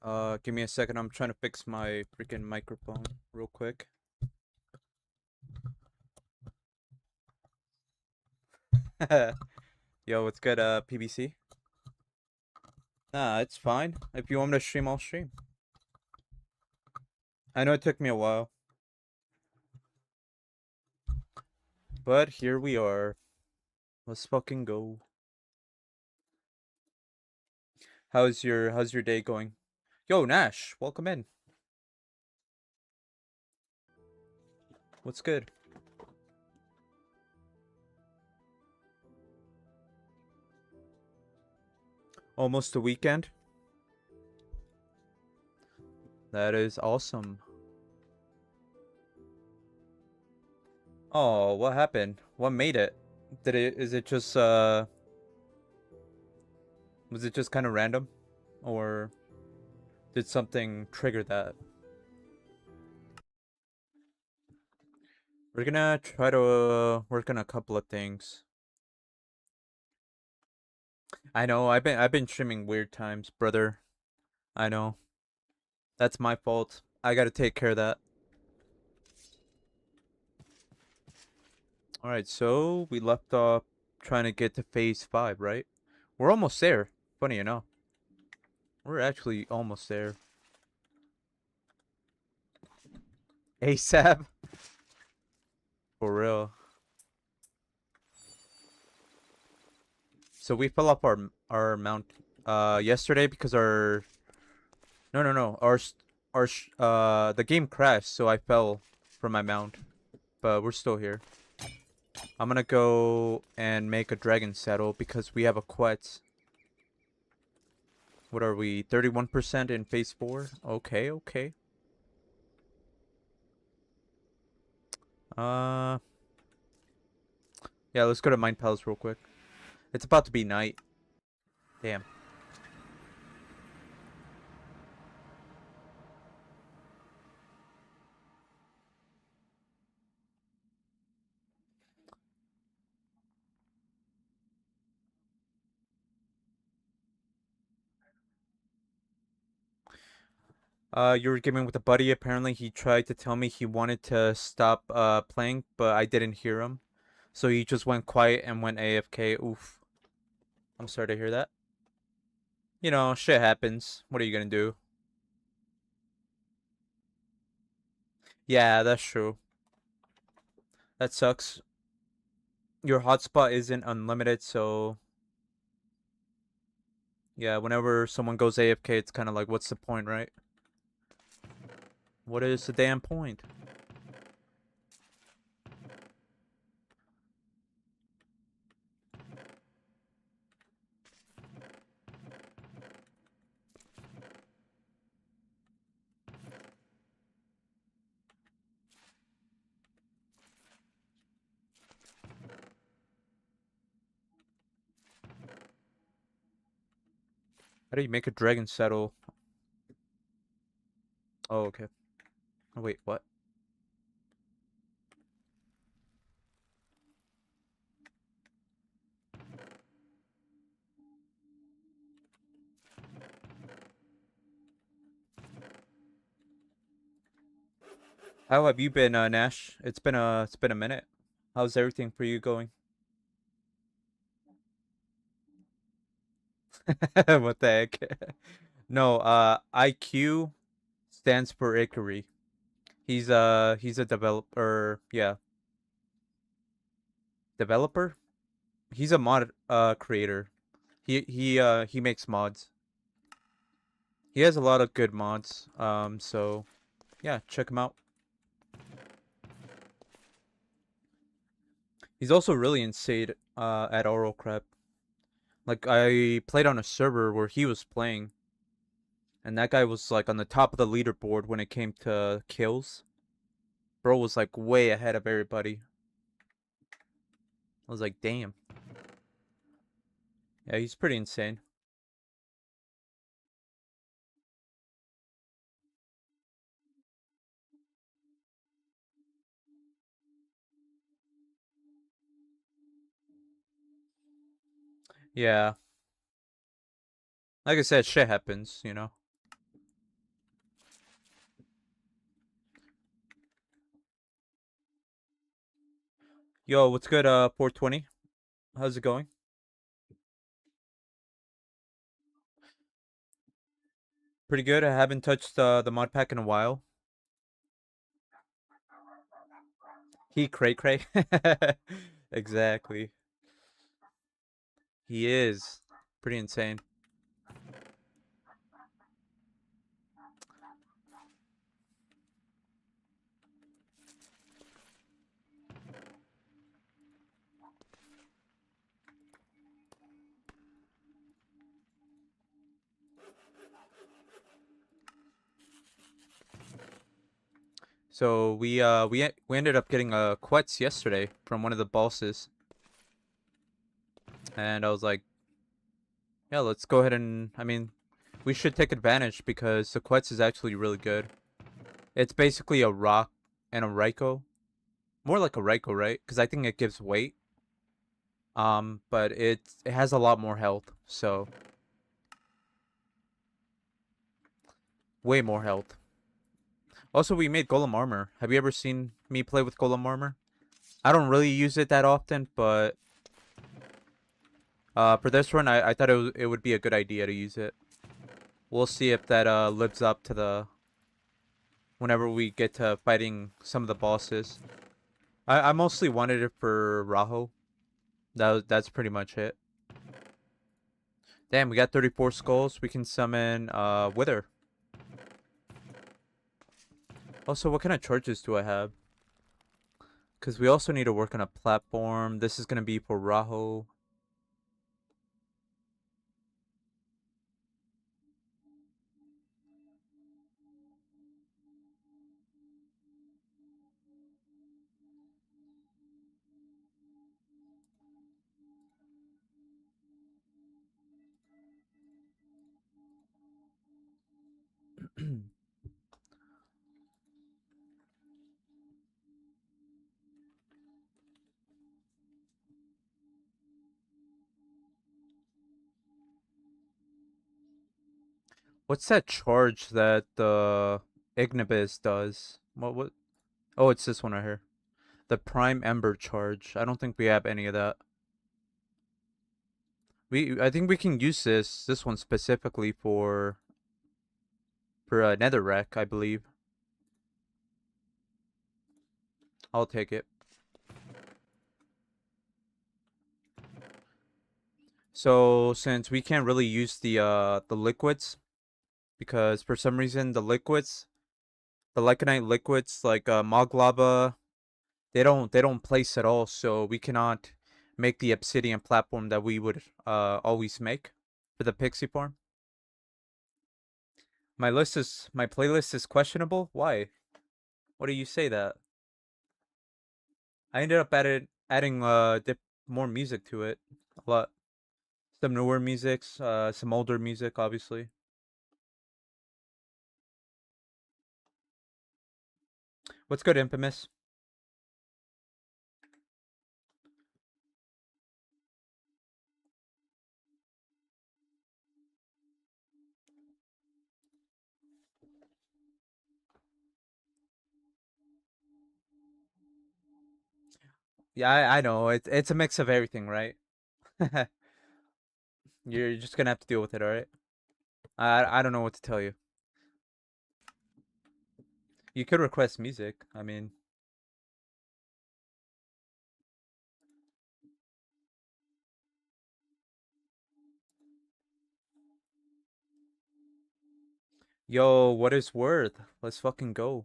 Give me a second. I'm trying to fix my freaking microphone real quick. Yo, what's good, PBC? Nah, it's fine. If you want me to stream, I'll stream. I know it took me a while, but here we are. Let's fucking go. How's your day going? Yo, Nash, welcome in. What's good? Almost a weekend. That is awesome. Oh, what happened? What made it? Is it just, was it just kind of random? Or did something trigger that? We're gonna try to work on a couple of things. I know, I've been streaming weird times, brother. I know. That's my fault. I gotta take care of that. Alright, so we left off trying to get to phase 5, right? We're almost there, funny enough. We're actually almost there. ASAP? For real. So we fell off our mount yesterday because our no the game crashed, so I fell from my mount. But we're still here. I'm gonna go and make a dragon saddle because we have a quest. What are we? 31% in phase 4? Okay, okay. Uh yeah, let's go to Mine Palace real quick. It's about to be night. Damn. You were gaming with a buddy. Apparently, he tried to tell me he wanted to stop playing, but I didn't hear him. So he just went quiet and went AFK. Oof. I'm sorry to hear that. You know, shit happens. What are you gonna do? Yeah, that's true. That sucks. Your hotspot isn't unlimited, so yeah, whenever someone goes AFK, it's kind of like, what's the point, right? What is the damn point? How do you make a dragon saddle? Oh, okay. Oh, wait, what? How have you been, Nash? It's been a minute. How's everything for you going? What the heck? No, IQ stands for Ikari. He's a developer. Yeah, developer. He's a mod creator. He makes mods. He has a lot of good mods. So yeah, check him out. He's also really insane at RLcraft. Like, I played on a server where he was playing, and that guy was like on the top of the leaderboard when it came to kills. Bro was like way ahead of everybody. I was like, damn. Yeah, he's pretty insane. Yeah. Like I said, shit happens, you know. Yo, what's good? 420. How's it going? Pretty good. I haven't touched the mod pack in a while. He cray cray. Exactly. He is pretty insane. So we ended up getting a quetz yesterday from one of the bosses, and I was like, yeah, let's go ahead and we should take advantage because the quetz is actually really good. It's basically a rock and a Raikou. More like a Raikou, right? Because I think it gives weight. But it has a lot more health, so way more health. Also, we made Golem Armor. Have you ever seen me play with Golem Armor? I don't really use it that often, but for this run, I thought it would be a good idea to use it. We'll see if that lives up to the whenever we get to fighting some of the bosses. I mostly wanted it for Raho. That's pretty much it. Damn, we got 34 skulls. We can summon Wither. Also, what kind of charges do I have? Because we also need to work on a platform. This is going to be for Raho. What's that charge that the Ignibiz does? What? Oh, it's this one right here. The Prime Ember charge. I don't think we have any of that. I think we can use this one specifically for a Netherrack, I believe. I'll take it. So since we can't really use the liquids because for some reason the Lycanite liquids like Mog Lava, they don't place at all, so we cannot make the obsidian platform that we would always make for the pixie farm. My playlist is questionable. Why? What do you say that? I ended up adding more music to it. A lot. Some newer musics, some older music, obviously. What's good, Infamous? Yeah, I know. It's a mix of everything, right? You're just gonna have to deal with it, all right? I don't know what to tell you. You could request music. I mean, yo, what is worth? Let's fucking go.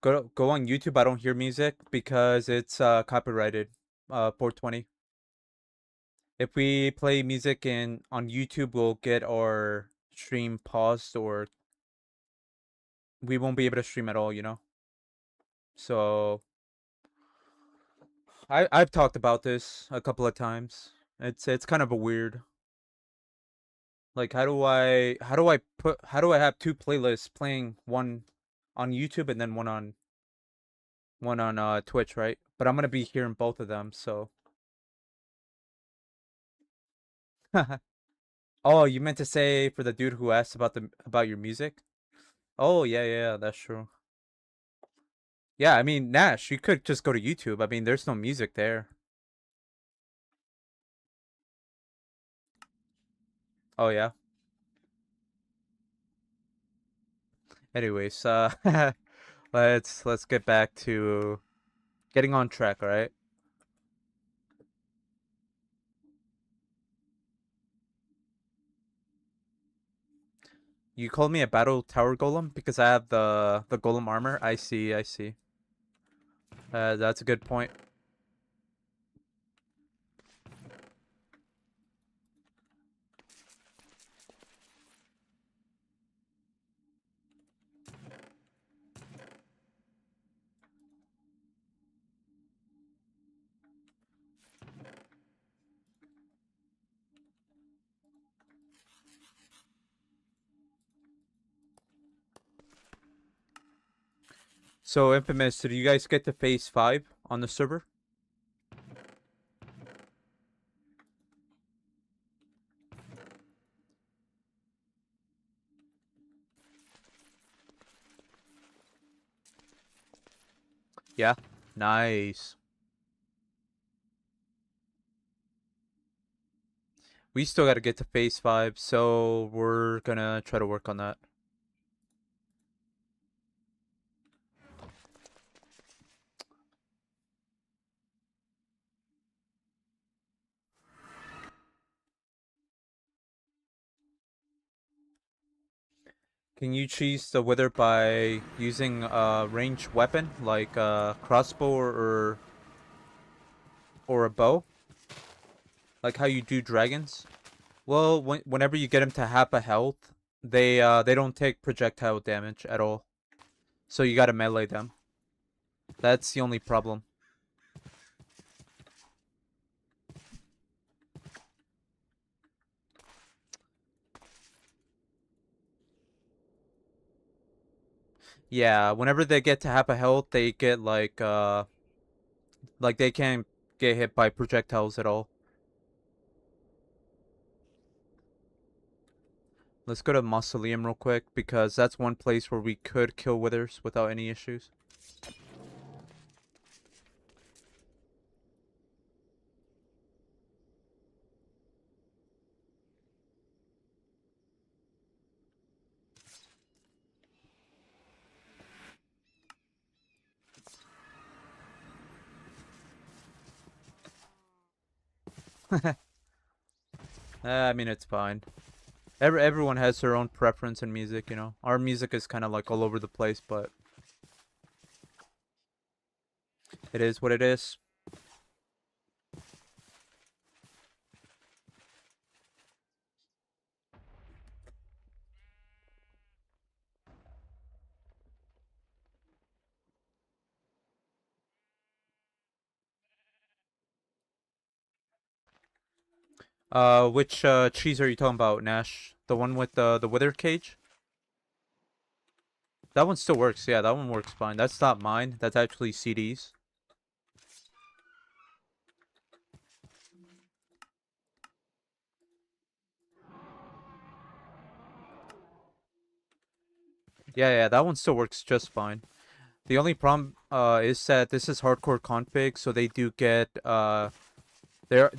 Go on YouTube. I don't hear music because it's copyrighted. 420. If we play music in on YouTube, we'll get our stream paused or we won't be able to stream at all, you know? So I've talked about this a couple of times. It's kind of a weird. Like how do I have two playlists playing one on YouTube and then one on Twitch, right? But I'm gonna be hearing both of them, so Oh, you meant to say for the dude who asked about your music? Oh yeah, yeah, that's true. Yeah, I mean, Nash, you could just go to YouTube. I mean, there's no music there. Oh yeah. Anyways, let's get back to getting on track, all right? You called me a battle tower golem because I have the golem armor. I see, I see. That's a good point. So, Infamous, did you guys get to phase 5 on the server? Yeah. Nice. We still got to get to phase 5, so we're gonna try to work on that. Can you cheese the wither by using a ranged weapon like a crossbow or a bow? Like how you do dragons? Well, whenever you get them to half a health, they don't take projectile damage at all. So you gotta melee them. That's the only problem. Yeah, whenever they get to half a health, they get like they can't get hit by projectiles at all. Let's go to Mausoleum real quick because that's one place where we could kill withers without any issues. I mean, it's fine. Everyone has their own preference in music, you know. Our music is kind of like all over the place, but it is what it is. Which cheese are you talking about, Nash? The one with the wither cage? That one still works. Yeah, that one works fine. That's not mine. That's actually CD's. Yeah, that one still works just fine. The only problem is that this is hardcore config, so they do get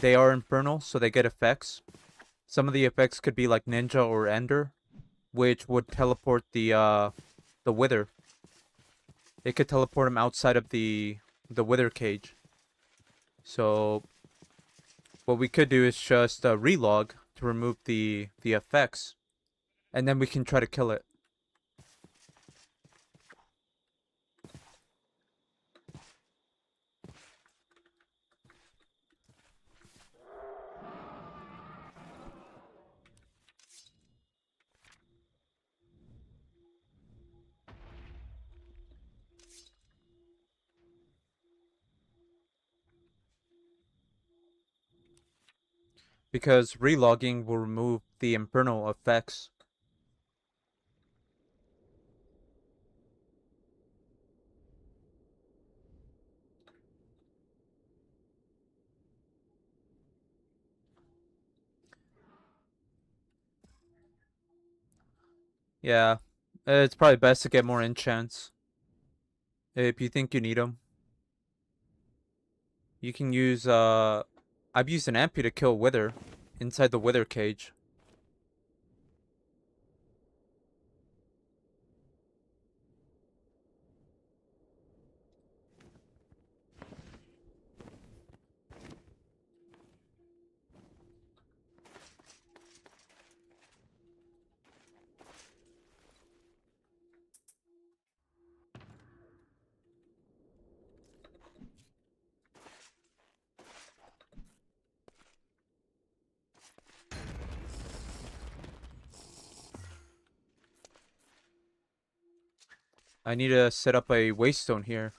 they are infernal, so they get effects. Some of the effects could be like ninja or ender, which would teleport the wither. It could teleport him outside of the wither cage. So what we could do is just relog to remove the effects, and then we can try to kill it. Because relogging will remove the infernal effects. Yeah, it's probably best to get more enchants. If you think you need them, you can use I've used an ampy to kill wither inside the wither cage. I need to set up a waystone here.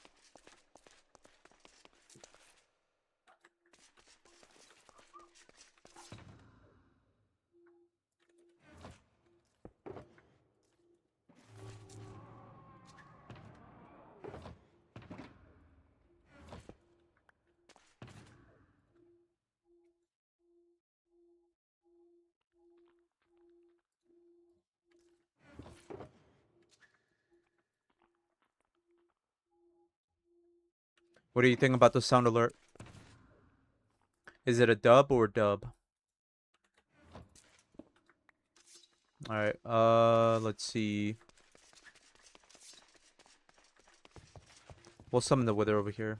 What do you think about the sound alert? Is it a dub or dub? Alright, let's see. We'll summon the wither over here.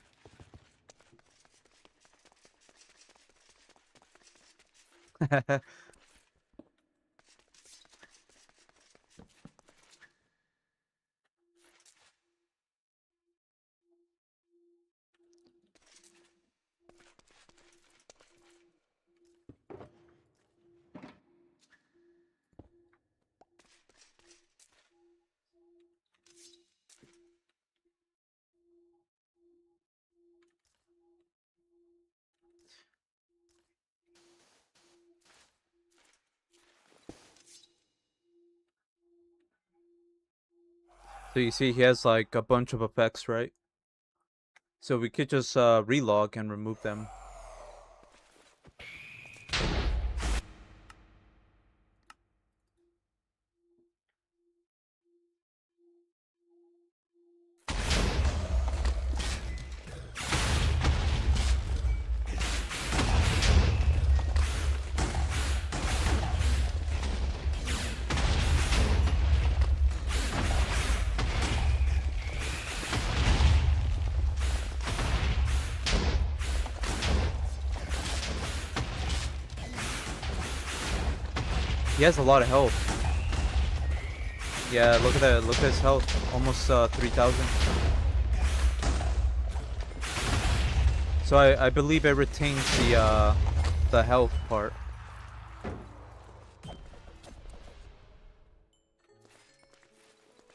So you see he has like a bunch of effects, right? So we could just relog and remove them. He has a lot of health. Yeah, look at that. Look at his health. Almost 3,000. So I believe it retains the health part.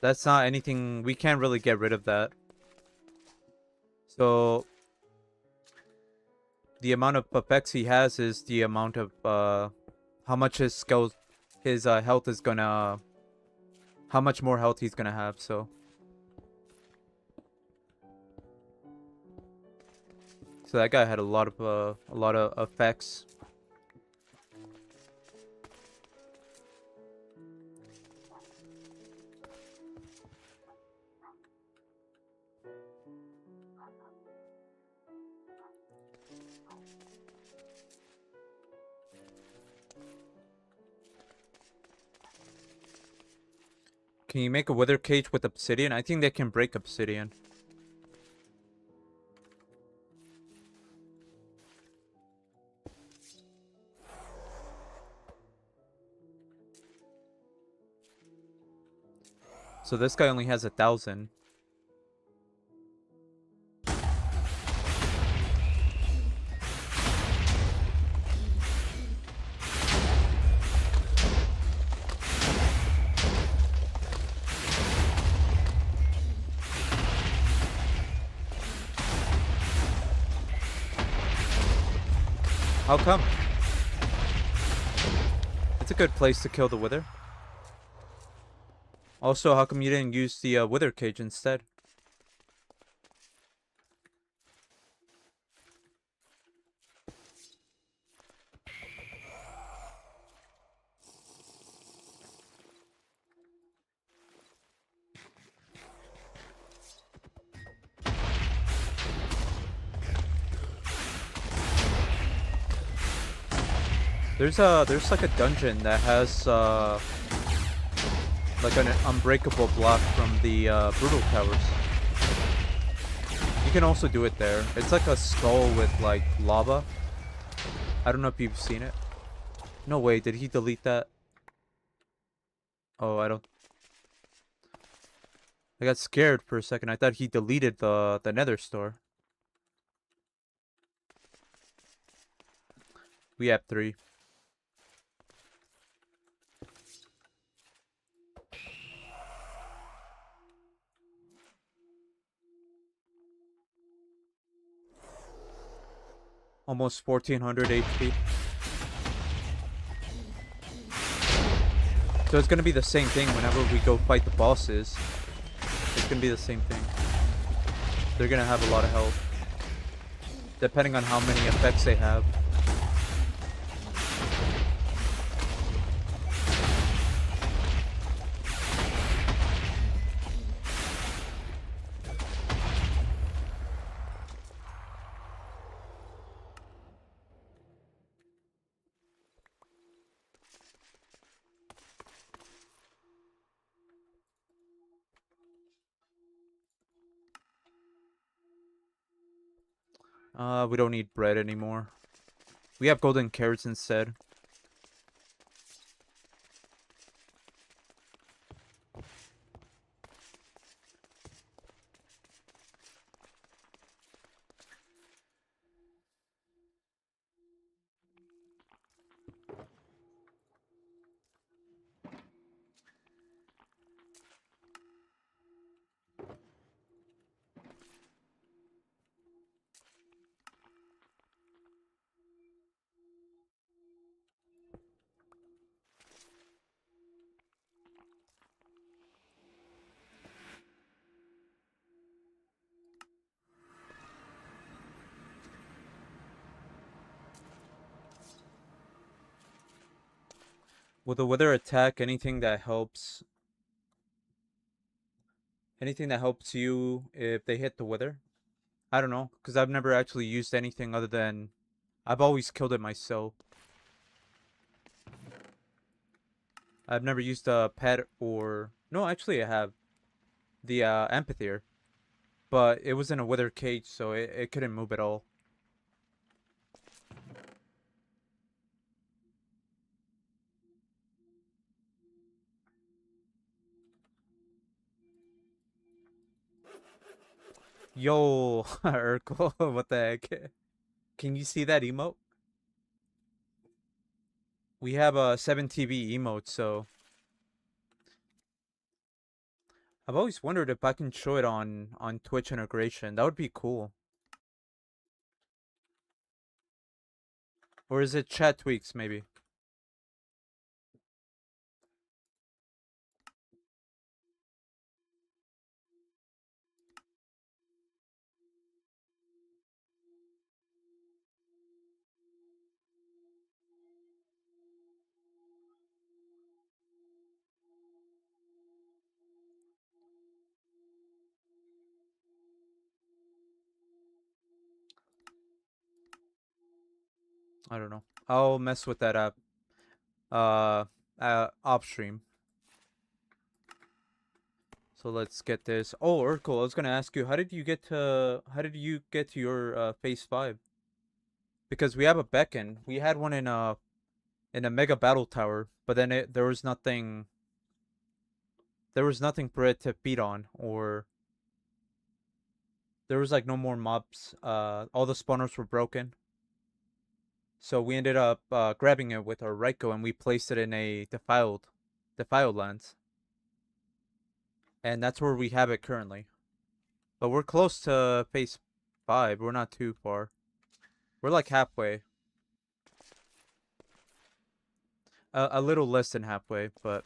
That's not anything. We can't really get rid of that. So the amount of effects he has is the amount of how much his health is gonna, how much more health he's gonna have. So that guy had a lot of effects. Can you make a wither cage with obsidian? I think they can break obsidian. So this guy only has 1,000. How come? It's a good place to kill the wither. Also, how come you didn't use the wither cage instead? There's like a dungeon that has like an unbreakable block from the brutal towers. You can also do it there. It's like a skull with like lava. I don't know if you've seen it. No way, did he delete that? Oh, I don't. I got scared for a second. I thought he deleted the Nether store. We have 3. Almost 1400 HP. So it's gonna be the same thing whenever we go fight the bosses. It's gonna be the same thing. They're gonna have a lot of health. Depending on how many effects they have. We don't need bread anymore. We have golden carrots instead. Will the wither attack anything that helps you if they hit the wither? I don't know, because I've never actually used anything other than I've always killed it myself. I've never used a pet or no, actually I have the amphitheater, but it was in a wither cage, so it couldn't move at all. Yo, Urkel, what the heck? Can you see that emote? We have a 7TV emote, so I've always wondered if I can show it on Twitch integration. That would be cool. Or is it chat tweaks maybe? I don't know. I'll mess with that app. Off stream. So let's get this. Oh, Urkel, I was gonna ask you, how did you get to your phase 5? Because we have a beacon. We had one in a mega battle tower, but then there was nothing for it to feed on, or there was like no more mobs. All the spawners were broken. So we ended up grabbing it with our Raiko and we placed it in a defiled lands. And that's where we have it currently. But we're close to phase 5. We're not too far. We're like halfway. A little less than halfway, but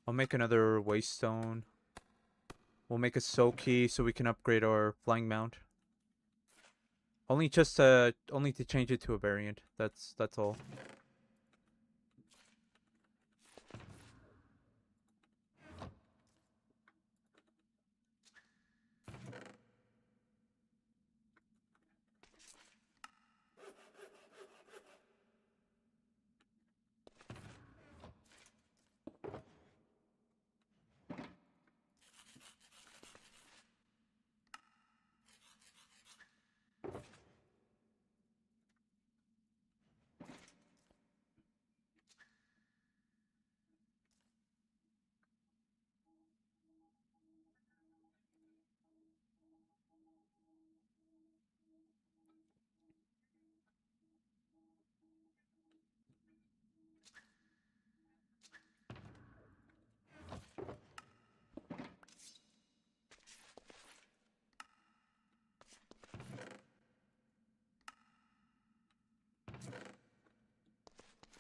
I'll make another waystone. We'll make a soul key so we can upgrade our flying mount. Only to change it to a variant. That's all.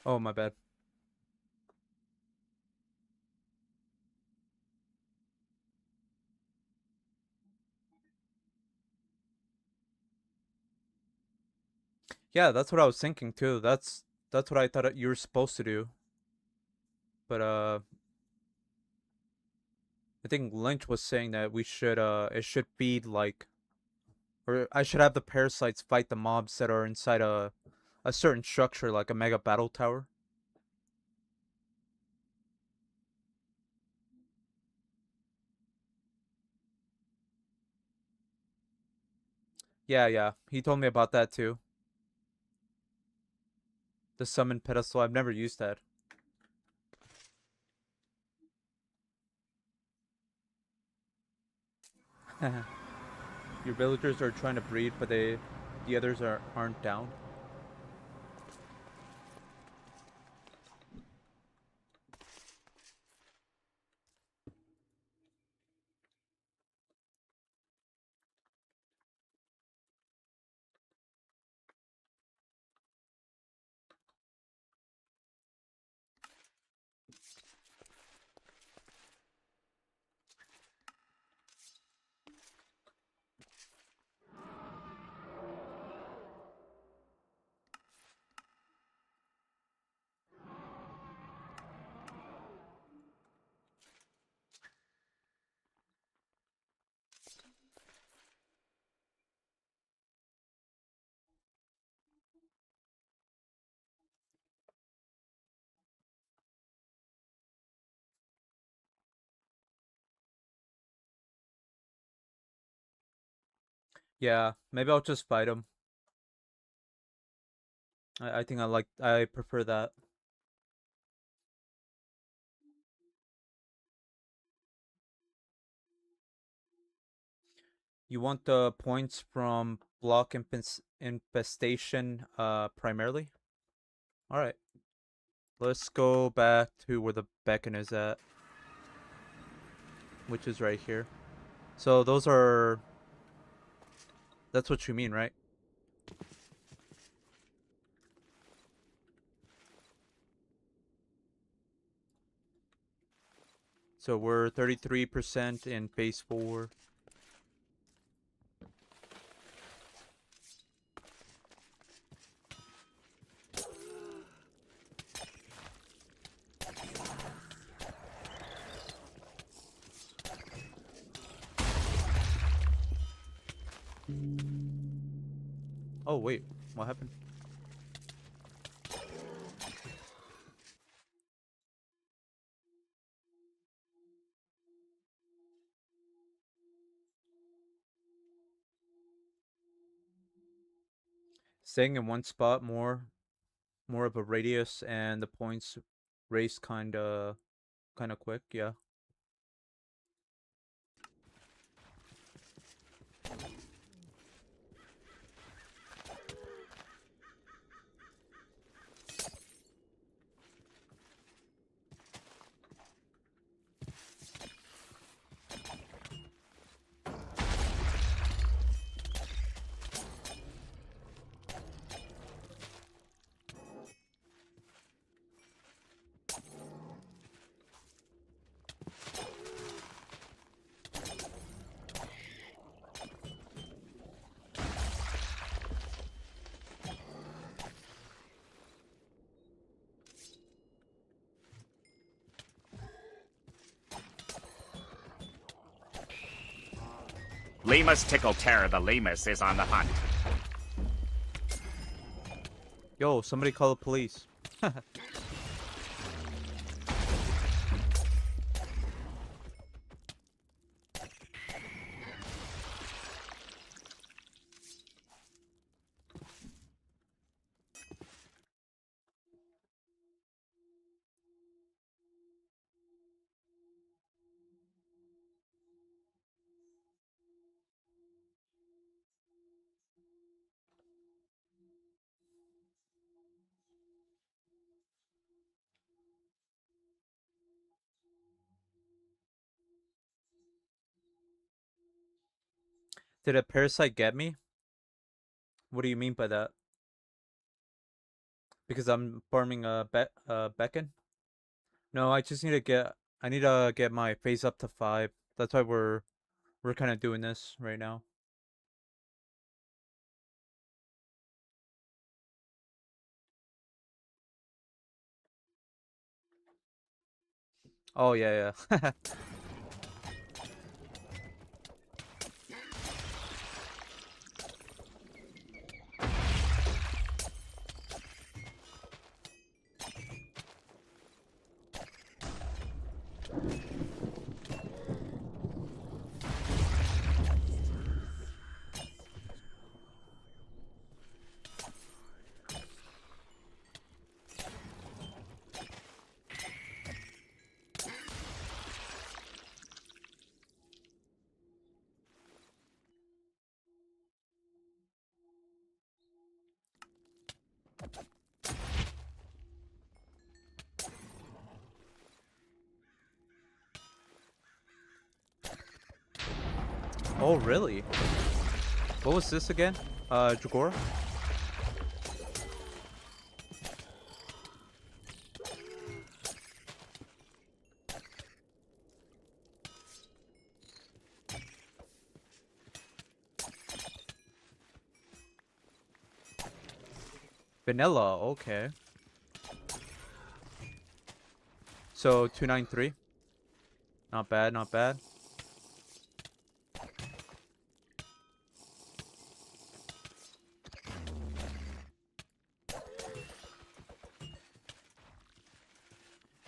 Oh, my bad. Yeah, that's what I was thinking too. That's what I thought you were supposed to do. But I think Lynch was saying that we should it should feed like, or I should have the parasites fight the mobs that are inside a certain structure like a mega battle tower. Yeah, yeah. He told me about that too. The summon pedestal. I've never used that. Your villagers are trying to breed, but the others aren't down. Yeah, maybe I'll just fight him. I think I prefer that. You want the points from block infestation primarily? Alright. Let's go back to where the beacon is at, which is right here. So those are... That's what you mean, right? So we're 33% in phase 4. Oh, wait. What happened? Staying in one spot more of a radius, and the points race kinda quick, yeah. Lemurs Tickle Terror the Lemurs is on the hunt. Yo, somebody call the police. Did a parasite get me? What do you mean by that? Because I'm farming beacon? No, I just need to get I need to get my phase up to 5. That's why we're kind of doing this right now. Oh yeah, yeah. Oh really? What was this again? Jagora? Vanilla, okay. So 293. Not bad, not bad.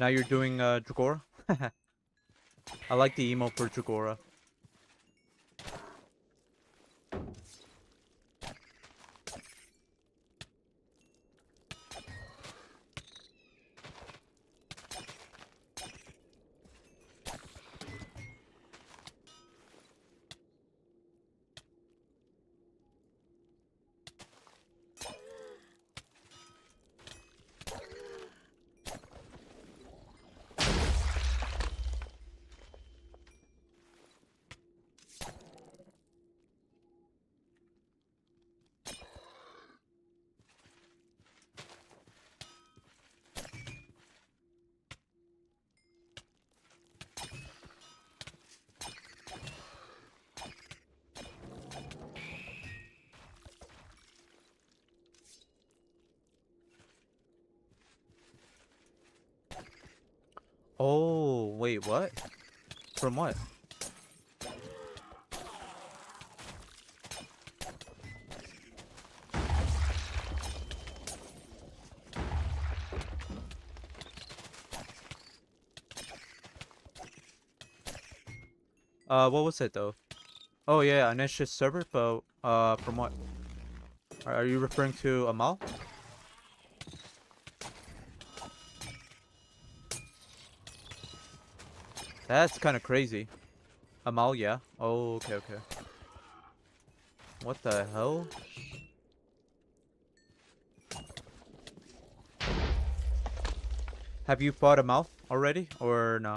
Now you're doing Jagora? I like the emo for Jagora. Oh, wait, what? From what? What was it though? Oh yeah, Anish's server, but from what? Are you referring to Amal? That's kind of crazy. Amal, yeah. Oh, okay, okay. What the hell? Have you fought Amal already, or no?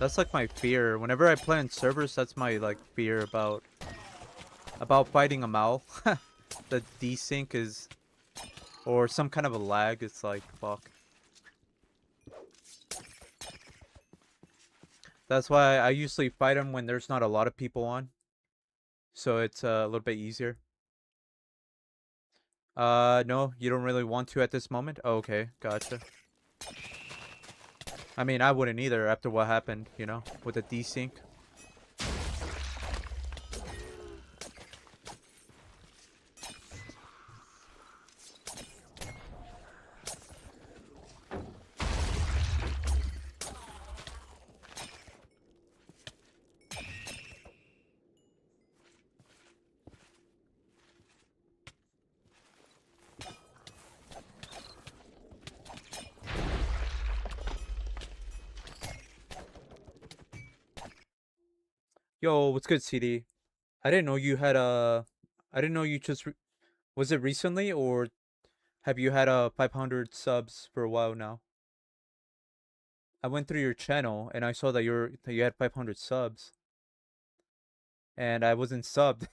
That's like my fear. Whenever I play in servers, that's my like fear about fighting Amal. The desync is, or some kind of a lag. It's like fuck. That's why I usually fight him when there's not a lot of people on, so it's a little bit easier. No, you don't really want to at this moment. Oh, okay, gotcha. I mean, I wouldn't either after what happened, with the desync. Yo, what's good, CD? I didn't know you had a. I didn't know you just. Was it recently, or have you had a 500 subs for a while now? I went through your channel and I saw that you had 500 subs, and I wasn't subbed,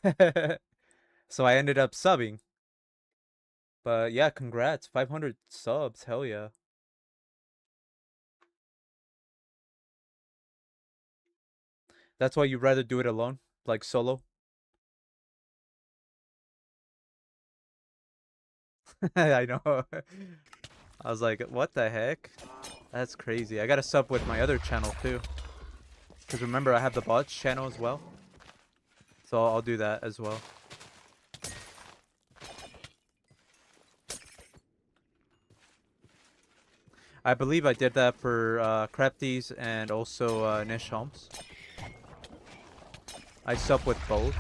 so I ended up subbing. But yeah, congrats, 500 subs, hell yeah. That's why you'd rather do it alone, like solo. I know. I was like, what the heck? That's crazy. I gotta sub with my other channel too. Because remember, I have the bots channel as well. So I'll do that as well. I believe I did that for Crafties and also Nish Holmes. I sub with both.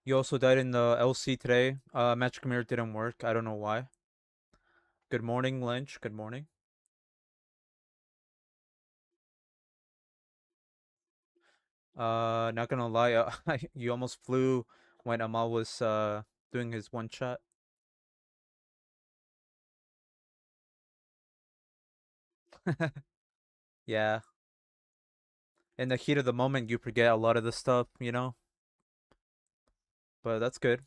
You also died in the LC today. Magic Mirror didn't work. I don't know why. Good morning, Lynch. Good morning. Not gonna lie, you almost flew when Amal was doing his one shot. Yeah. In the heat of the moment, you forget a lot of the stuff. But that's good.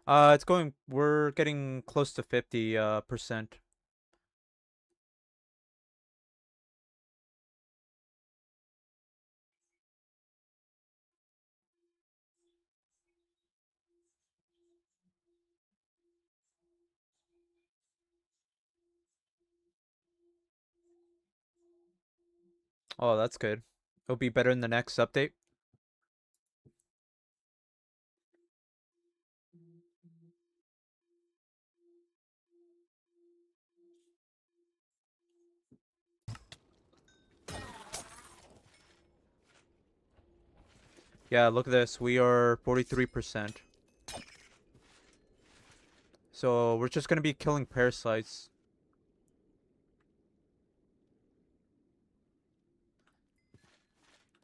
It's going. We're getting close to 50%. Oh, that's good. It'll be better in the next update. Yeah, look at this. We are 43%. So we're just gonna be killing parasites.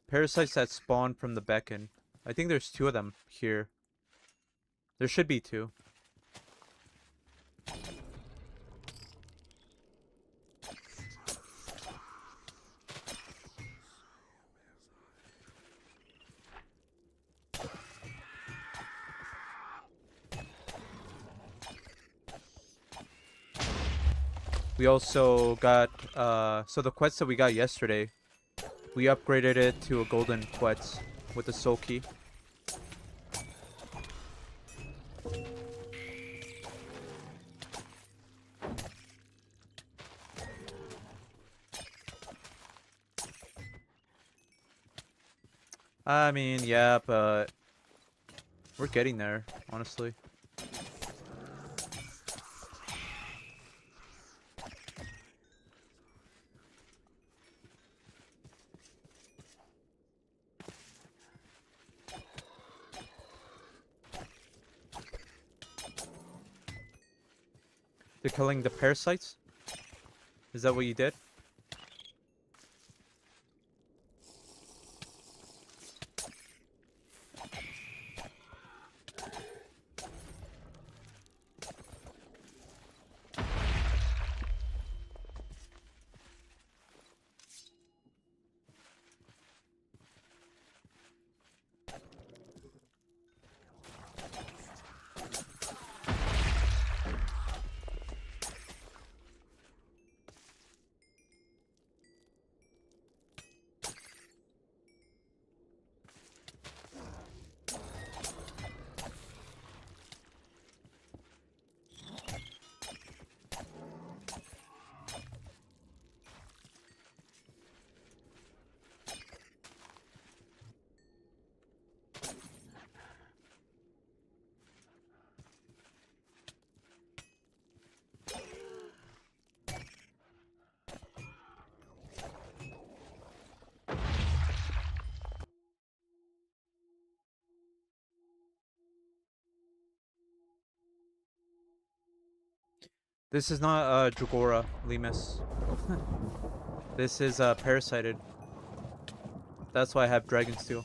Parasites that spawn from the beacon. I think there's two of them here. There should be two. We also got, so the quest that we got yesterday, we upgraded it to a golden quest with the soul key. I mean, yeah, but we're getting there, honestly. They're killing the parasites? Is that what you did? This is not Dragora, Lemus. This is Parasited. That's why I have Dragon Steel.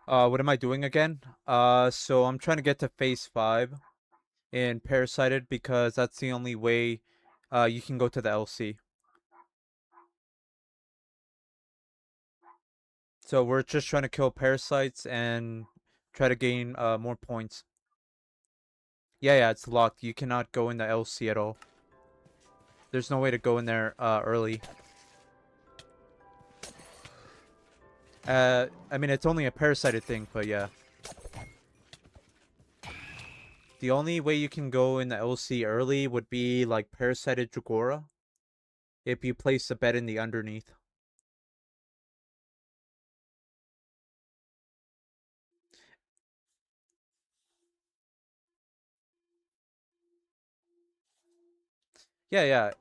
What am I doing again? So I'm trying to get to phase 5 in Parasited because that's the only way you can go to the LC. So we're just trying to kill parasites and try to gain more points. Yeah, it's locked. You cannot go in the LC at all. There's no way to go in there early. I mean, it's only a parasited thing, but yeah. The only way you can go in the LC early would be like Parasited Dragora. If you place a bed in the underneath. Yeah,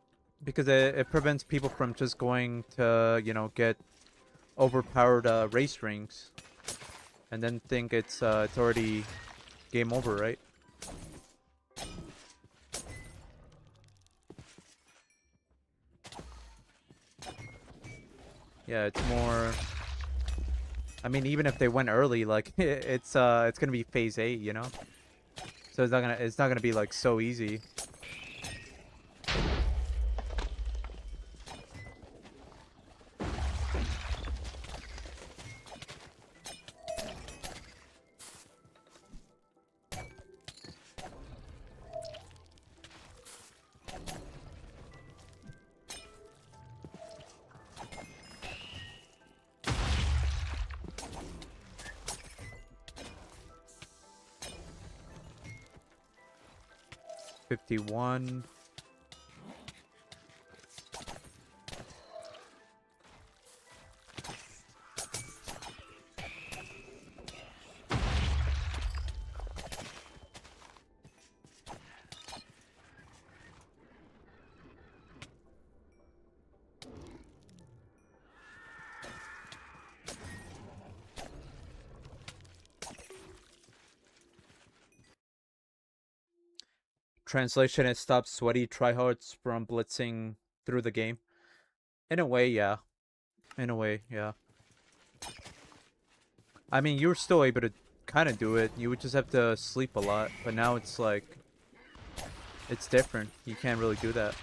because it prevents people from just going to, get overpowered race rings and then think it's already game over, right? Yeah, it's more. I mean, even if they went early, like it's gonna be phase 8, So it's not gonna be like so easy. 51. Translation: it stops sweaty tryhards from blitzing through the game. In a way, yeah. In a way, yeah. I mean, you were still able to kind of do it. You would just have to sleep a lot. But now it's like, it's different. You can't really do that.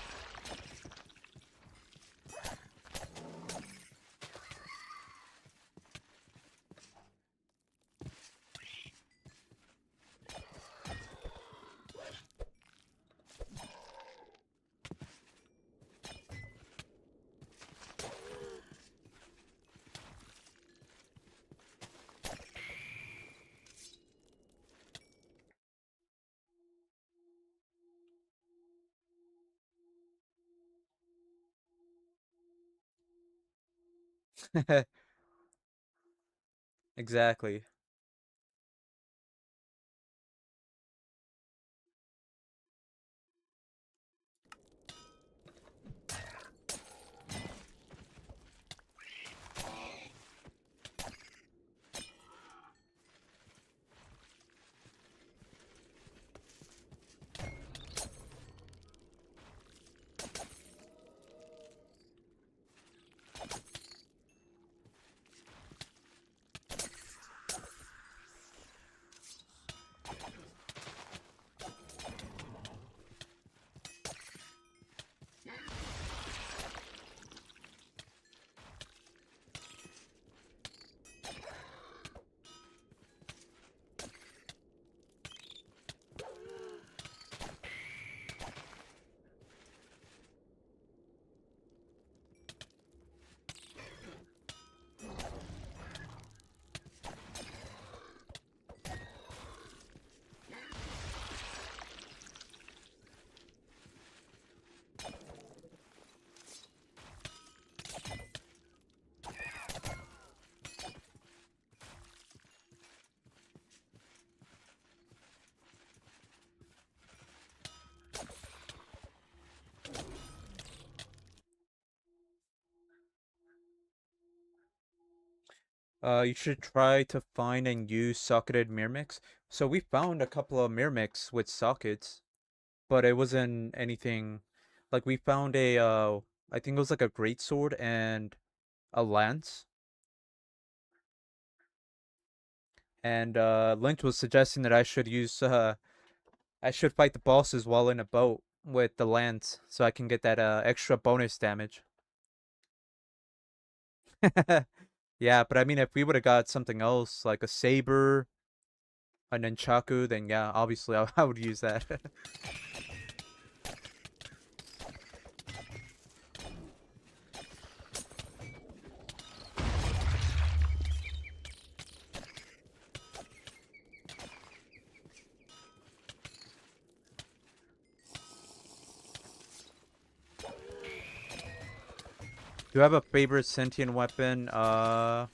Exactly. You should try to find and use socketed myrmics. So we found a couple of myrmics with sockets, but it wasn't anything. Like we found I think it was like a greatsword and a lance. And Lynch was suggesting that I should fight the bosses while in a boat with the lance, so I can get that extra bonus damage. Yeah, but I mean, if we would have got something else like a saber, a nunchaku, then yeah, obviously I would use that. Do you have a favorite sentient weapon? I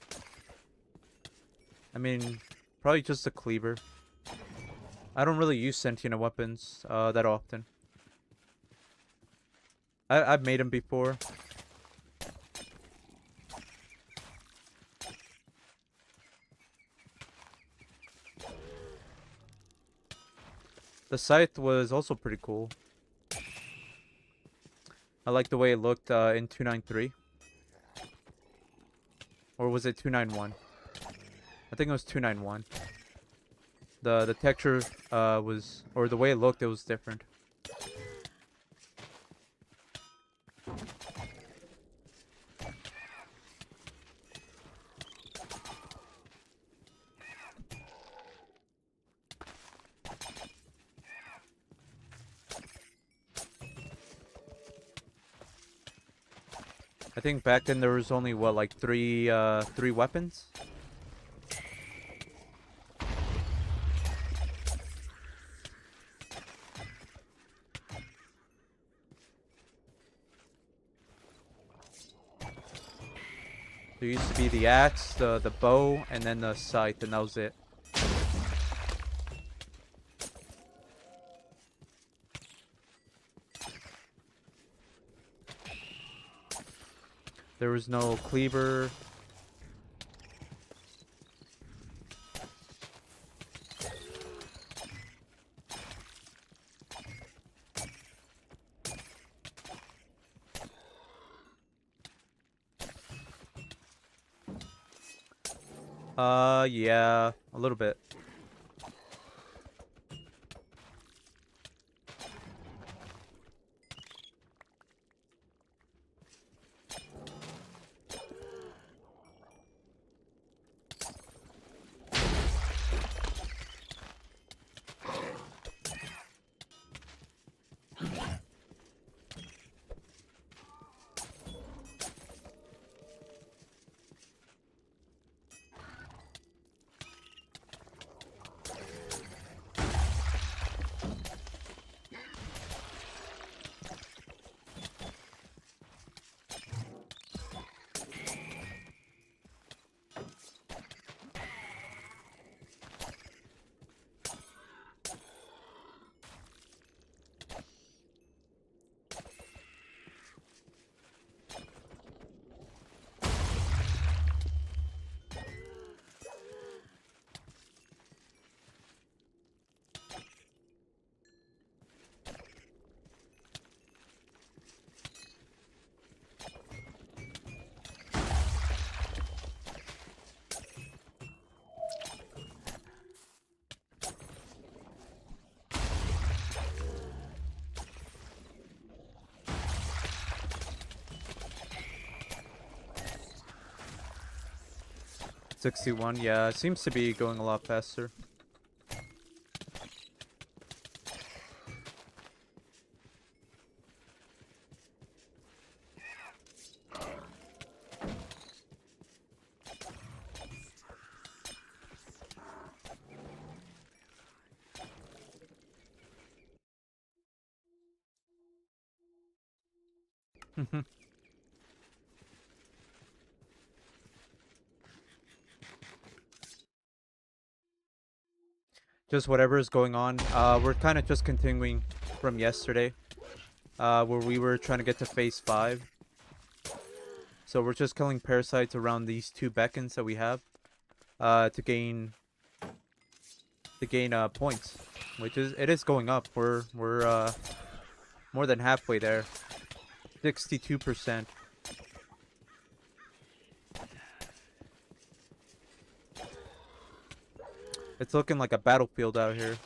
mean, probably just a cleaver. I don't really use sentient weapons that often. I've made them before. The scythe was also pretty cool. I like the way it looked in 293. Or was it 291? I think it was 291. The texture was, or the way it looked, it was different. I think back then there was only what, like three weapons? There used to be the axe, the bow, and then the scythe, and that was it. There was no cleaver. Yeah, a little bit. $61, yeah, it seems to be going a lot faster. Just whatever is going on. We're kind of just continuing from yesterday, where we were trying to get to phase 5. So we're just killing parasites around these 2 beacons that we have, to gain points, which is going up. We're more than halfway there. 62%. It's looking like a battlefield out here.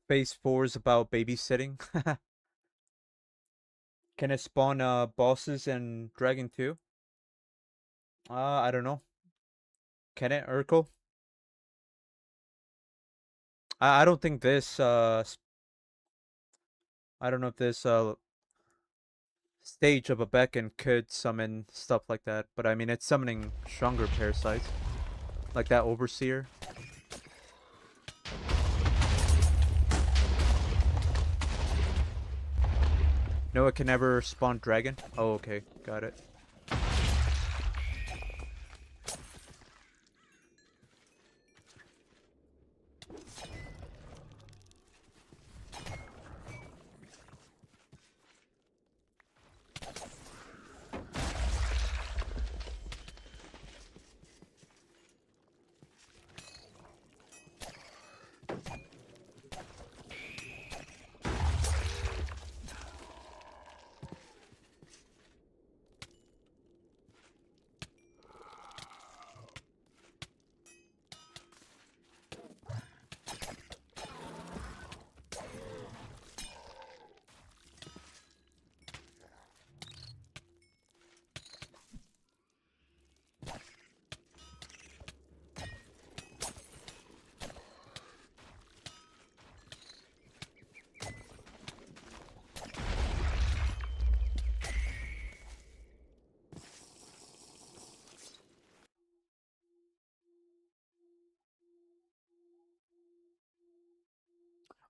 Phase 4 is about babysitting. Can it spawn bosses and dragon too? I don't know. Can it, Urkel? I don't think this I don't know if this stage of a beacon could summon stuff like that, but I mean it's summoning stronger parasites. Like that overseer. No, it can never spawn dragon. Oh, okay, got it.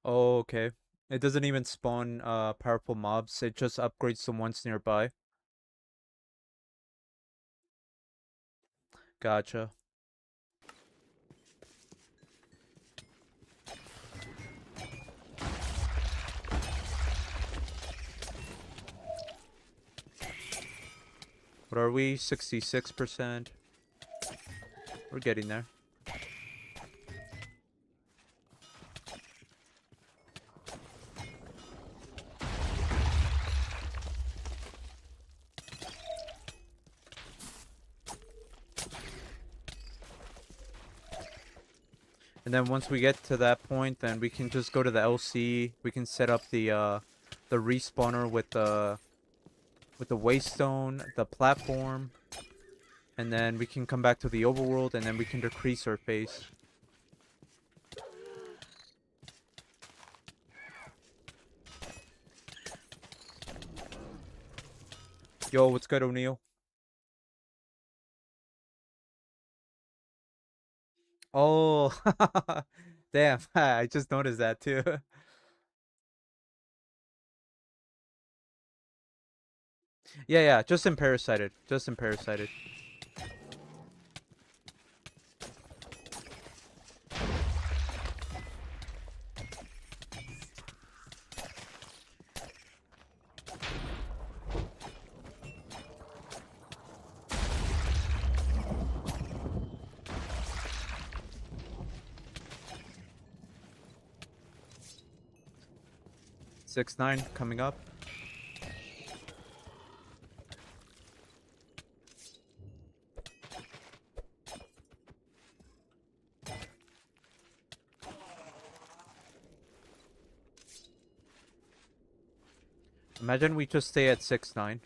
Oh, okay. It doesn't even spawn powerful mobs. It just upgrades the ones nearby. Gotcha. What are we? 66%. We're getting there. And then once we get to that point, then we can just go to the LC. We can set up the respawner with the waystone, the platform, and then we can come back to the overworld, and then we can decrease our pace. Yo, what's good, O'Neil? Oh, damn! I just noticed that too. Yeah, yeah, just in Parasited. Just in Parasited. Six nine coming up. Imagine we just stay at 6-9.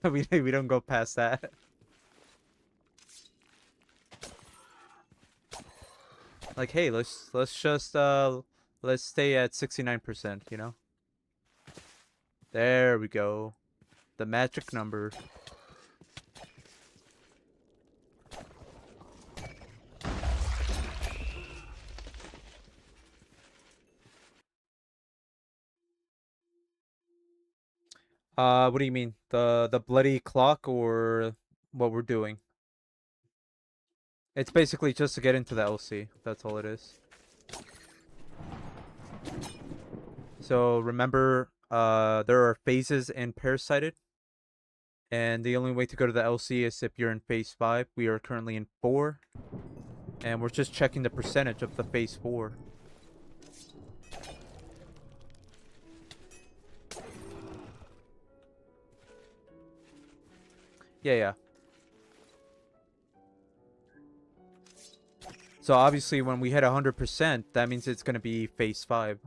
We don't go past that. Like, hey, let's just let's stay at 69%, you know? There we go. The magic number. What do you mean? The bloody clock or what we're doing? It's basically just to get into the LC. That's all it is. So remember, there are phases in Parasited. And the only way to go to the LC is if you're in phase 5. We are currently in 4. And we're just checking the percentage of the phase 4. Yeah, yeah. So obviously when we hit 100%, that means it's going to be phase 5.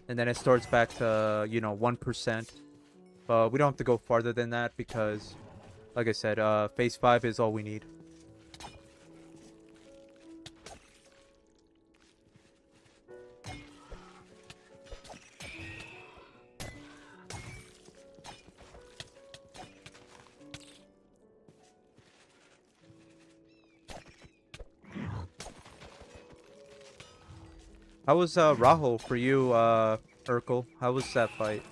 And then it starts back to, 1%. But we don't have to go farther than that because, like I said, phase 5 is all we need. How was Raho for you, Urkel? How was that fight?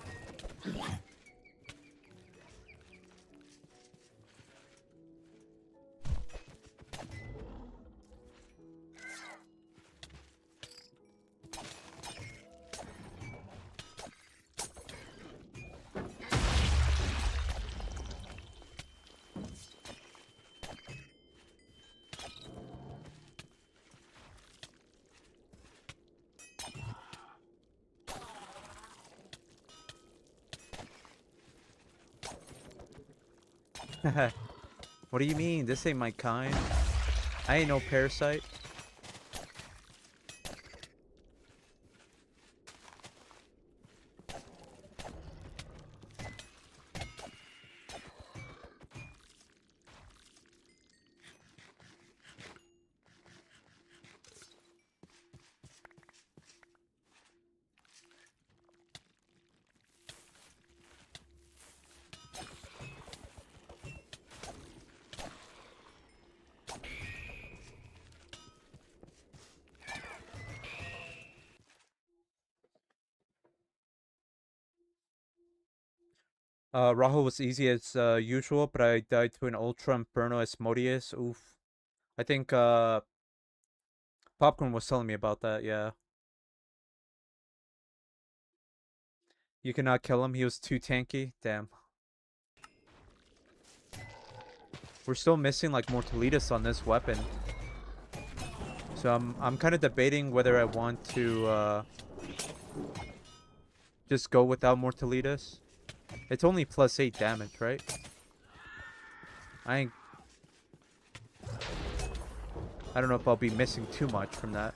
What do you mean? This ain't my kind. I ain't no parasite. Raho was easy as usual, but I died to an Ultra Inferno Asmodeus. Oof. I think Popcorn was telling me about that, yeah. You cannot kill him, he was too tanky. Damn. We're still missing like Mortalitas on this weapon. So I'm kind of debating whether I want to just go without Mortalitas. It's only +8 damage, right? I don't know if I'll be missing too much from that.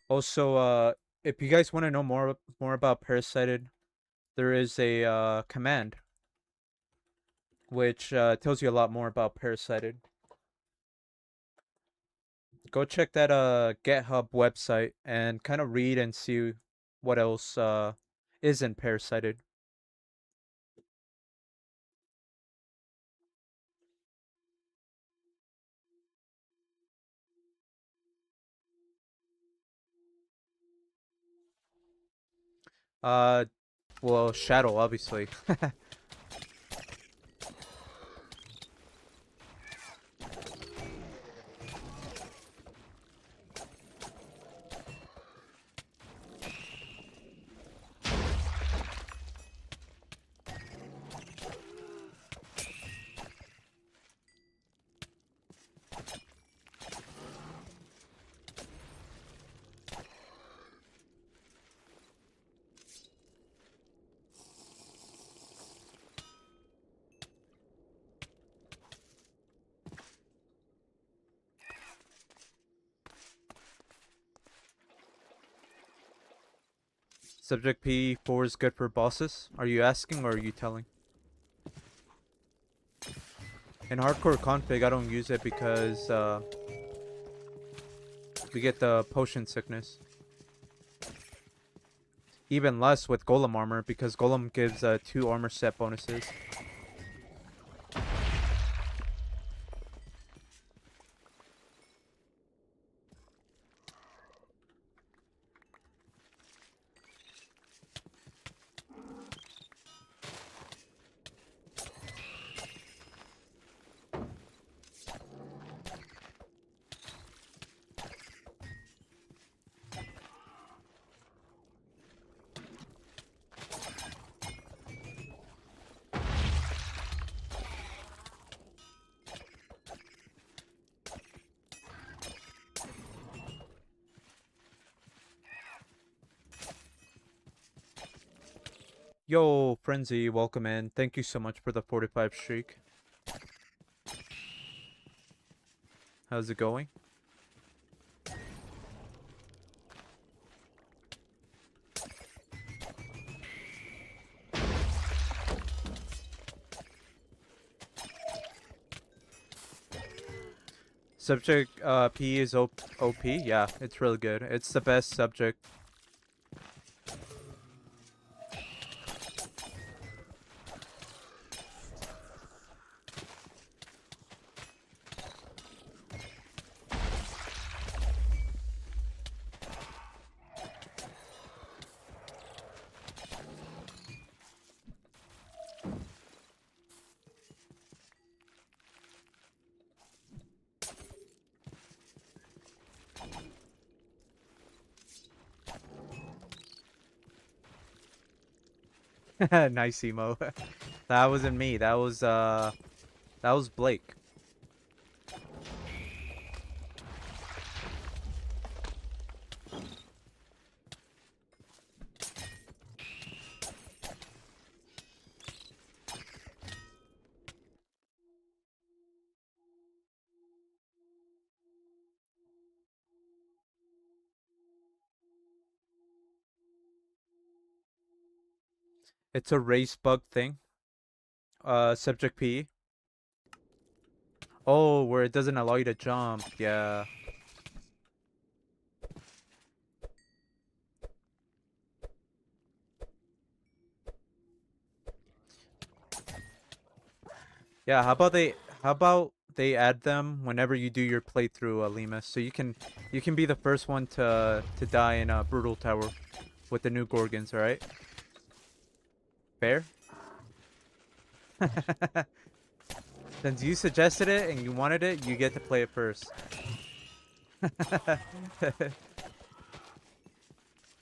Also, if you guys want to know more about Parasited, there is a command which tells you a lot more about Parasited. Go check that GitHub website and kind of read and see what else isn't Parasited. Uh, well, Shadow, obviously. Subject P4 is good for bosses. Are you asking or are you telling? In hardcore config, I don't use it because we get the potion sickness. Even less with Golem armor because Golem gives 2 armor set bonuses. Yo, Frenzy, welcome in. Thank you so much for the 45 streak. How's it going? Subject P is OP. Yeah, it's really good. It's the best subject. Nice emo. That wasn't me. That was Blake. It's a race bug thing. Subject P. Oh, where it doesn't allow you to jump. Yeah. Yeah, how about they add them whenever you do your playthrough, Lima, so you can be the first one to die in a brutal tower with the new Gorgons, alright? Fair? Since you suggested it and you wanted it, you get to play it first.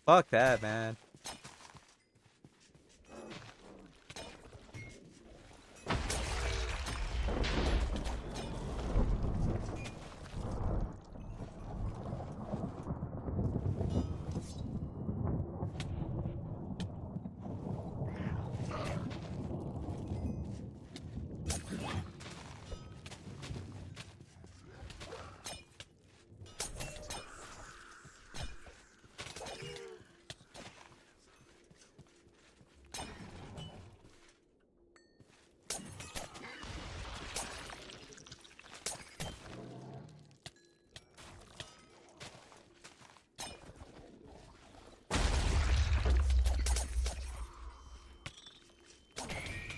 Fuck that, man.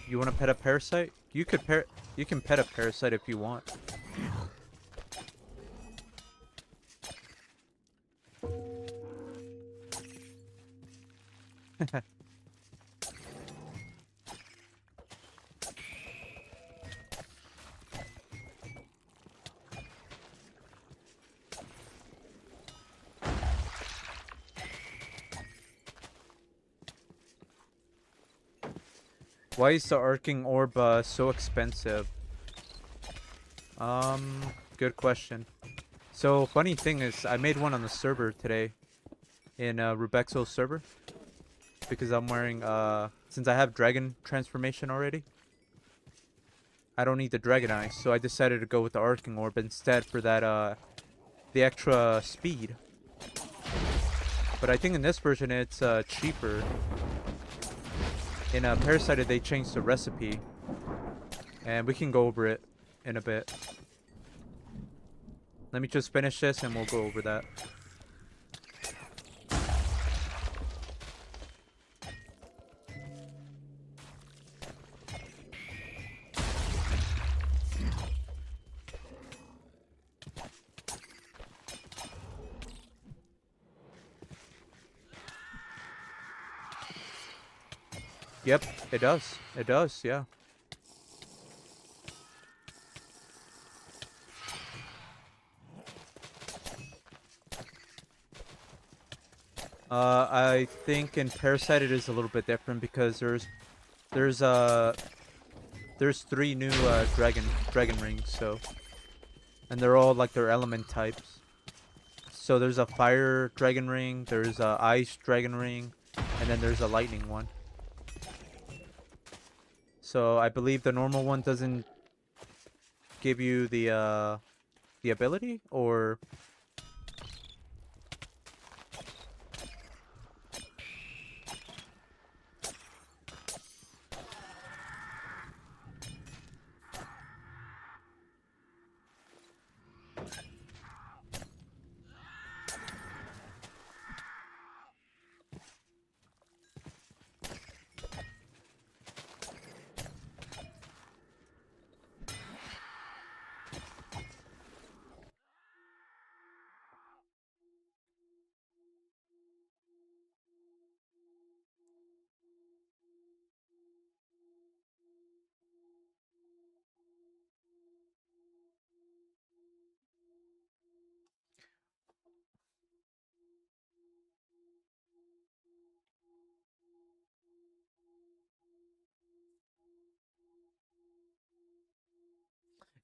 You want to pet a parasite? You can pet a parasite if you want. Why is the arcing orb so expensive? Good question. So funny thing is, I made one on the server today, in Rubexo's server, because I'm wearing since I have dragon transformation already, I don't need the dragon eyes, so I decided to go with the arcing orb instead for that the extra speed. But I think in this version it's cheaper. In Parasited they changed the recipe, and we can go over it in a bit. Let me just finish this and we'll go over that. Yep, it does. It does, yeah. I think in Parasite it is a little bit different because there's uh there's three new dragon rings, so, and they're all like their element types. So there's a fire dragon ring, there's a ice dragon ring, and then there's a lightning one. So I believe the normal one doesn't give you the ability, or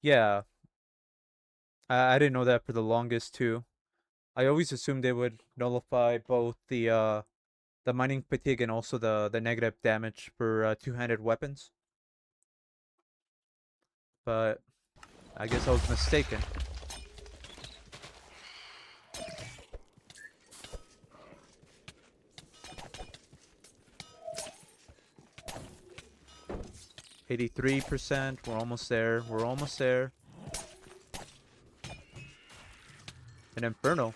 yeah, I didn't know that for the longest too. I always assumed they would nullify both the mining fatigue and also the negative damage for two-handed weapons, but I guess I was mistaken. %83%. We're almost there. We're almost there. An Inferno.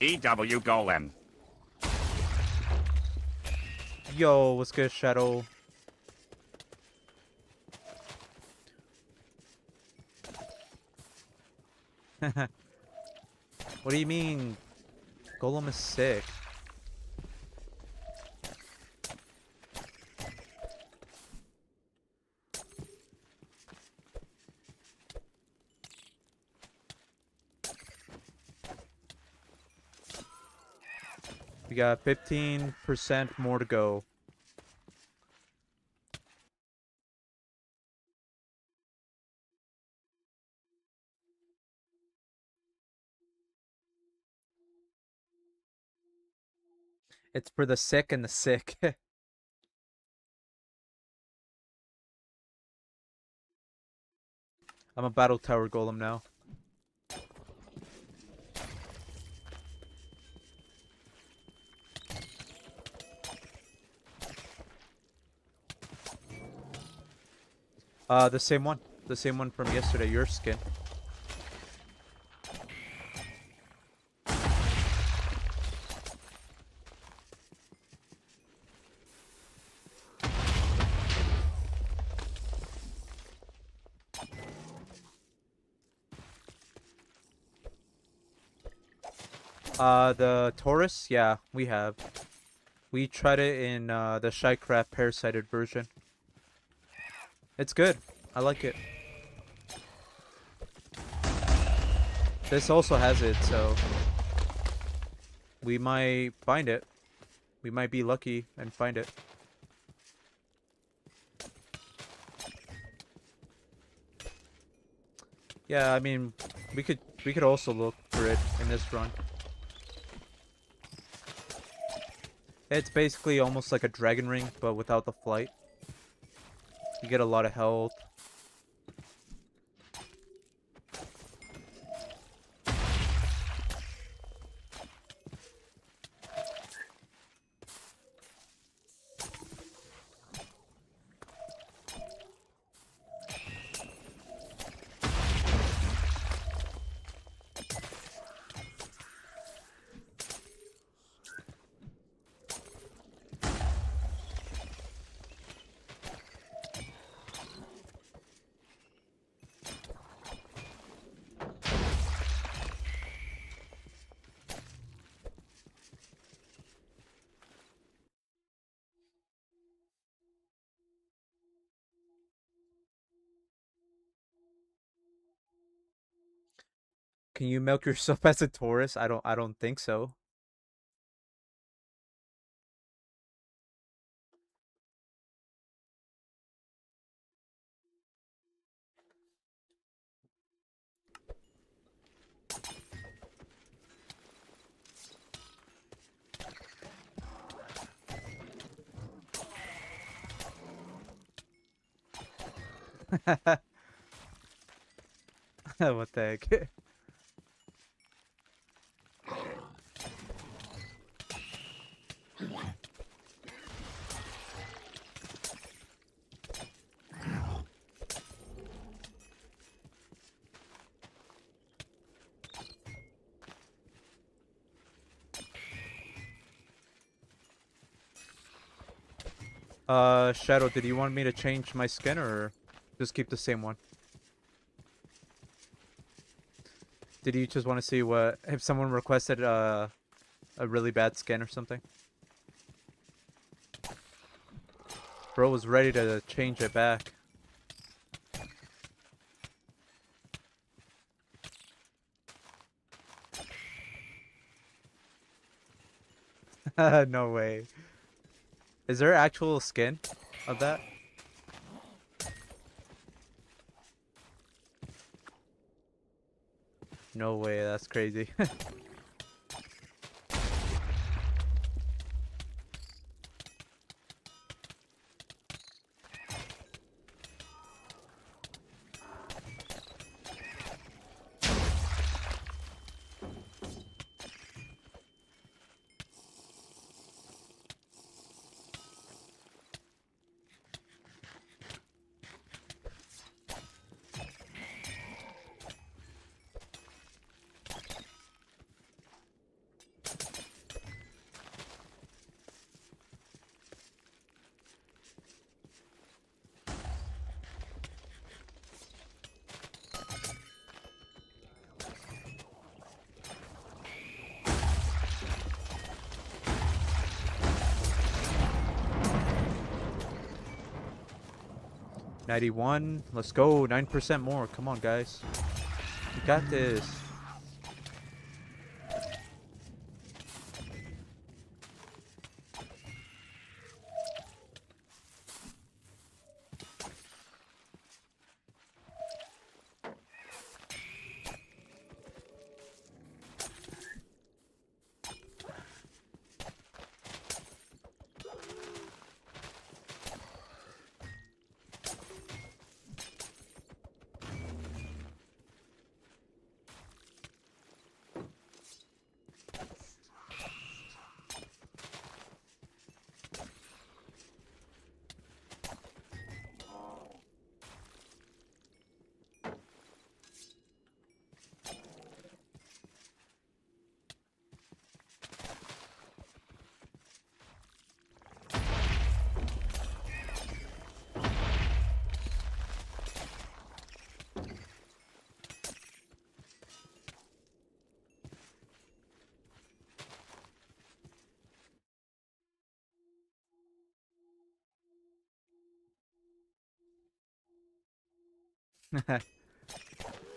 EW Golem. Yo, what's good, Shadow? What do you mean? Golem is sick. We got 15% more to go. It's for the sick and the sick. I'm a battle tower golem now. The same one. The same one from yesterday, your skin. The Taurus? Yeah, we have. We tried it in the RLcraft Parasited version. It's good. I like it. This also has it, so we might find it. We might be lucky and find it. Yeah, I mean, we could also look for it in this run. It's basically almost like a dragon ring, but without the flight. You get a lot of health. Can you milk yourself as a Taurus? I don't think so. What the heck? Shadow, did you want me to change my skin or just keep the same one? Did you just want to see what if someone requested a really bad skin or something? Bro was ready to change it back. No way. Is there actual skin of that? No way, that's crazy. 91. Let's go. 9% more. Come on, guys. You got this.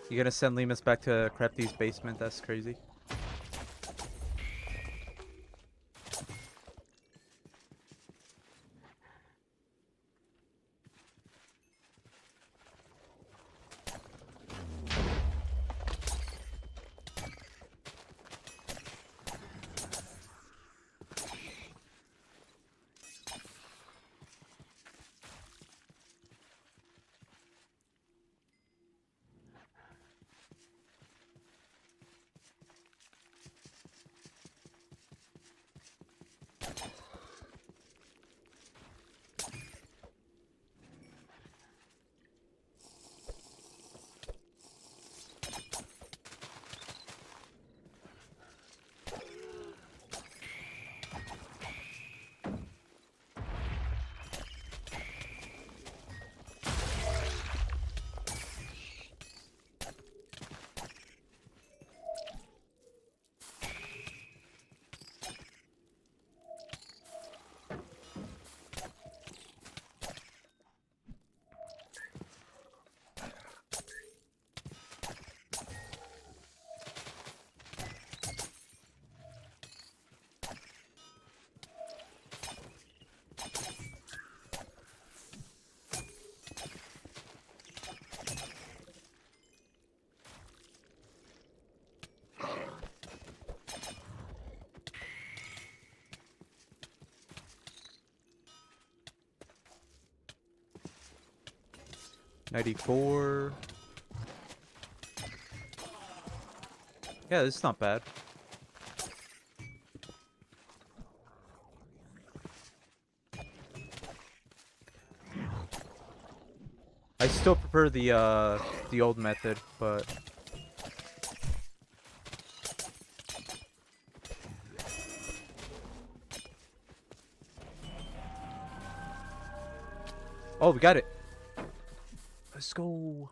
You gonna send Lemus back to Crafty's basement? That's crazy. 94. Yeah, this is not bad. I still prefer the old method, but oh, we got it. Let's go.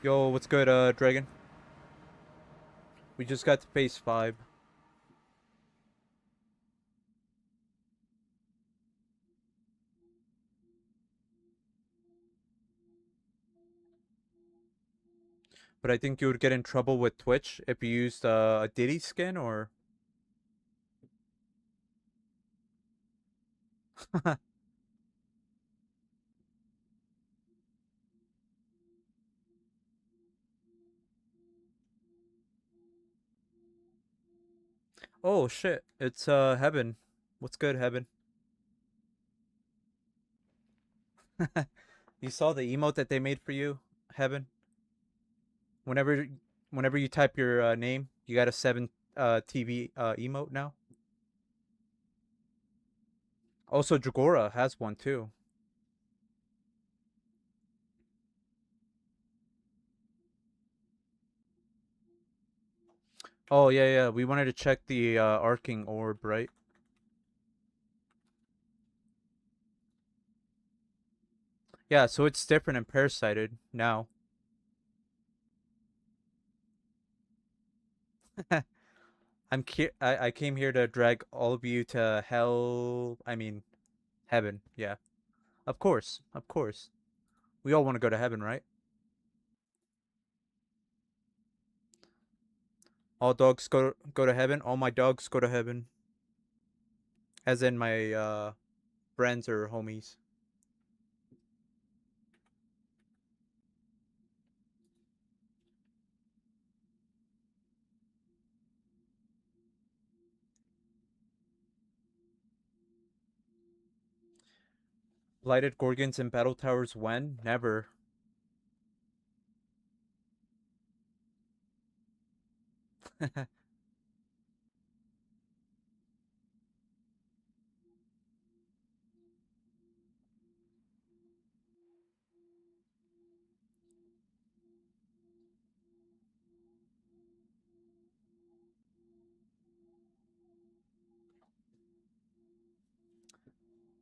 Yo, what's good, Dragon? We just got to phase 5. But I think you would get in trouble with Twitch if you used a Diddy skin or... Oh shit, it's Heaven. What's good, Heaven? You saw the emote that they made for you, Heaven? Whenever whenever you type your name, you got a 7 TV emote now. Also, Dragora has one too. Oh yeah, yeah. We wanted to check the arcing orb, right? Yeah, so it's different in Parasited now. I came here to drag all of you to hell. I mean, heaven. Yeah, of course, of course. We all want to go to heaven, right? All dogs go to heaven. All my dogs go to heaven. As in my friends or homies. Blighted Gorgons and Battle Towers when? Never.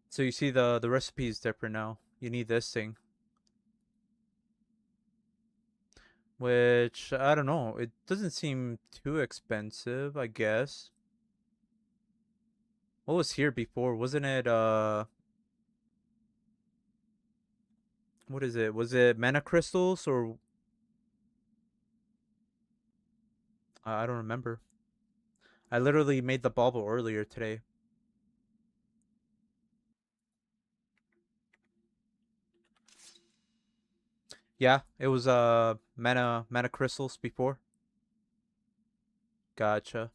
So you see the recipe is different now. You need this thing. Which I don't know. It doesn't seem too expensive, I guess. What was here before? Wasn't it what is it? Was it mana crystals or I don't remember. I literally made the bauble earlier today. Yeah, it was mana crystals before. Gotcha.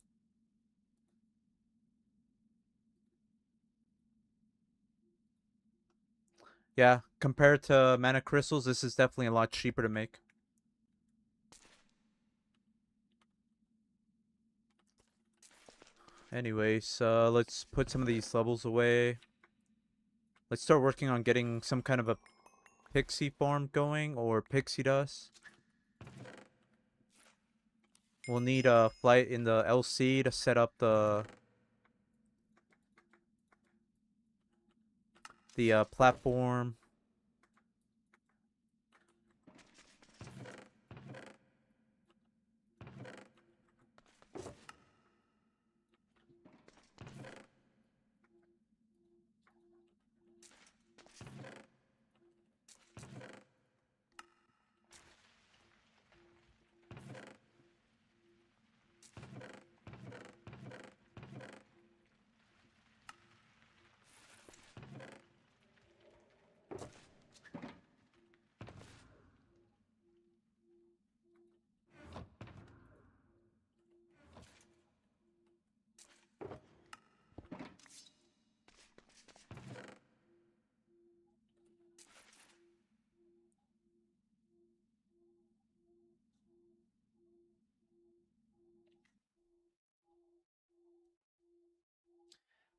Yeah, compared to mana crystals, this is definitely a lot cheaper to make. Anyways, let's put some of these levels away. Let's start working on getting some kind of a pixie farm going or pixie dust. We'll need a flight in the LC to set up the platform.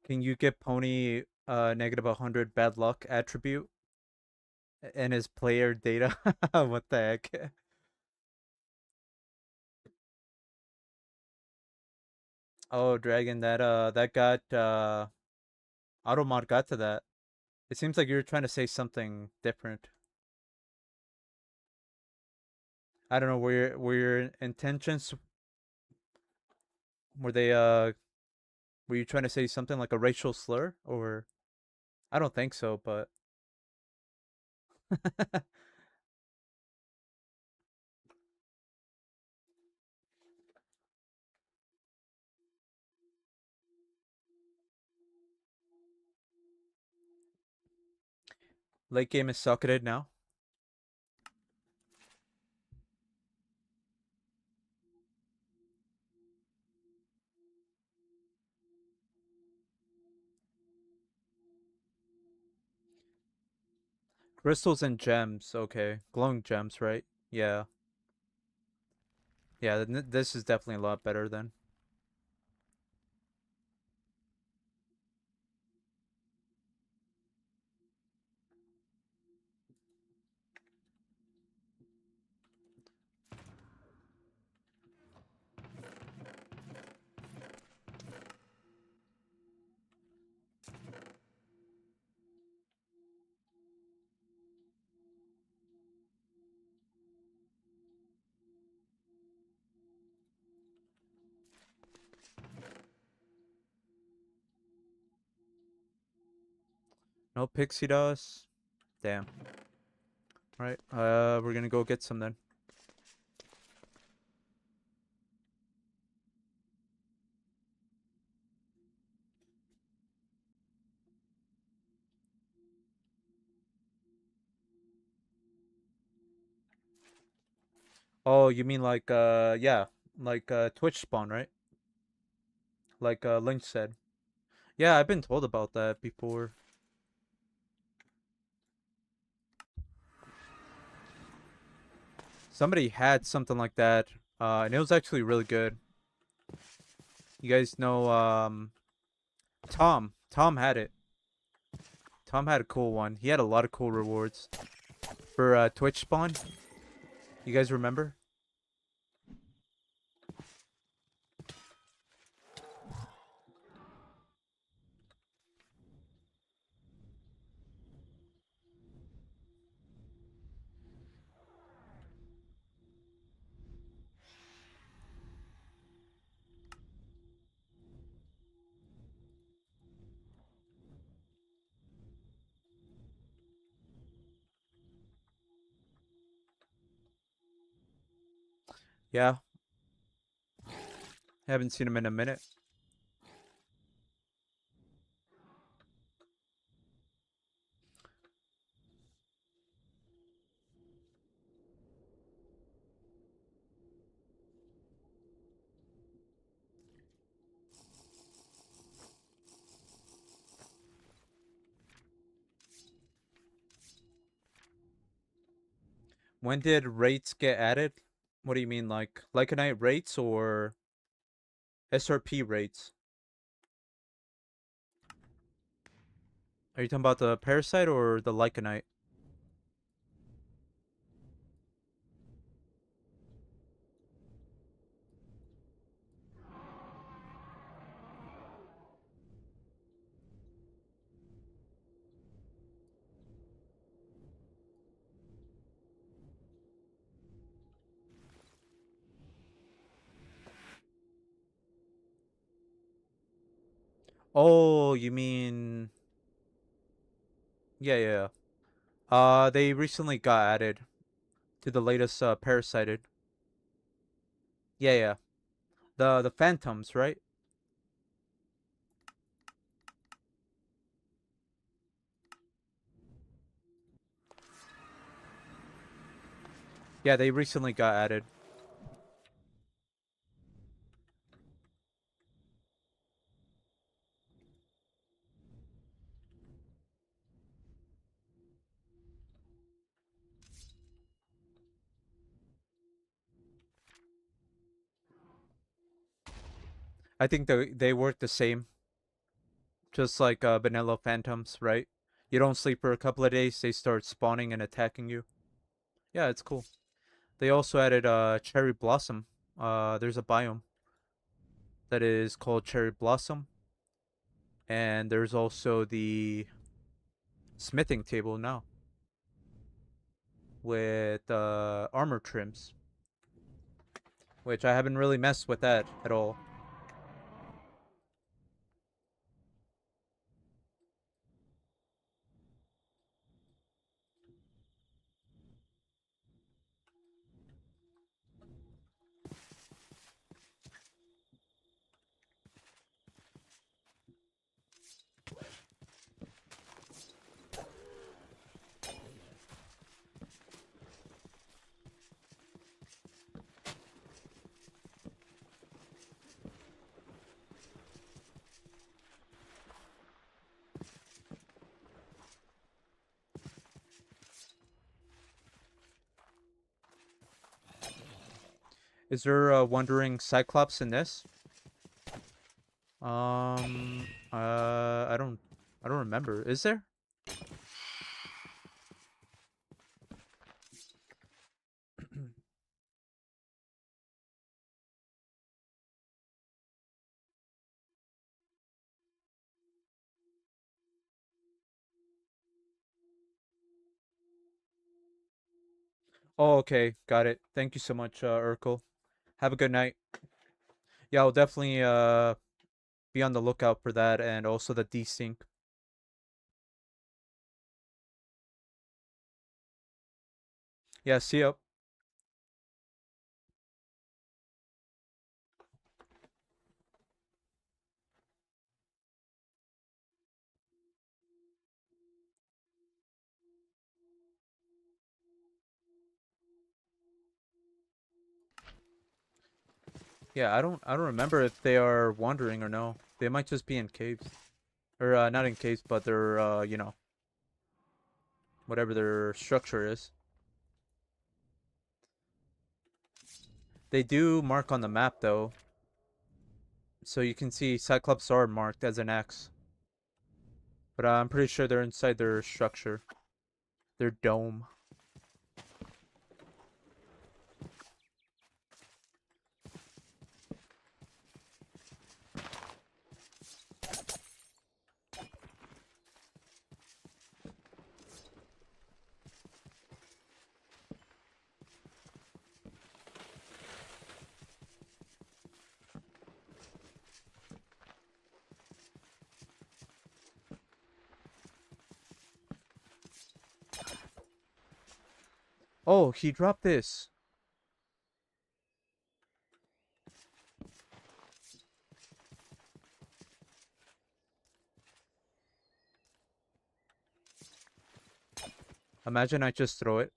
Can you get Pony negative 100 bad luck attribute and his player data? What the heck? Oh, Dragon, that got Automod got to that. It seems like you're trying to say something different. I don't know, were your intentions, were they were you trying to say something like a racial slur, or I don't think so, but late game is socketed now. Crystals and gems, okay. Glowing gems, right? Yeah. Yeah, this is definitely a lot better then. No pixie dust. Damn. Right. We're gonna go get some then. Oh, you mean like yeah, like Twitch spawn, right? Like Lynch said. Yeah, I've been told about that before. Somebody had something like that, and it was actually really good. You guys know Tom. Tom had it. Tom had a cool one. He had a lot of cool rewards for Twitch spawn. You guys remember? Yeah, haven't seen him in a minute. When did rates get added? What do you mean, like Lycanite rates or SRP rates? Are you talking about the Parasite or the Lycanite? Oh, you mean yeah, yeah, yeah. They recently got added to the latest Parasited. Yeah, yeah. The Phantoms, right? Yeah, they recently got added. I think they work the same. Just like vanilla phantoms, right? You don't sleep for a couple of days, they start spawning and attacking you. Yeah, it's cool. They also added cherry blossom. There's a biome that is called cherry blossom, and there's also the smithing table now with armor trims, which I haven't really messed with that at all. Is there a wandering cyclops in this? I don't remember. Is there? Oh, okay, got it. Thank you so much, Urkel. Have a good night. Yeah, I'll definitely be on the lookout for that and also the desync. Yeah, see ya. Yeah, I don't remember if they are wandering or no. They might just be in caves. Or not in caves, but they're whatever their structure is. They do mark on the map though. So you can see Cyclops are marked as an X. But I'm pretty sure they're inside their structure. Their dome. Oh, he dropped this. Imagine I just throw it.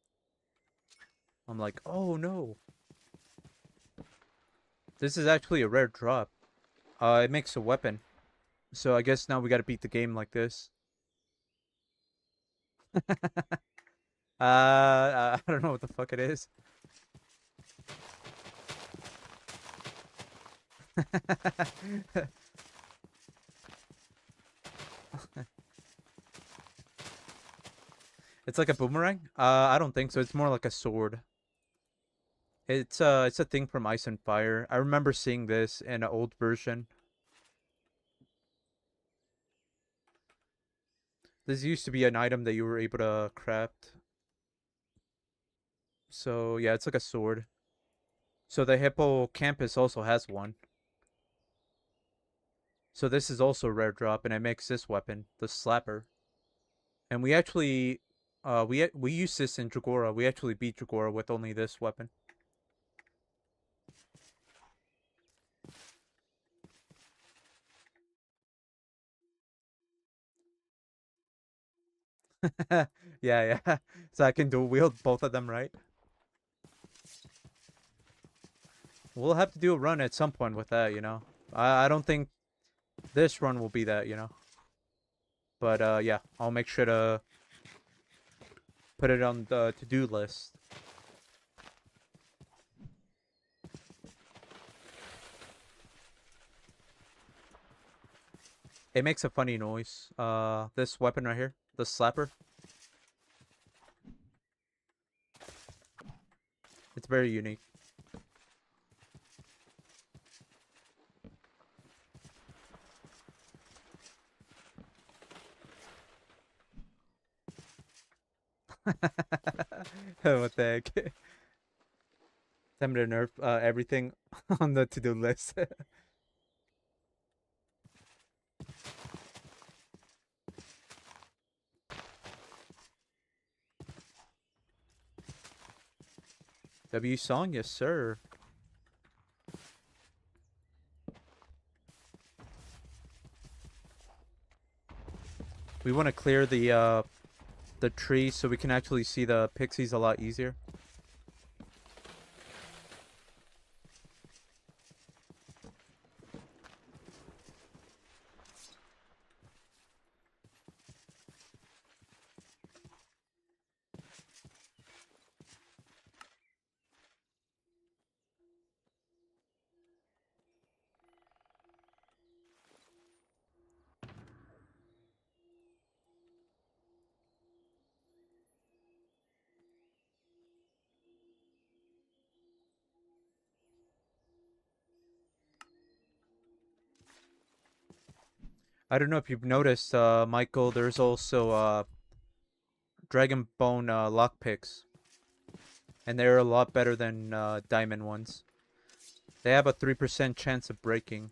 I'm like, oh no. This is actually a rare drop. It makes a weapon. So I guess now we gotta beat the game like this. I don't know what the fuck it is. It's like a boomerang? I don't think so. It's more like a sword. It's a thing from Ice and Fire. I remember seeing this in an old version. This used to be an item that you were able to craft. So yeah, it's like a sword. So the hippocampus also has one. So this is also a rare drop, and it makes this weapon, the slapper. And we actually, we use this in Dragora. We actually beat Dragora with only this weapon. Yeah, yeah. So I can dual wield both of them, right? We'll have to do a run at some point with that, you know. I don't think this run will be that, you know. But yeah, I'll make sure to put it on the to-do list. It makes a funny noise. This weapon right here, the slapper. It's very unique. What the heck? Time to nerf everything on the to-do list. W song, yes sir. We want to clear the tree so we can actually see the pixies a lot easier. I don't know if you've noticed, Michael, there's also dragon bone lockpicks, and they're a lot better than diamond ones. They have a 3% chance of breaking.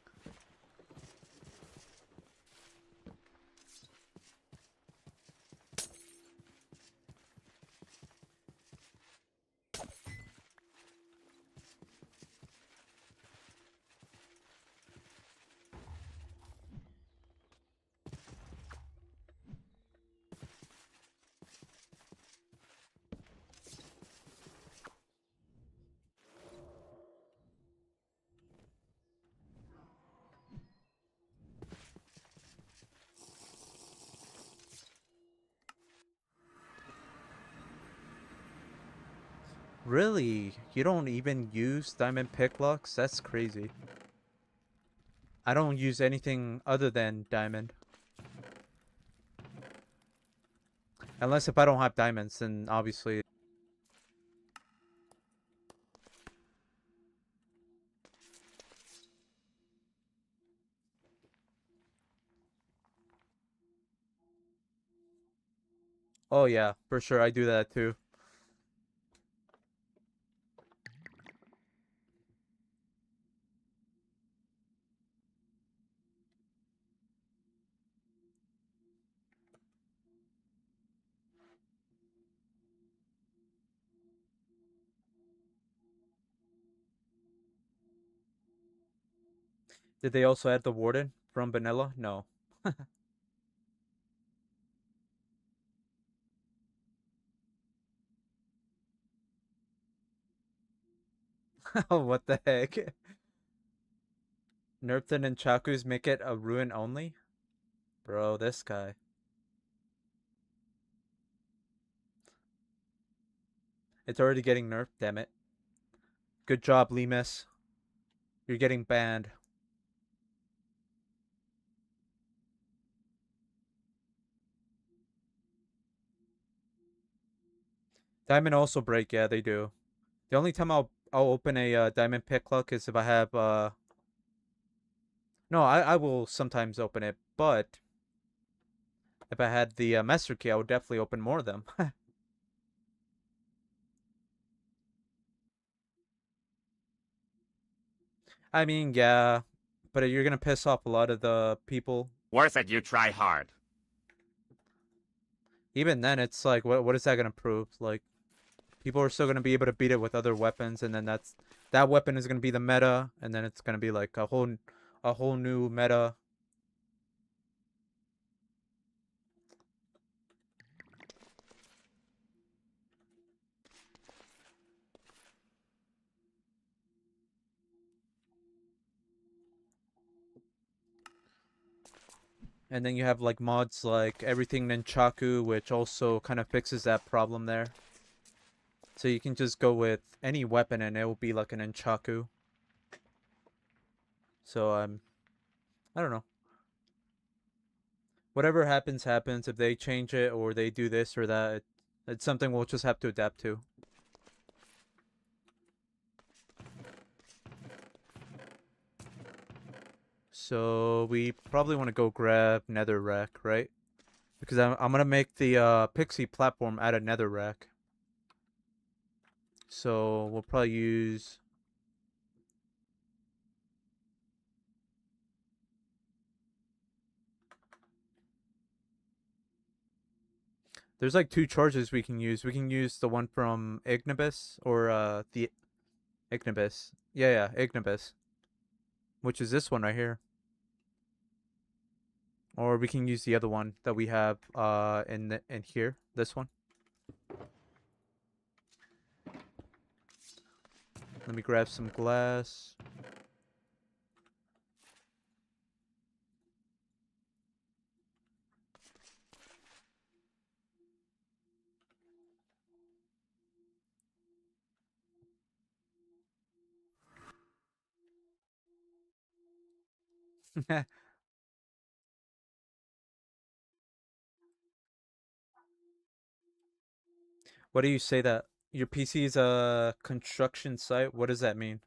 Really? You don't even use diamond picklocks? That's crazy. I don't use anything other than diamond. Unless if I don't have diamonds, then obviously... Oh yeah, for sure, I do that too. Did they also add the warden from vanilla? No. What the heck? Nerfed and Chakus make it a ruin only? Bro, this guy. It's already getting nerfed, damn it. Good job, Lemus. You're getting banned. Diamond also break, yeah, they do. The only time I'll open a diamond picklock is if I have no, I will sometimes open it, but if I had the master key, I would definitely open more of them. I mean, yeah, but you're gonna piss off a lot of the people. Worth it, you try hard. Even then, it's like, what is that gonna prove? Like, people are still gonna be able to beat it with other weapons, and then that weapon is gonna be the meta, and then it's gonna be like a whole new meta. And then you have like mods like everything Nunchaku, which also kind of fixes that problem there. So you can just go with any weapon and it will be like an Nunchaku. So I don't know. Whatever happens, happens. If they change it or they do this or that, it's something we'll just have to adapt to. So we probably want to go grab netherrack, right? Because I'm gonna make the pixie platform out of netherrack. So we'll probably use. There's like two charges we can use. We can use the one from Ignibus or the Ignibus. Yeah, Ignibus. Which is this one right here. Or we can use the other one that we have in here. This one. Let me grab some glass. What do you say that your PC is a construction site? What does that mean?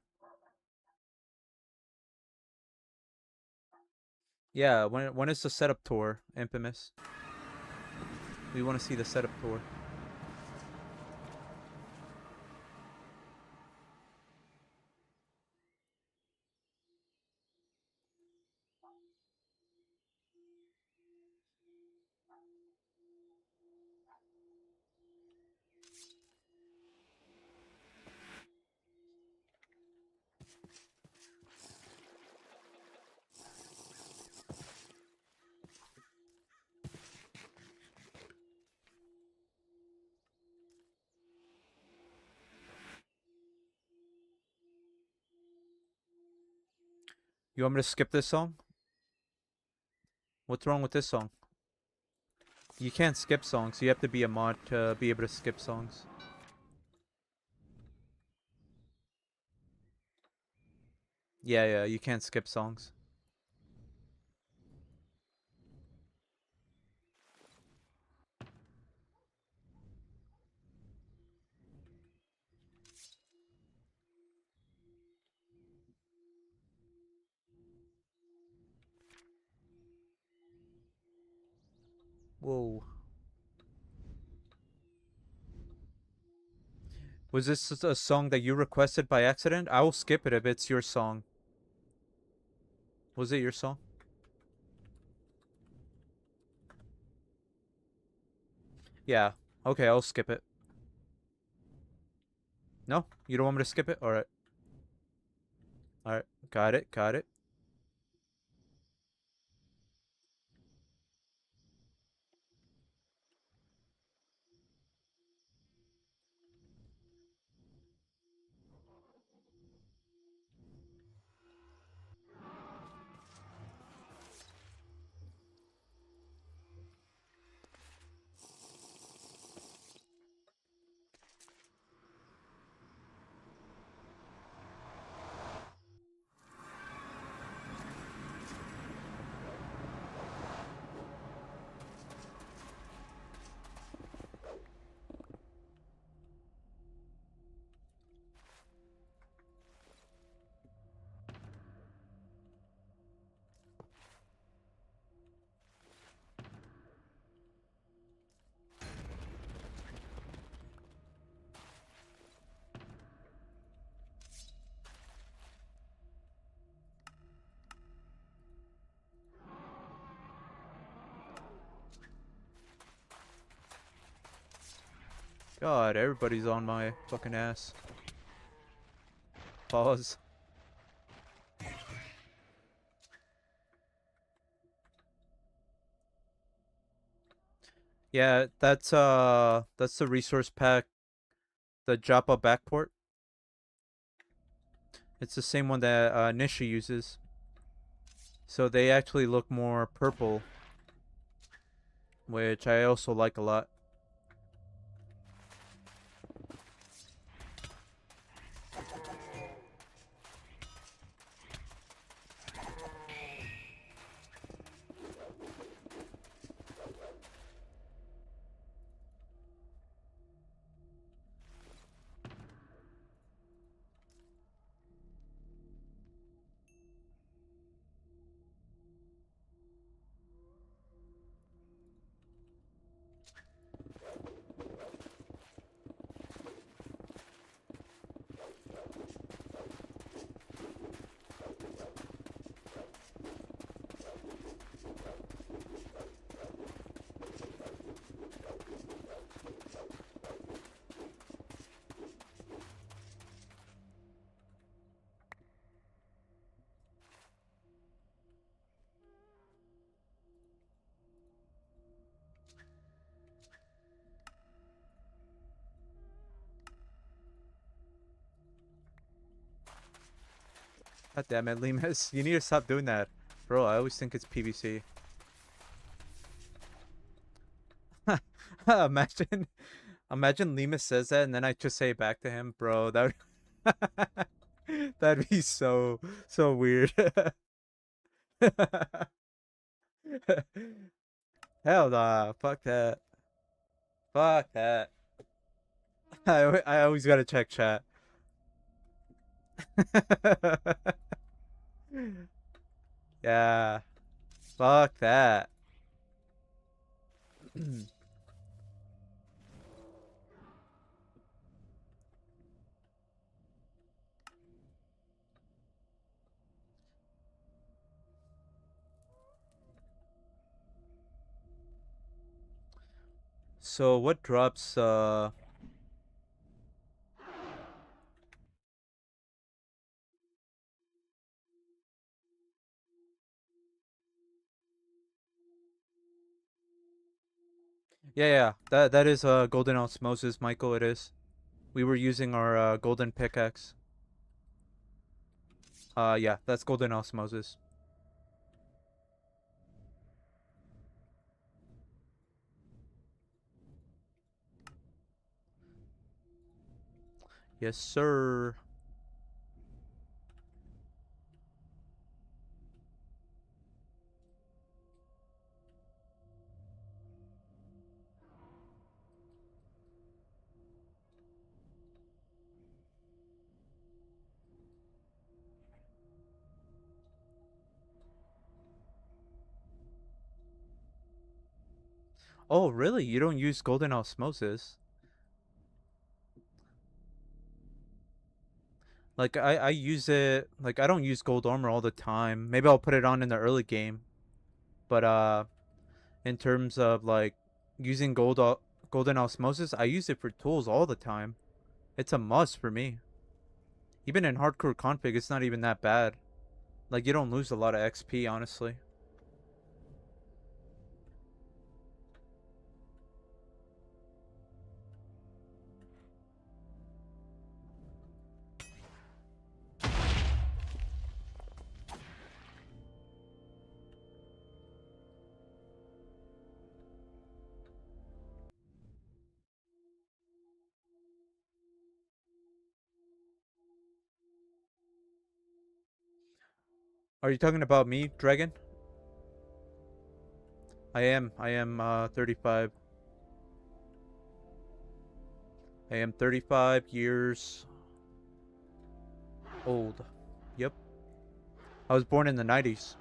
Yeah, when is the setup tour, Infamous? We want to see the setup tour. You want me to skip this song? What's wrong with this song? You can't skip songs. You have to be a mod to be able to skip songs. Yeah, you can't skip songs. Whoa. Was this a song that you requested by accident? I will skip it if it's your song. Was it your song? Yeah. Okay, I'll skip it. No? You don't want me to skip it? Alright. Alright. Got it, got it. God, everybody's on my fucking ass. Pause. Yeah, that's the resource pack, the Joppa backport. It's the same one that Nisha uses. So they actually look more purple, which I also like a lot. God damn it, Limas. You need to stop doing that. Bro, I always think it's PVC. Imagine, imagine Limas says that and then I just say it back to him. Bro, that would, that'd be so weird. Hell nah, fuck that. Fuck that. I always gotta check chat. Yeah, fuck that. So what drops yeah, that is golden osmosis, Michael, it is. We were using our golden pickaxe. Yeah, that's golden osmosis. Yes, sir. Oh, really? You don't use golden osmosis? Like I use it like I don't use gold armor all the time. Maybe I'll put it on in the early game. But in terms of like using golden osmosis, I use it for tools all the time. It's a must for me. Even in hardcore config, it's not even that bad. Like you don't lose a lot of XP, honestly. Are you talking about me, Dragon? I am 35. I am 35 years old. Yep. I was born in the 90s.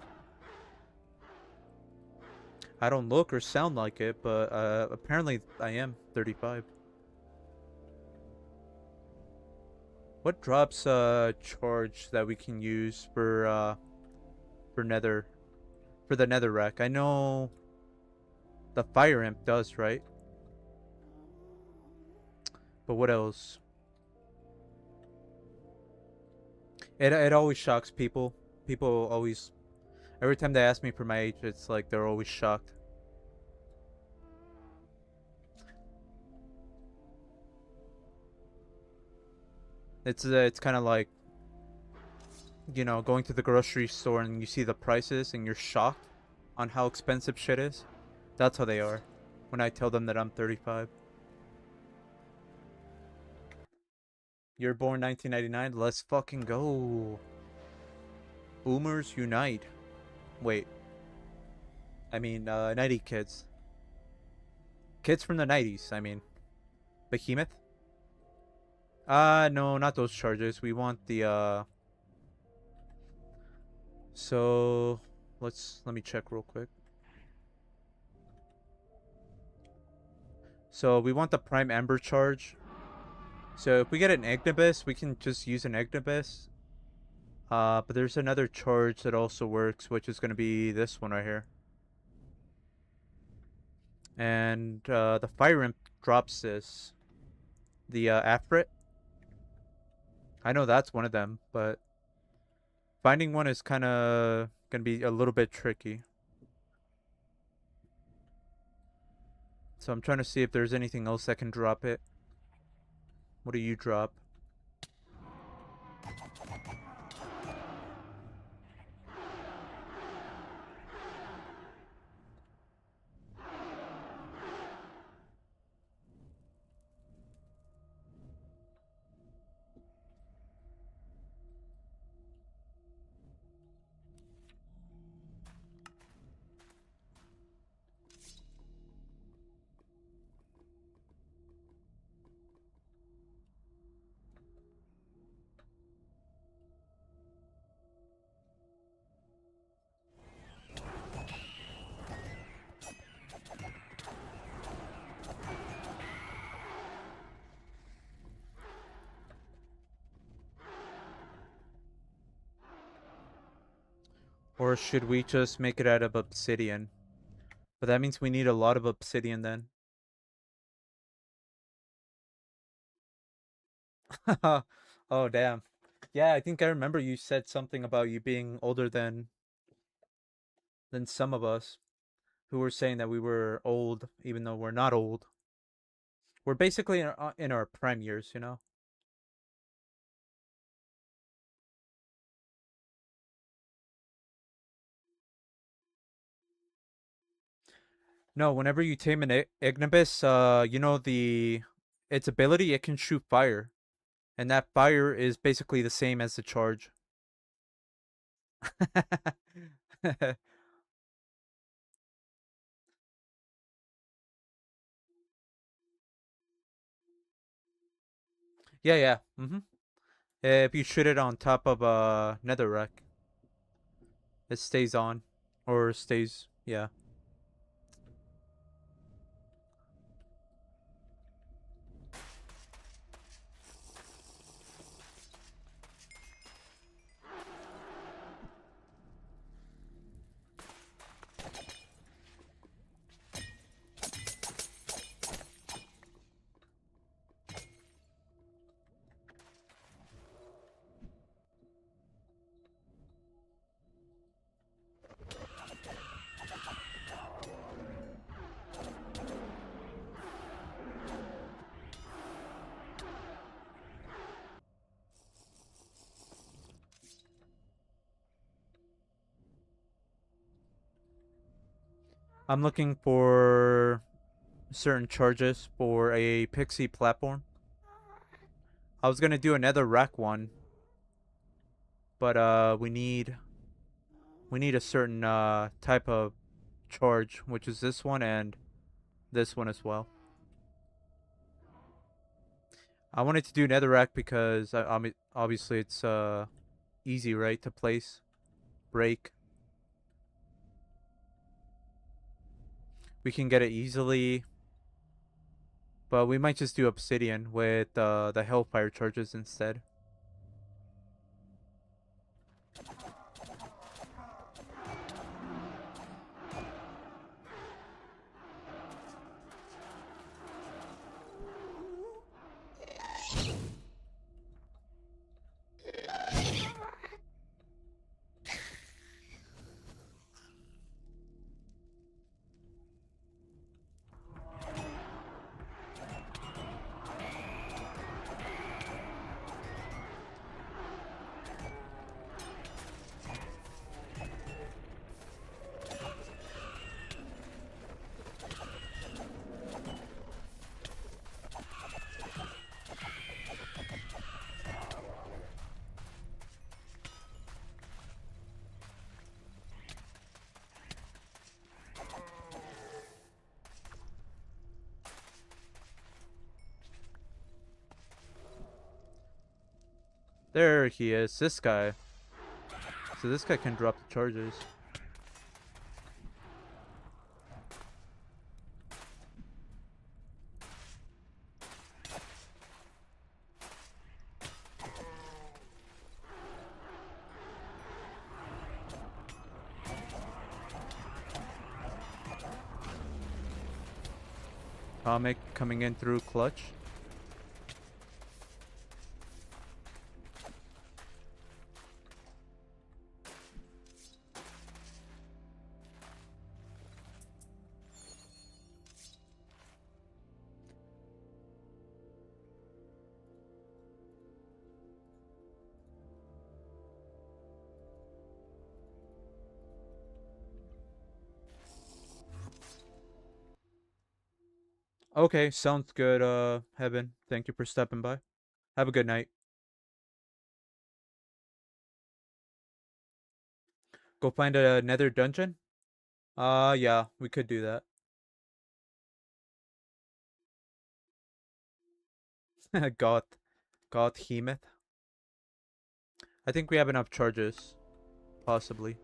I don't look or sound like it, but apparently I am 35. What drops charge that we can use for nether for the nether rack? I know the fire imp does, right? But what else? It always shocks people. People always every time they ask me for my age, it's like they're always shocked. It's kind of like, you know, going to the grocery store and you see the prices and you're shocked on how expensive shit is. That's how they are when I tell them that I'm 35. You're born 1999? Let's fucking go. Boomers unite. Wait. I mean, 90 kids. Kids from the 90s, I mean. Behemoth? No, not those charges. We want the, So, let me check real quick. So, we want the Prime Ember charge. So, if we get an Ignibus, we can just use an Ignibus. But there's another charge that also works, which is going to be this one right here. And the Fire Imp drops this. The Afrit. I know that's one of them, but finding one is kind of going to be a little bit tricky. So I'm trying to see if there's anything else that can drop it. What do you drop? Or should we just make it out of obsidian? But that means we need a lot of obsidian then. Oh, damn. Yeah, I think I remember you said something about you being older than some of us who were saying that we were old, even though we're not old. We're basically in our prime years, you know? No, whenever you tame an Ignibus, you know its ability, it can shoot fire. And that fire is basically the same as the charge. Yeah, yeah. If you shoot it on top of a netherrack, it stays on. Or stays, yeah. I'm looking for certain charges for a pixie platform. I was gonna do another rack one, but we need a certain type of charge, which is this one and this one as well. I wanted to do netherrack because obviously it's easy, right, to place, break. We can get it easily, but we might just do obsidian with the hellfire charges instead. There he is, this guy. So this guy can drop the charges. Comic coming in through clutch. Okay, sounds good, Heaven. Thank you for stepping by. Have a good night. Go find a nether dungeon? Yeah, we could do that. Goth. Goth Hemeth. I think we have enough charges. Possibly.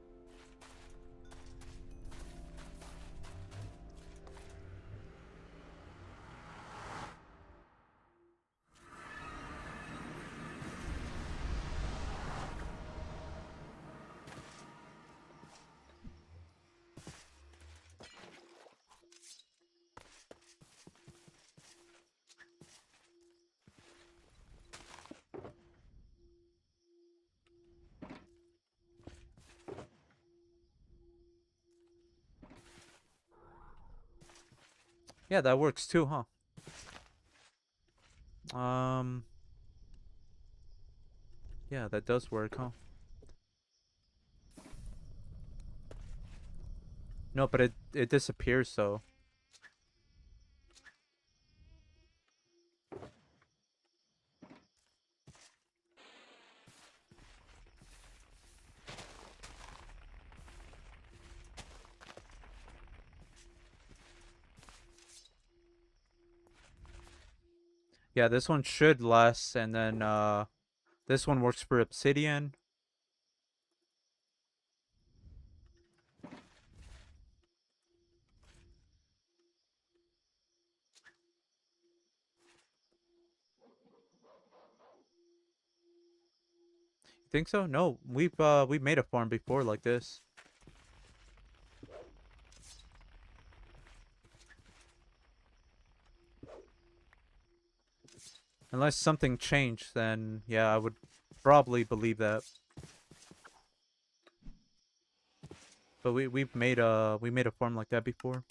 Yeah, that works too, huh? Yeah, that does work, huh? No, but it disappears, so. Yeah, this one should last, and then this one works for obsidian. You think so? No, we've made a farm before like this. Unless something changed, then yeah, I would probably believe that. But we made a farm like that before.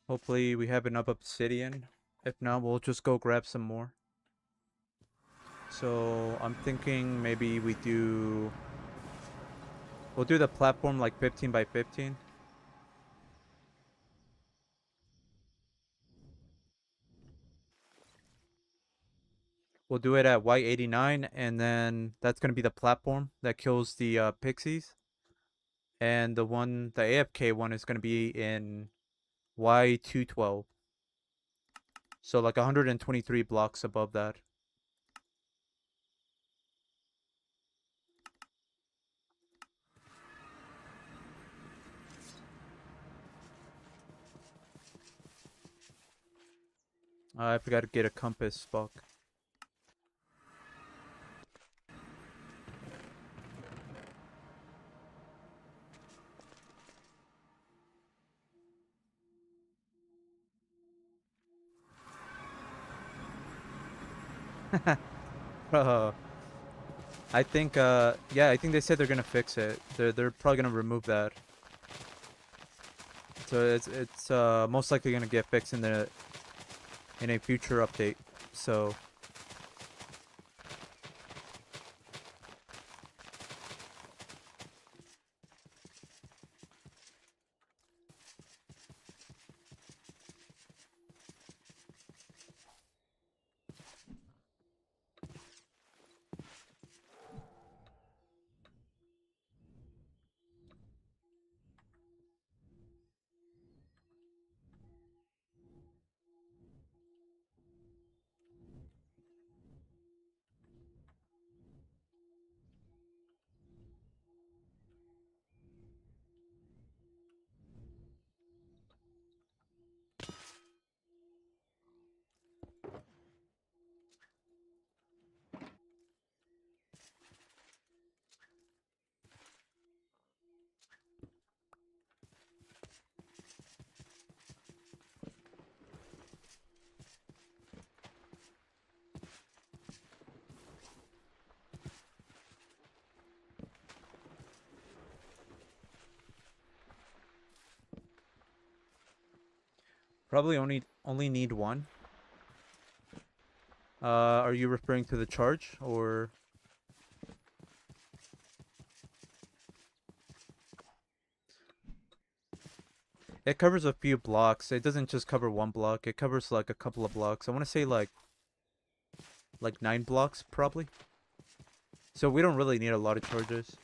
Hopefully we have enough obsidian. If not, we'll just go grab some more. So I'm thinking maybe we'll do the platform like 15 by 15. We'll do it at Y89, and then that's gonna be the platform that kills the pixies. And the AFK one is gonna be in Y212. So like 123 blocks above that. I forgot to get a compass, fuck. uh, I think they said they're gonna fix it. They're probably gonna remove that. So it's most likely gonna get fixed in a future update. So Probably only need one. Are you referring to the charge or? It covers a few blocks. It doesn't just cover one block. It covers like a couple of blocks. I want to say like 9 blocks probably. So we don't really need a lot of charges.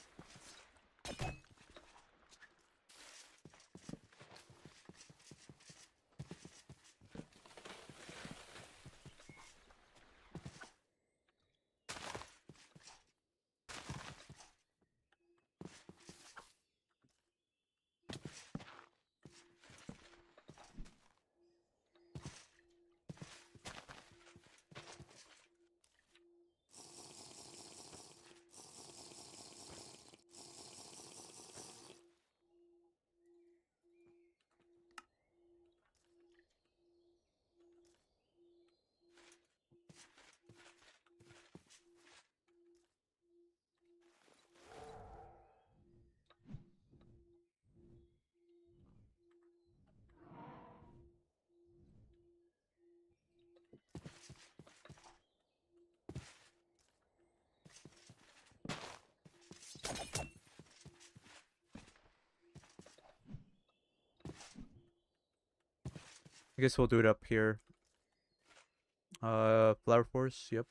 I guess we'll do it up here. Flower Force, yep.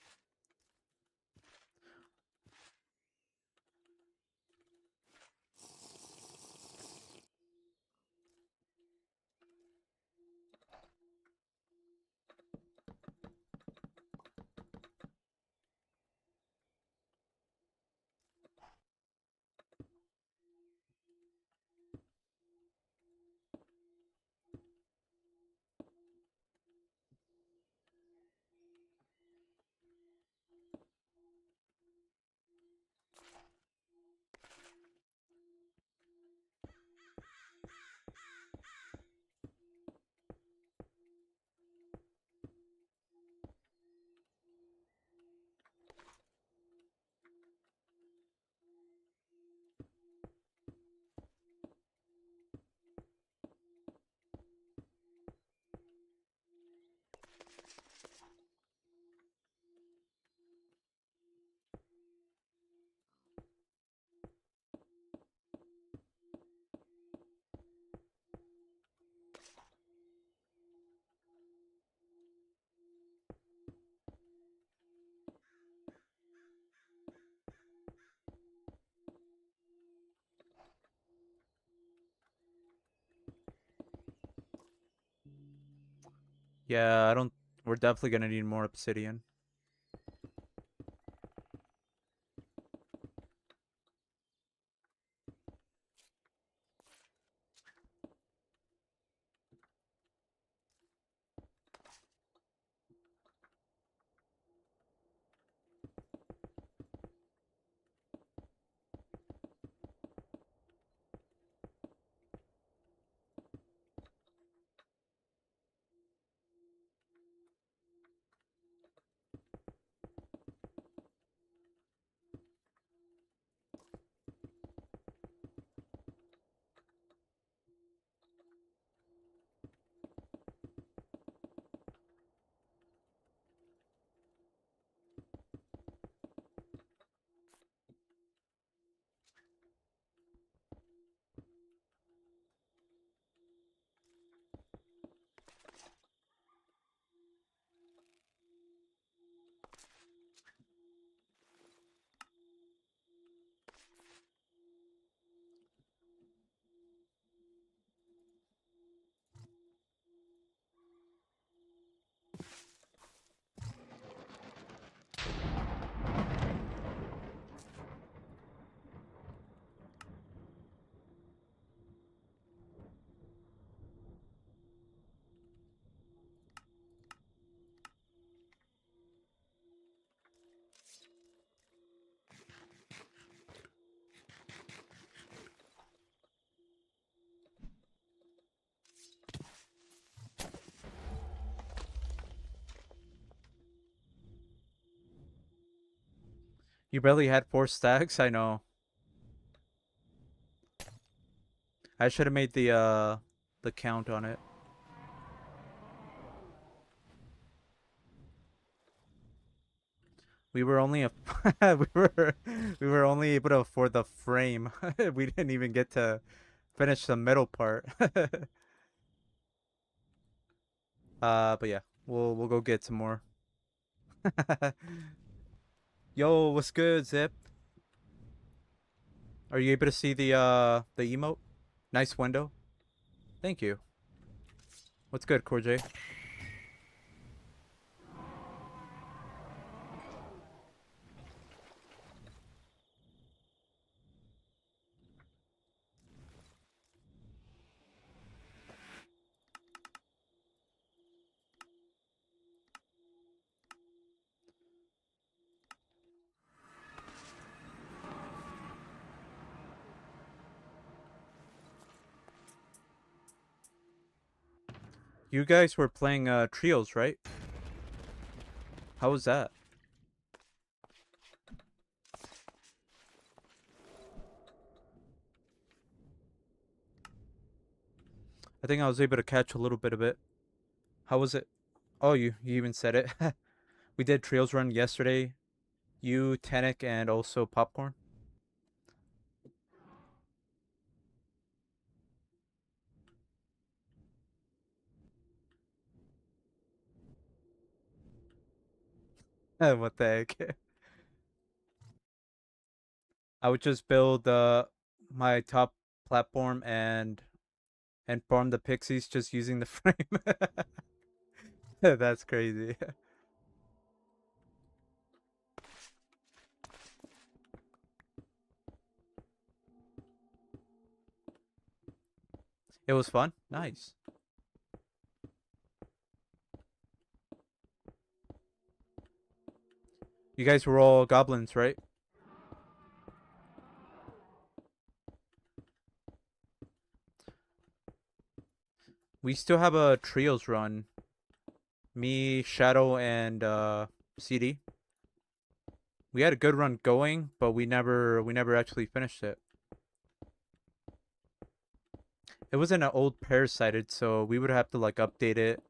Yeah, I don't. We're definitely gonna need more obsidian. You barely had 4 stacks. I know. I should have made the count on it. We were only a we were only able to afford the frame. We didn't even get to finish the middle part. But yeah, we'll go get some more. Yo, what's good, Zip? Are you able to see the emote? Nice window. Thank you. What's good, Corjay? You guys were playing trios, right? How was that? I think I was able to catch a little bit of it. How was it? Oh, you even said it. We did trios run yesterday. You, Tenic, and also Popcorn. What the heck? I would just build my top platform and farm the pixies just using the frame. That's crazy. It was fun. Nice. You guys were all goblins, right? We still have a trios run. Me, Shadow, and CD. We had a good run going, but we never actually finished it. It was in an old parasited, so we would have to like update it.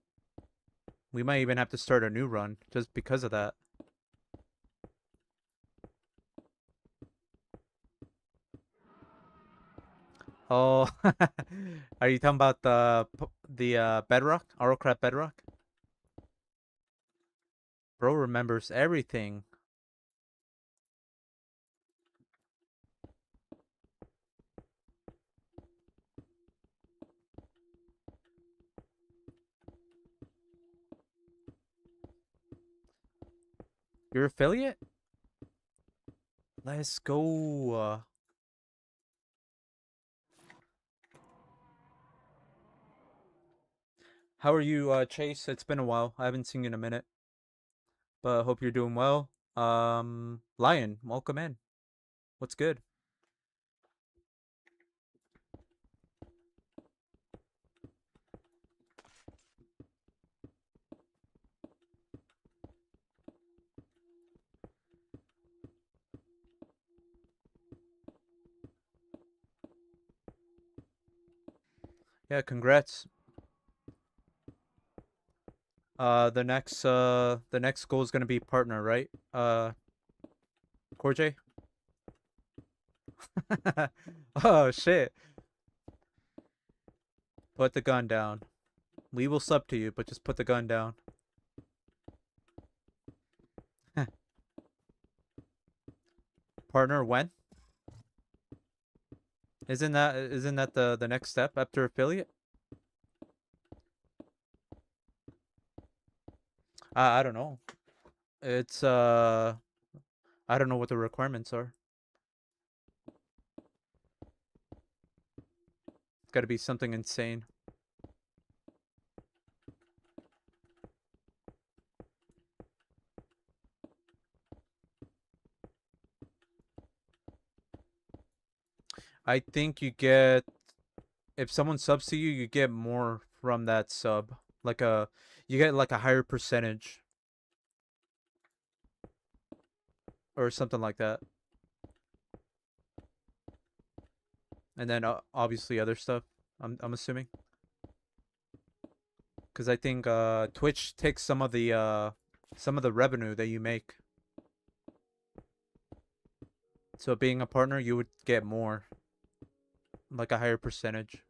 We might even have to start a new run just because of that. Oh, are you talking about the Bedrock, RLcraft Bedrock? Bro remembers everything. Your affiliate? Let's go. How are you, Chase? It's been a while. I haven't seen you in a minute, but I hope you're doing well. Lion, welcome in. What's good? Yeah, congrats. The next goal is gonna be partner, right? Corjay? Oh shit. Put the gun down. We will sub to you, but just put the gun down. Partner when? Isn't that the next step after affiliate? I don't know. It's I don't know what the requirements are. It's got to be something insane. I think you get if someone subs to you, you get more from that sub. You get like a higher percentage or something like that. And then obviously other stuff. I'm assuming because I think Twitch takes some of the revenue that you make. So being a partner, you would get more, like a higher percentage.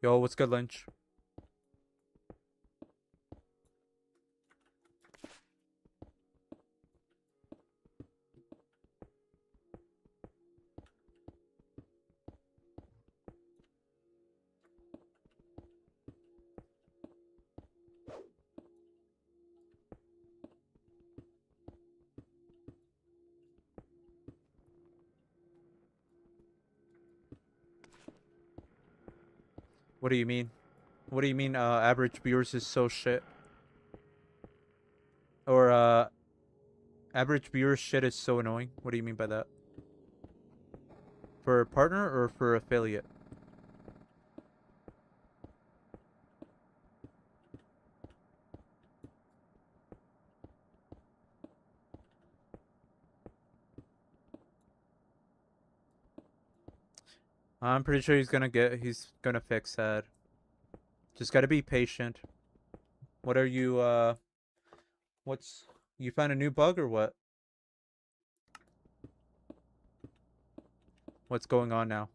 Yo, what's good, Lynch? What do you mean? What do you mean, average viewers is so shit? Or, average viewers shit is so annoying? What do you mean by that? For partner or for affiliate? I'm pretty sure he's gonna fix that. Just gotta be patient. What are you, you found a new bug or what? What's going on now?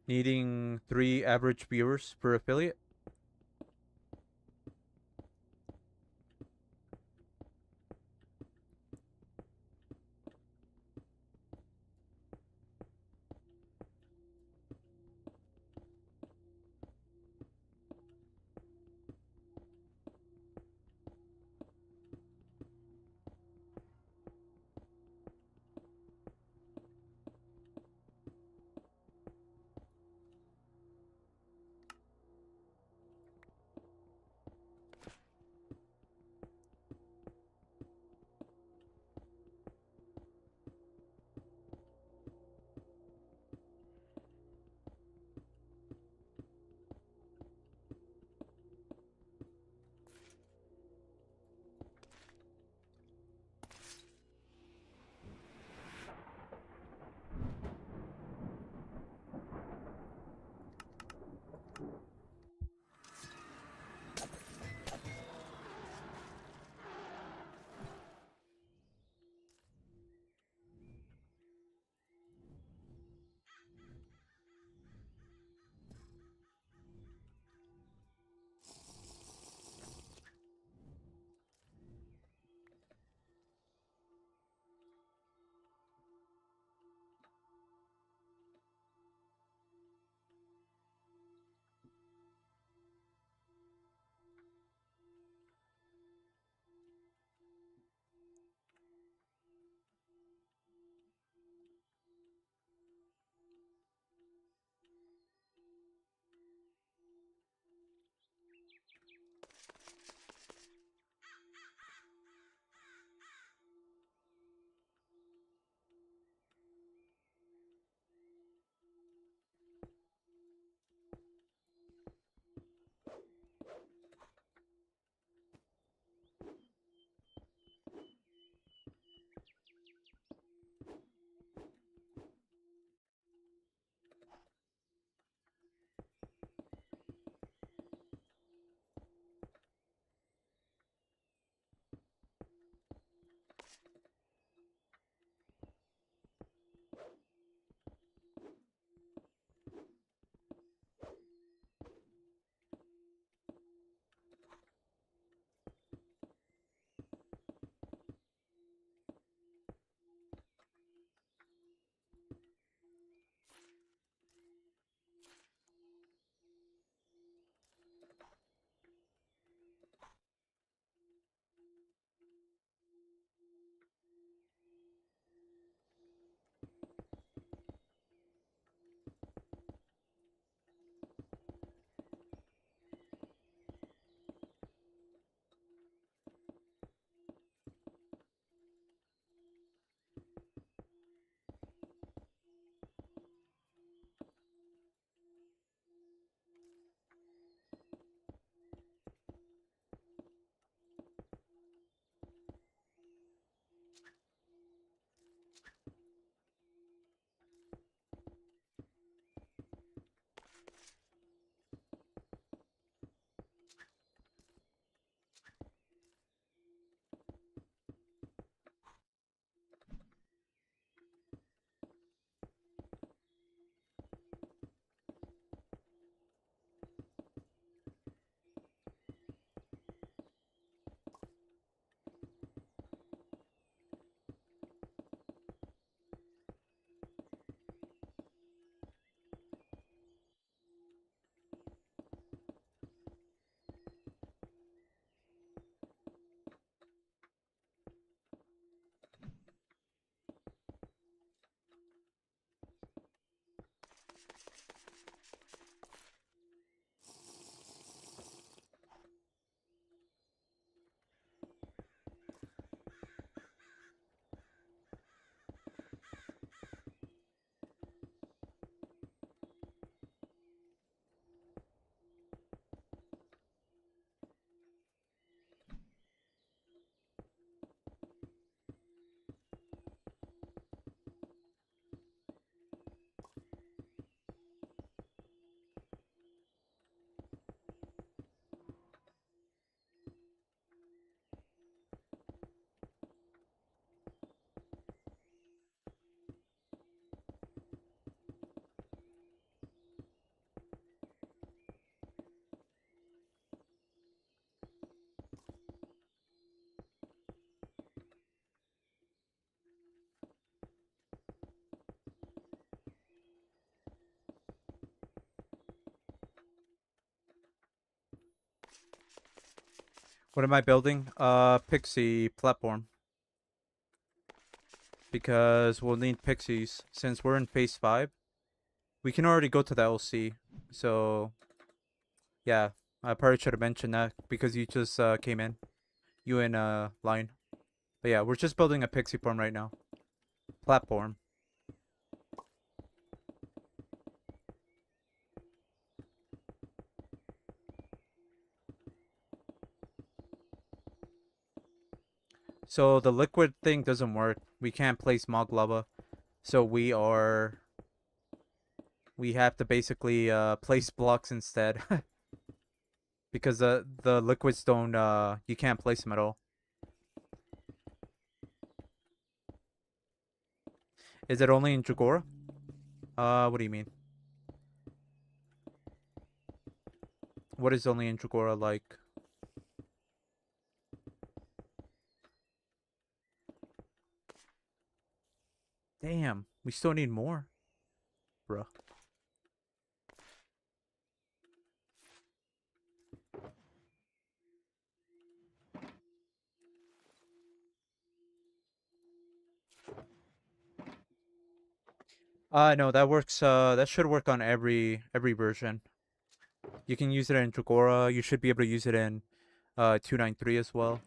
Needing 3 average viewers per affiliate? What am I building? Pixie platform. Because we'll need pixies. Since we're in phase 5, we can already go to the LC. So, yeah. I probably should have mentioned that because you just came in. You and Lion. But yeah, we're just building a pixie farm right now. Platform. So the liquid thing doesn't work. We can't place mog lava. So we have to basically place blocks instead. Because the liquids don't you can't place them at all. Is it only in Jagora? What do you mean? What is only in Jagora like? Damn, we still need more, bruh. No, that works. That should work on every version. You can use it in Jagora. You should be able to use it in 293 as well.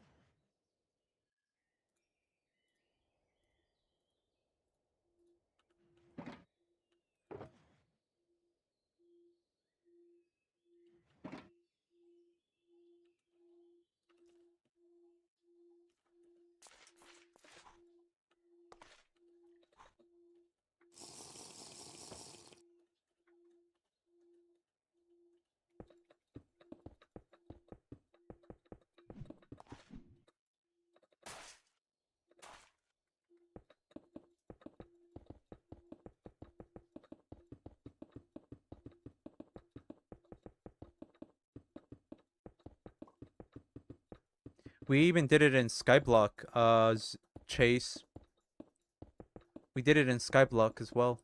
We even did it in Skyblock. Chase. We did it in Skyblock as well.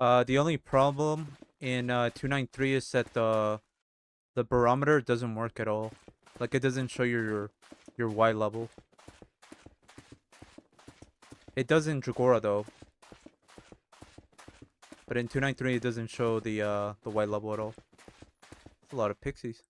The only problem in 293 is that the barometer doesn't work at all. Like it doesn't show your Y level. It does in Dragora though. But in 293 it doesn't show the Y level at all. It's a lot of pixies.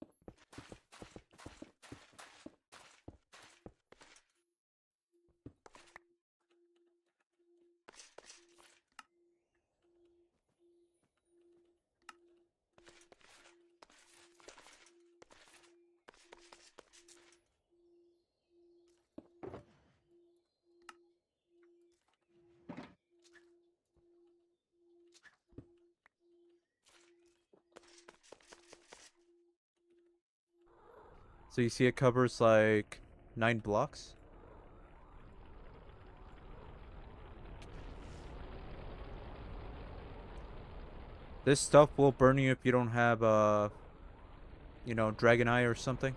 So you see it covers like 9 blocks. This stuff will burn you if you don't have you know, Dragon Eye or something.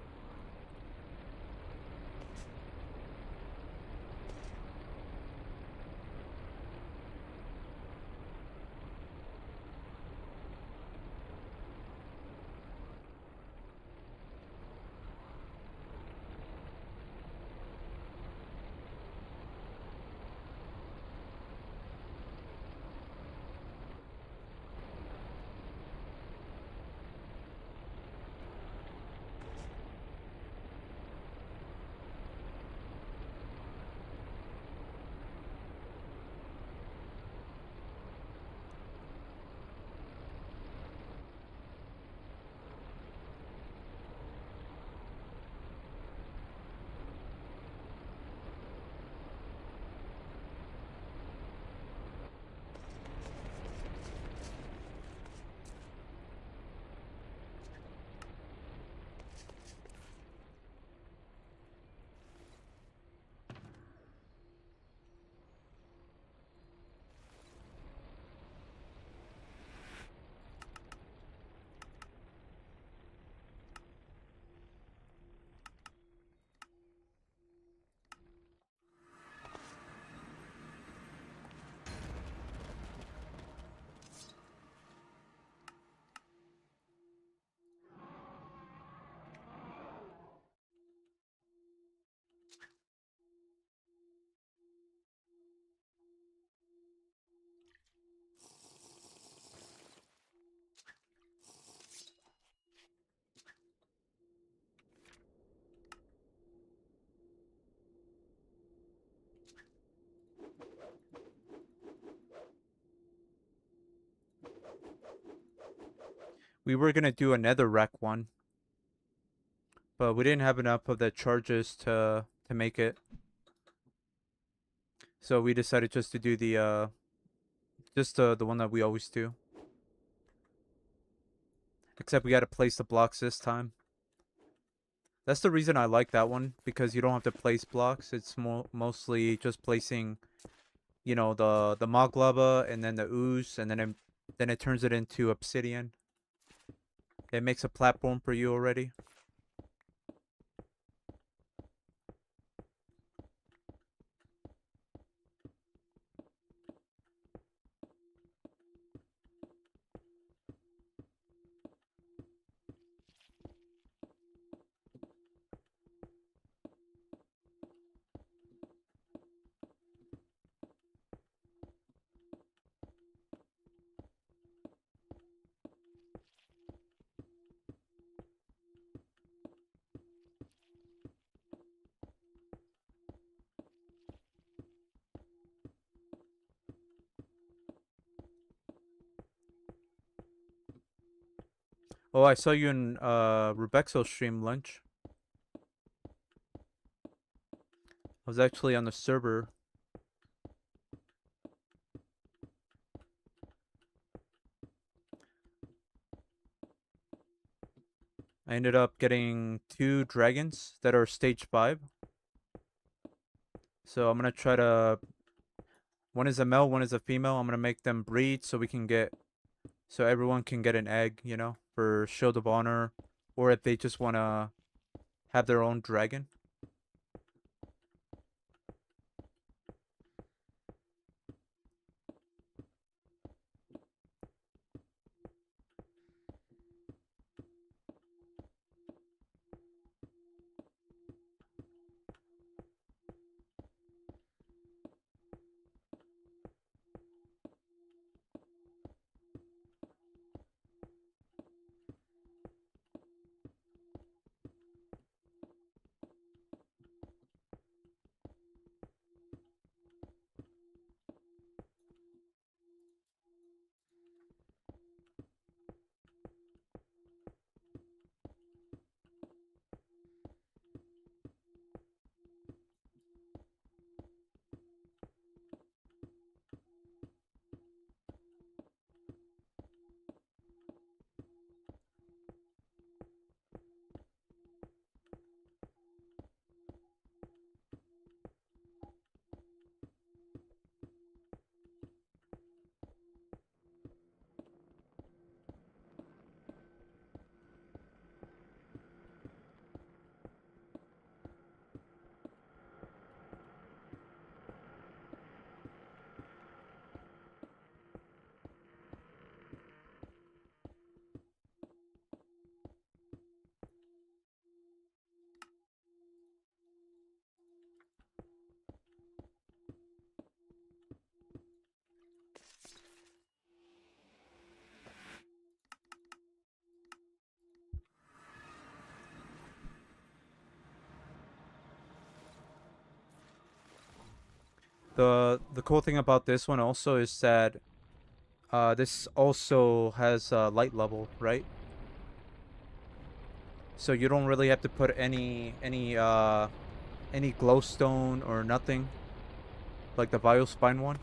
We were gonna do a netherrack one, but we didn't have enough of the charges to make it. So we decided just to do the the one that we always do. Except we got to place the blocks this time. That's the reason I like that one, because you don't have to place blocks. It's mostly just placing, you know, the mog lava and then the ooze, and then it turns it into obsidian. It makes a platform for you already. Oh, I saw you in Rubexo's stream lunch. I was actually on the server. I ended up getting 2 dragons that are stage 5. So I'm gonna try to. One is a male, one is a female. I'm gonna make them breed so we can get. So everyone can get an egg, you know, for Shield of Honor. Or if they just wanna have their own dragon. The cool thing about this one also is that this also has a light level, right? So you don't really have to put any glowstone or nothing like the Biospine one,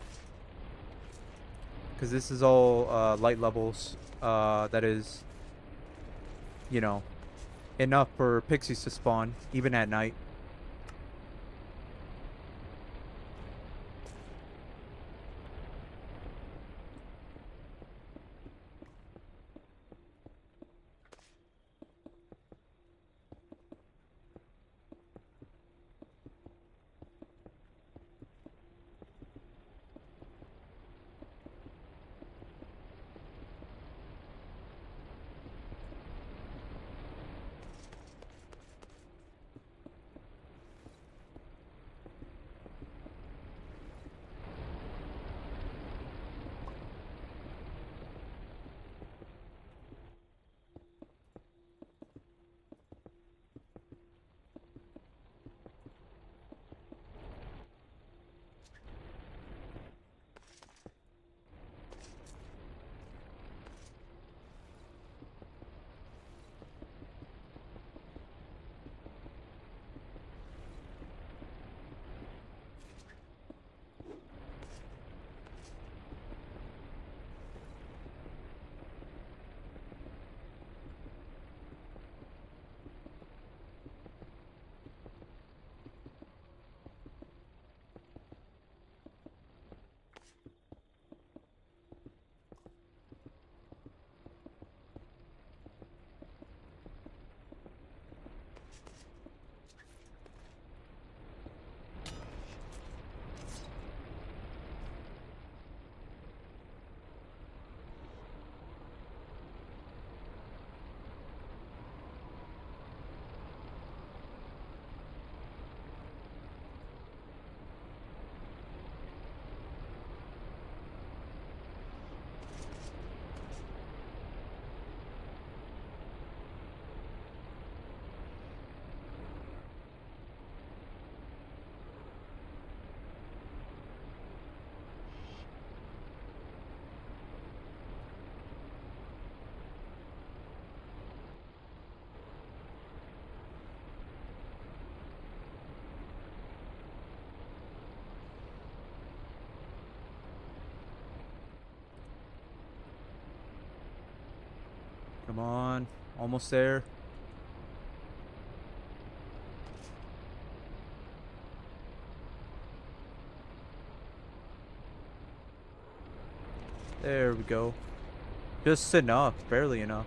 because this is all light levels. That is, you know, enough for pixies to spawn even at night. on. Almost there. There we go. Just enough. Barely enough.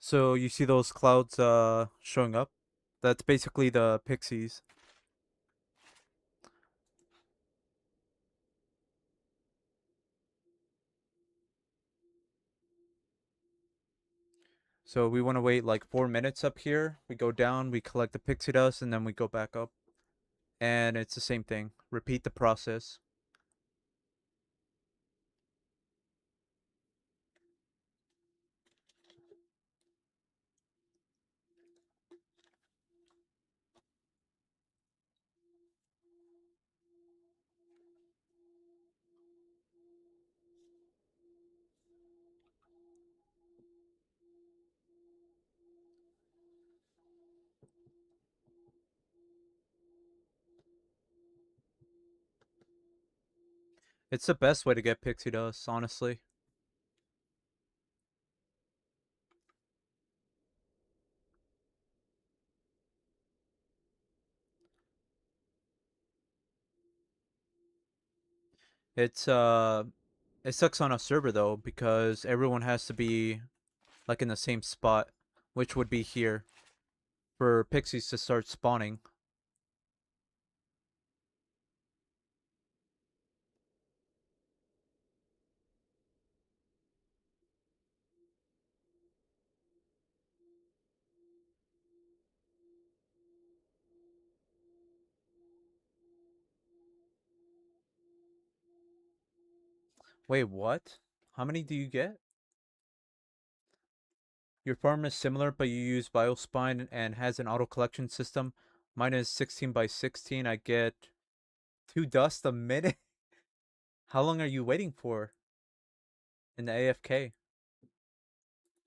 So you see those clouds showing up? That's basically the pixies. So we want to wait like 4 minutes up here. We go down, we collect the pixie dust, and then we go back up. And it's the same thing. Repeat the process. It's the best way to get pixie dust, honestly. It's it sucks on a server though because everyone has to be like in the same spot which would be here, for pixies to start spawning. Wait, what? How many do you get? Your farm is similar, but you use Biospine and has an auto collection system. Mine is 16 by 16. I get 2 dust a minute. How long are you waiting for in the AFK?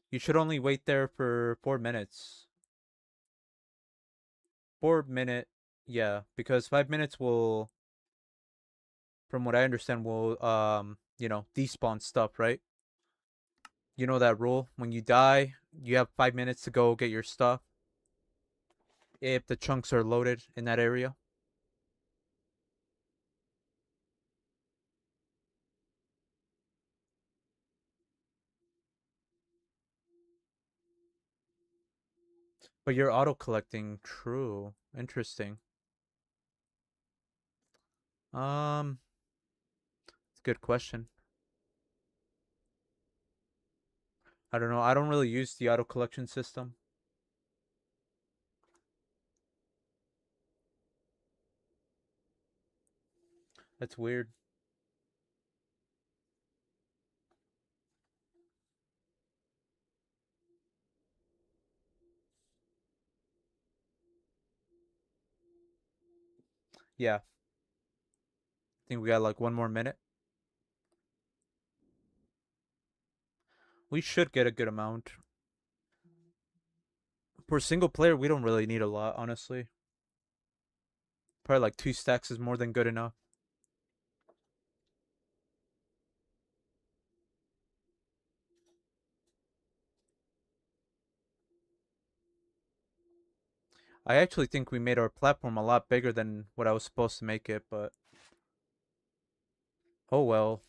You should only wait there for 4 minutes. 4 minute, yeah, because 5 minutes will, from what I understand, will despawn stuff, right? You know that rule. When you die, you have 5 minutes to go get your stuff if the chunks are loaded in that area. But you're auto collecting. True. Interesting. It's a good question. I don't know. I don't really use the auto collection system. That's weird. Yeah. I think we got like 1 more minute. We should get a good amount. For single player, we don't really need a lot, honestly. Probably like 2 stacks is more than good enough. I actually think we made our platform a lot bigger than what I was supposed to make it, but oh well.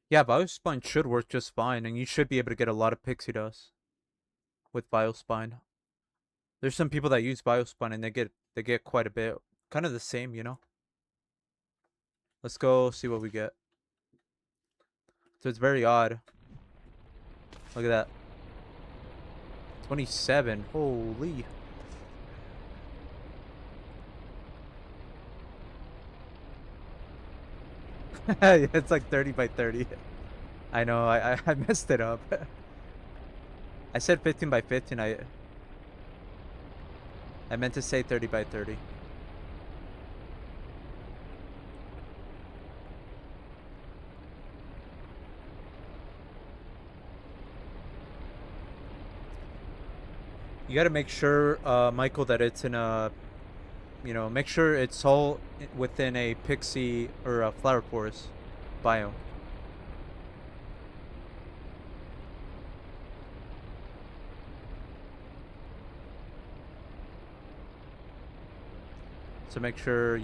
Yeah, Biospine should work just fine, and you should be able to get a lot of pixie dust with Biospine. There's some people that use Biospine and they get quite a bit. Kind of the same, you know? Let's go see what we get. So it's very odd. Look at that. 27. Holy. It's like 30 by 30. I know, I messed it up. I said 15 by 15. I meant to say 30 by 30. You gotta make sure, Michael, that it's in a, make sure it's all within a pixie or a flower forest biome. So make sure,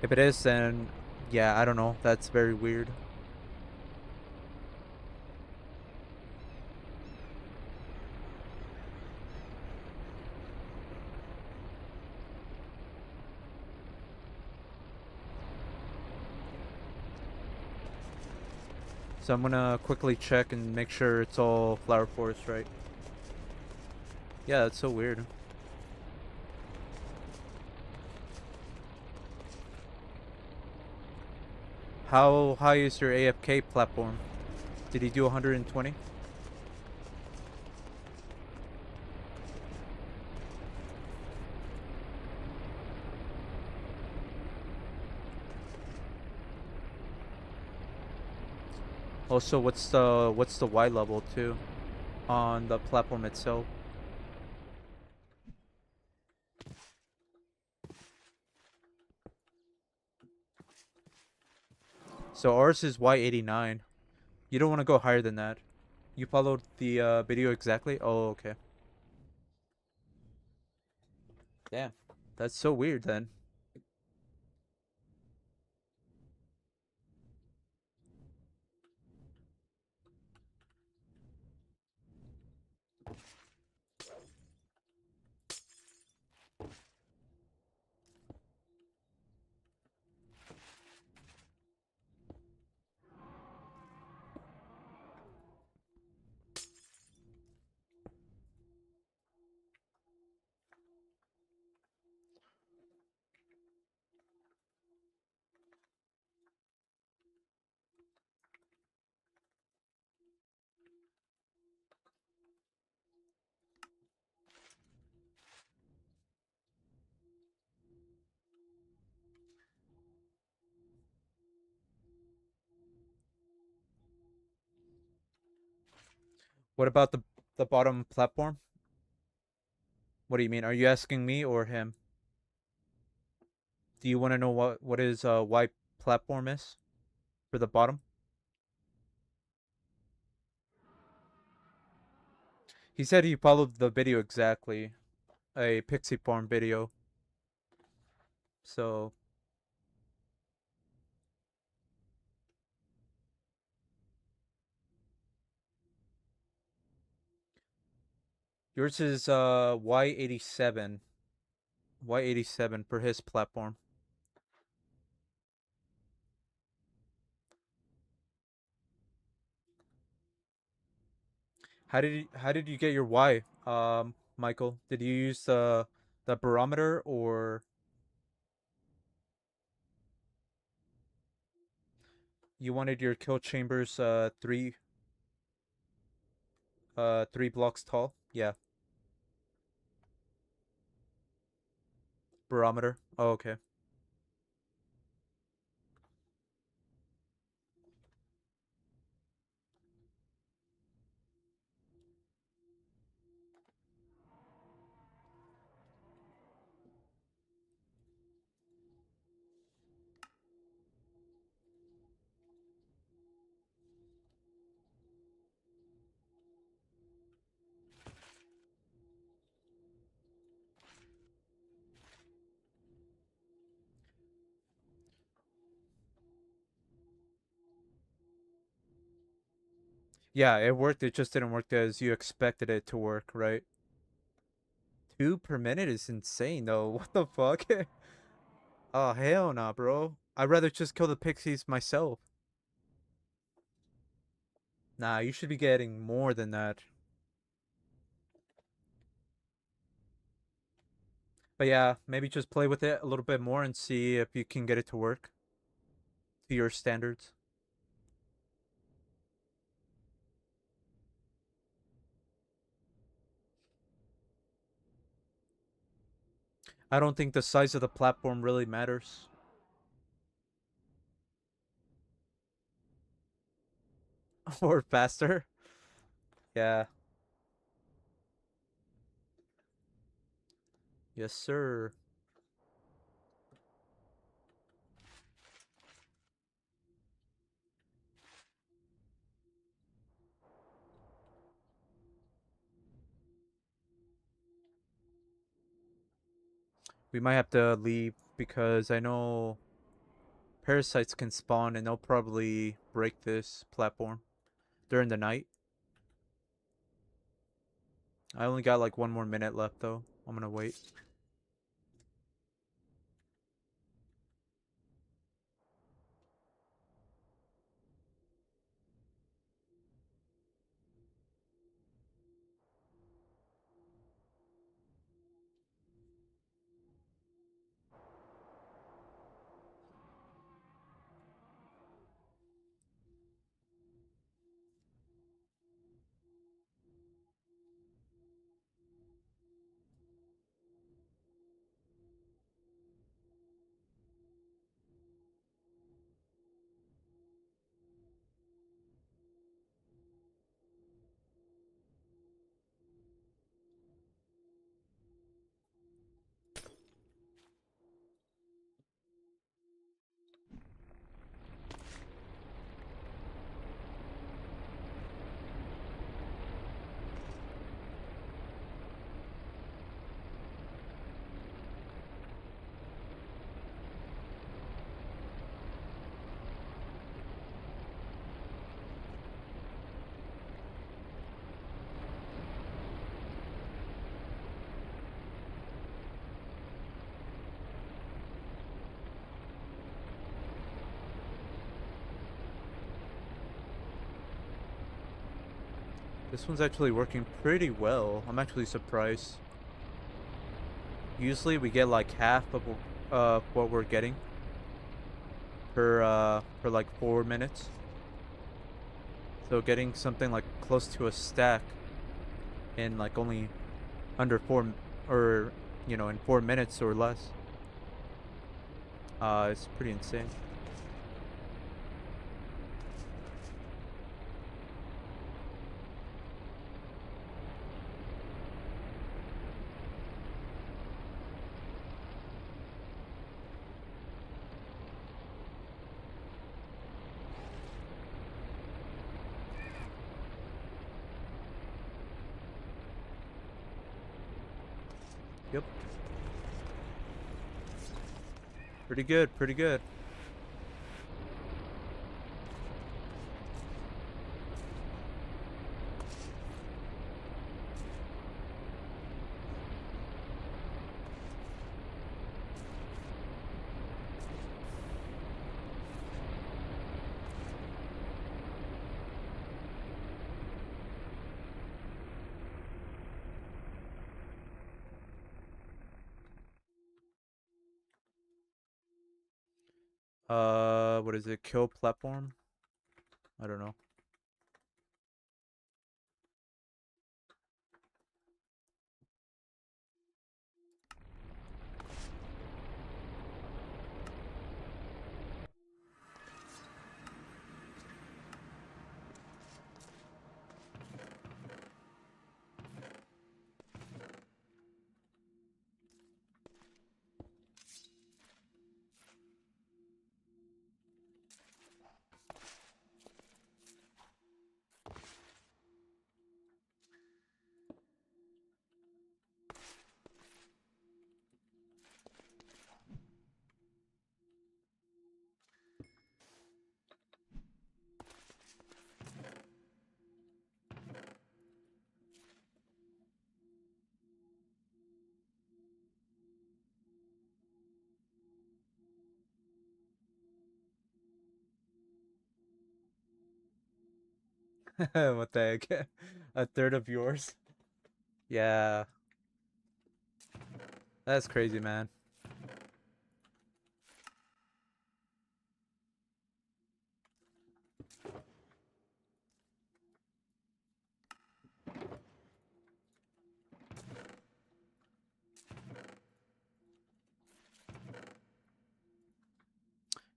if it is, then yeah, I don't know. That's very weird. So I'm gonna quickly check and make sure it's all flower forest, right? Yeah, that's so weird. How high is your AFK platform? Did he do 120? Also, what's the Y level too on the platform itself? So ours is Y89. You don't want to go higher than that. You followed the video exactly? Oh, okay. Damn. That's so weird then. What about the bottom platform? What do you mean? Are you asking me or him? Do you want to know what his white platform is for the bottom? He said he followed the video exactly, a Pixie Farm video. So yours is Y87. Y87 for his platform. How did you get your Y, Michael? Did you use the barometer or you wanted your kill chambers three blocks tall? Yeah, barometer. Oh, okay. Yeah, it worked. It just didn't work as you expected it to work, right? 2 per minute is insane, though. What the fuck? Oh, hell nah, bro. I'd rather just kill the pixies myself. Nah, you should be getting more than that. But yeah, maybe just play with it a little bit more and see if you can get it to work to your standards. I don't think the size of the platform really matters. Or faster. Yeah. Yes, sir. We might have to leave because I know parasites can spawn and they'll probably break this platform during the night. I only got like 1 more minute left though. I'm gonna wait. This one's actually working pretty well. I'm actually surprised. Usually we get like half of what we're getting for like 4 minutes. So getting something like close to a stack in like only under 4 or in 4 minutes or less. It's pretty insane. Yep. Pretty good, pretty good. What is it? Kill platform? I don't know. What the heck? A third of yours? Yeah, that's crazy, man.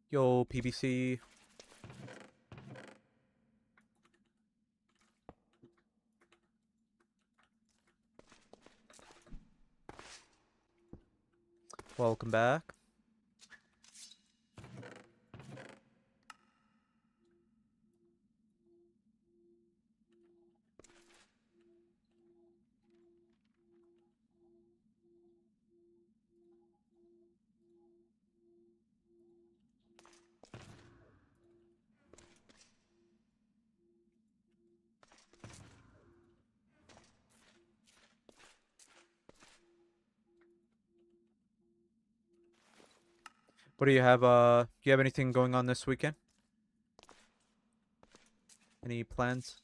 Yo, PBC. Welcome back. What do you have? Do you have anything going on this weekend? Any plans?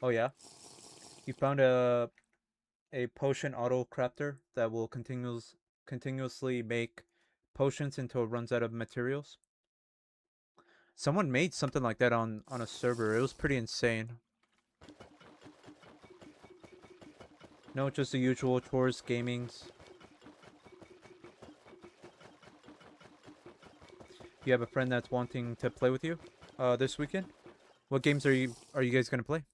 Oh yeah, you found a potion auto crafter that will continuously make potions until it runs out of materials. Someone made something like that on a server. It was pretty insane. No, just the usual chores, gamings. You have a friend that's wanting to play with you this weekend? What games are you guys gonna play?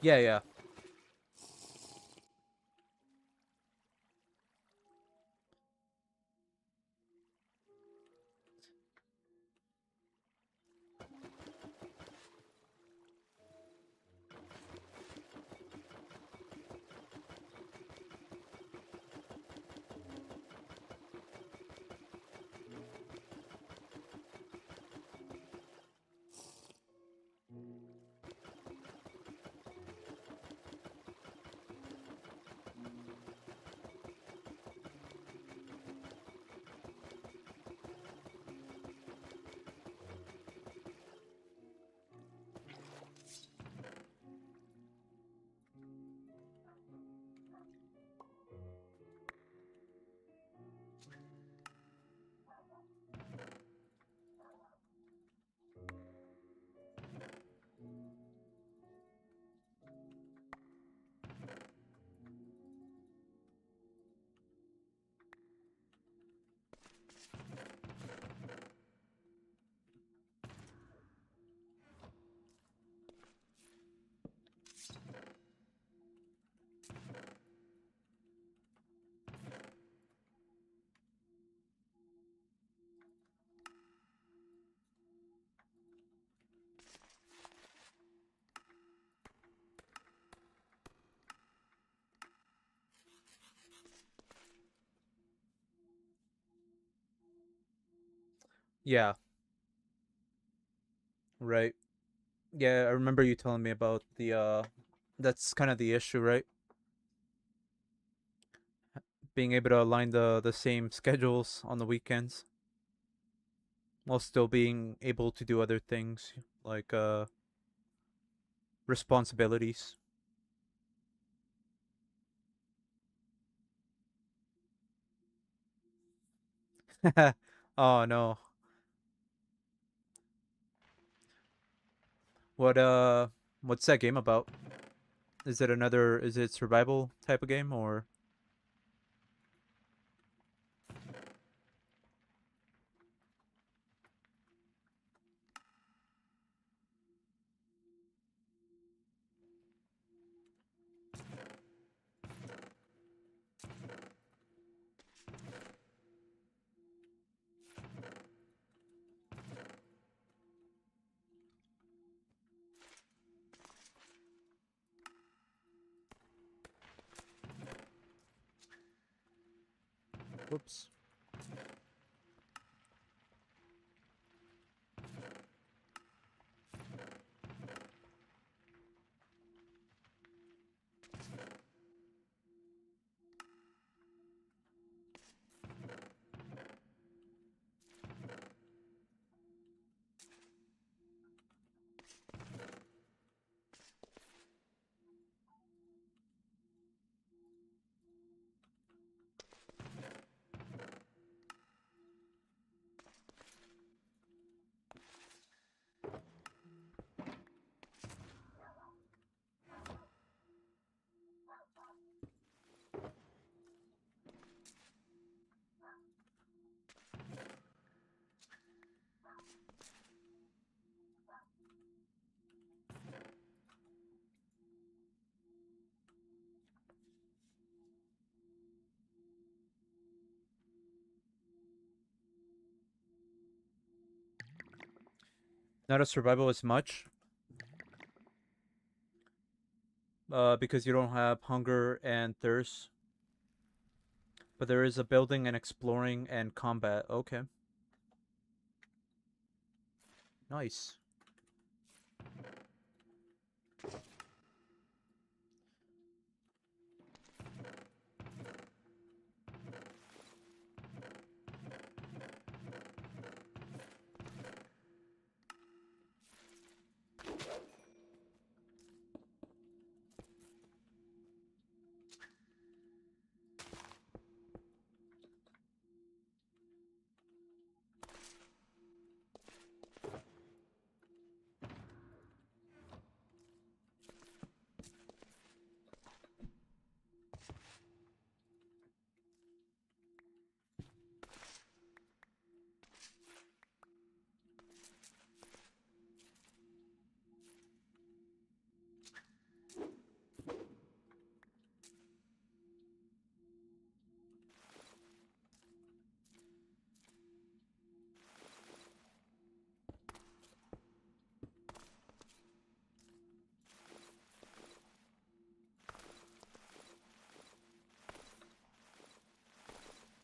Yeah, yeah. Yeah, right. Yeah, I remember you telling me about the that's kind of the issue, right? Being able to align the same schedules on the weekends while still being able to do other things like responsibilities. Oh no. What what's that game about? Is it survival type of game or whoops. Not a survival as much. Because you don't have hunger and thirst. But there is a building and exploring and combat. Okay. Nice.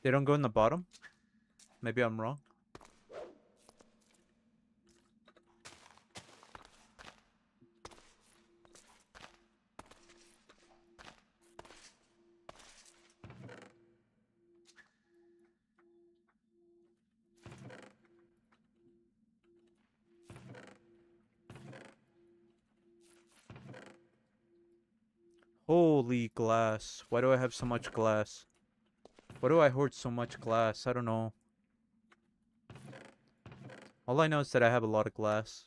They don't go in the bottom? Maybe I'm wrong. Holy glass. Why do I have so much glass? Why do I hoard so much glass? I don't know. All I know is that I have a lot of glass.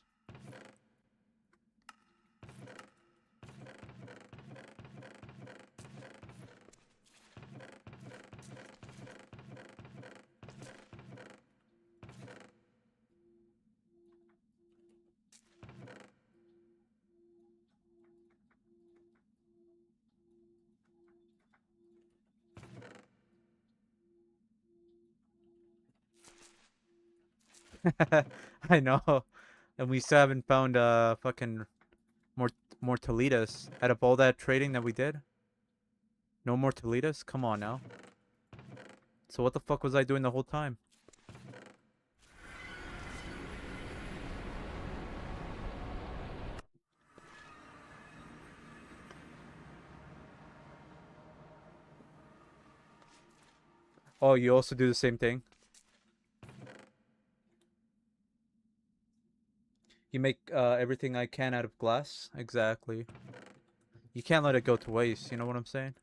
I know. And we still haven't found fucking more more Toledas. Out of all that trading that we did? No more Toledas? Come on now. So what the fuck was I doing the whole time? Oh, you also do the same thing? You make everything I can out of glass? Exactly. You can't let it go to waste, you know what I'm saying?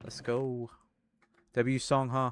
Let's go. W song, huh?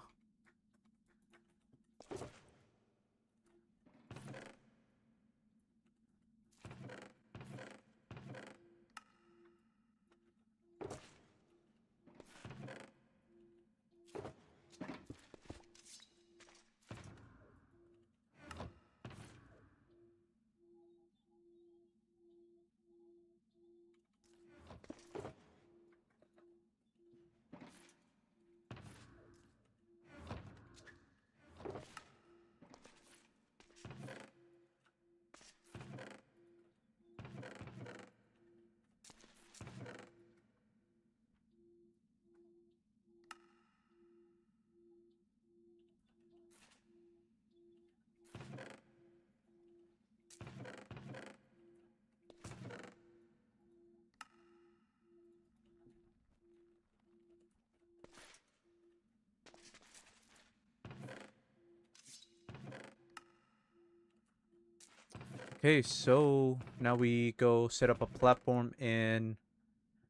Okay, so now we go set up a platform in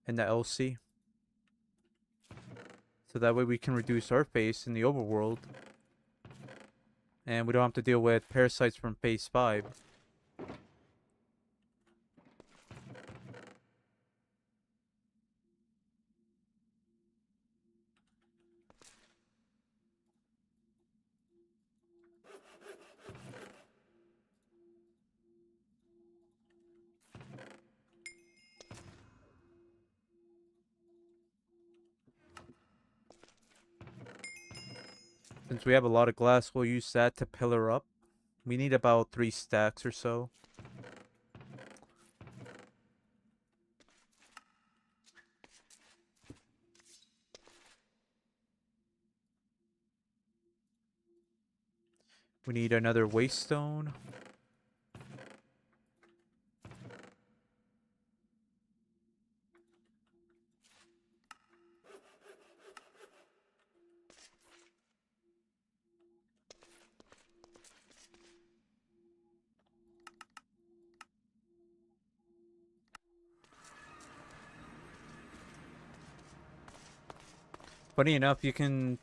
the LC. So that way we can reduce our face in the overworld. And we don't have to deal with parasites from phase 5. Since we have a lot of glass, we'll use that to pillar up. We need about 3 stacks or so. We need another waste stone. Funny enough, you can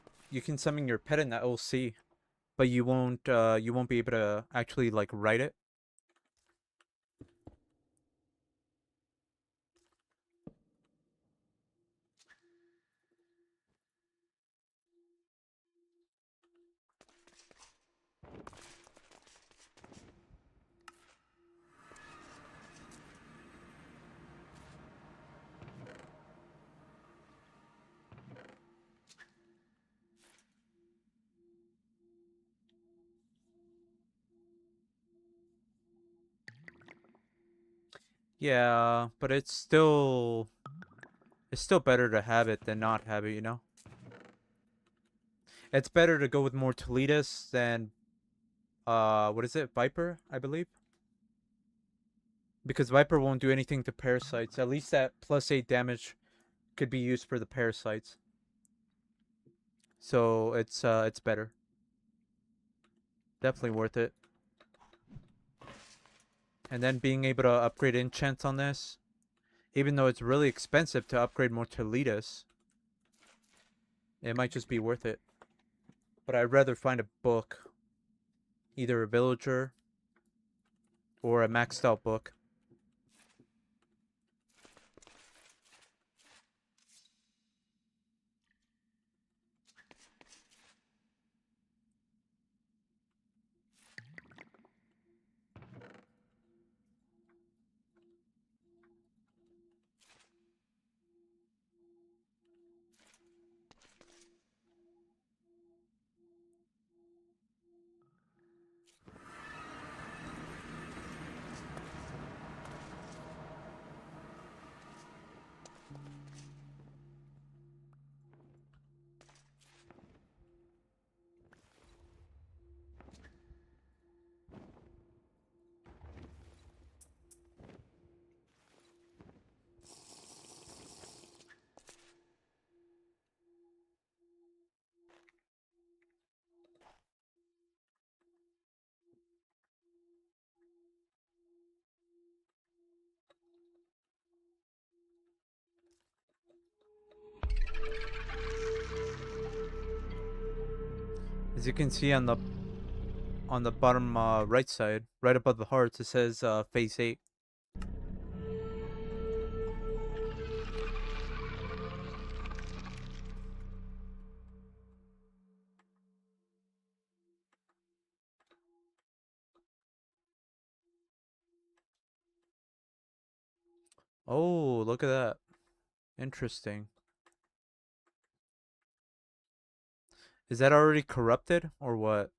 summon your pet in that LC, but you won't be able to actually like write it. Yeah, but it's still better to have it than not have it, you know? It's better to go with more Toledas than what is it? Viper, I believe. Because Viper won't do anything to parasites. At least that +8 damage could be used for the parasites. So it's better. Definitely worth it. And then being able to upgrade enchants on this, even though it's really expensive to upgrade more Toledas, it might just be worth it. But I'd rather find a book, either a villager or a maxed out book. As you can see on the bottom right side, right above the hearts, it says phase 8. Oh, look at that. Interesting. Is that already corrupted or what?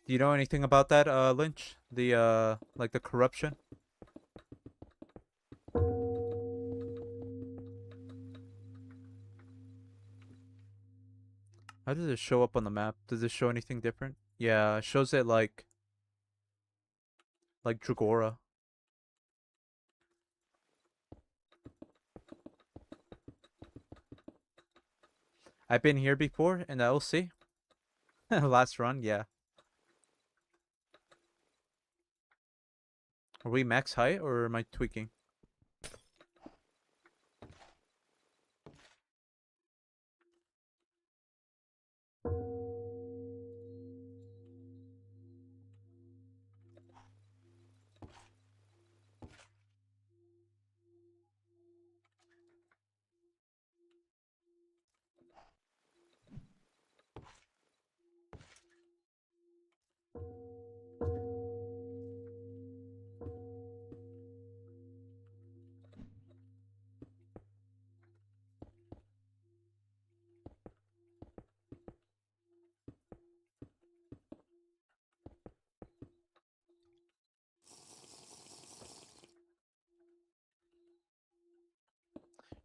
Do you know anything about that, Lynch? The like the corruption? How does it show up on the map? Does it show anything different? Yeah, it shows it like Dragora. I've been here before in the LC. Last run, yeah. Are we max height or am I tweaking?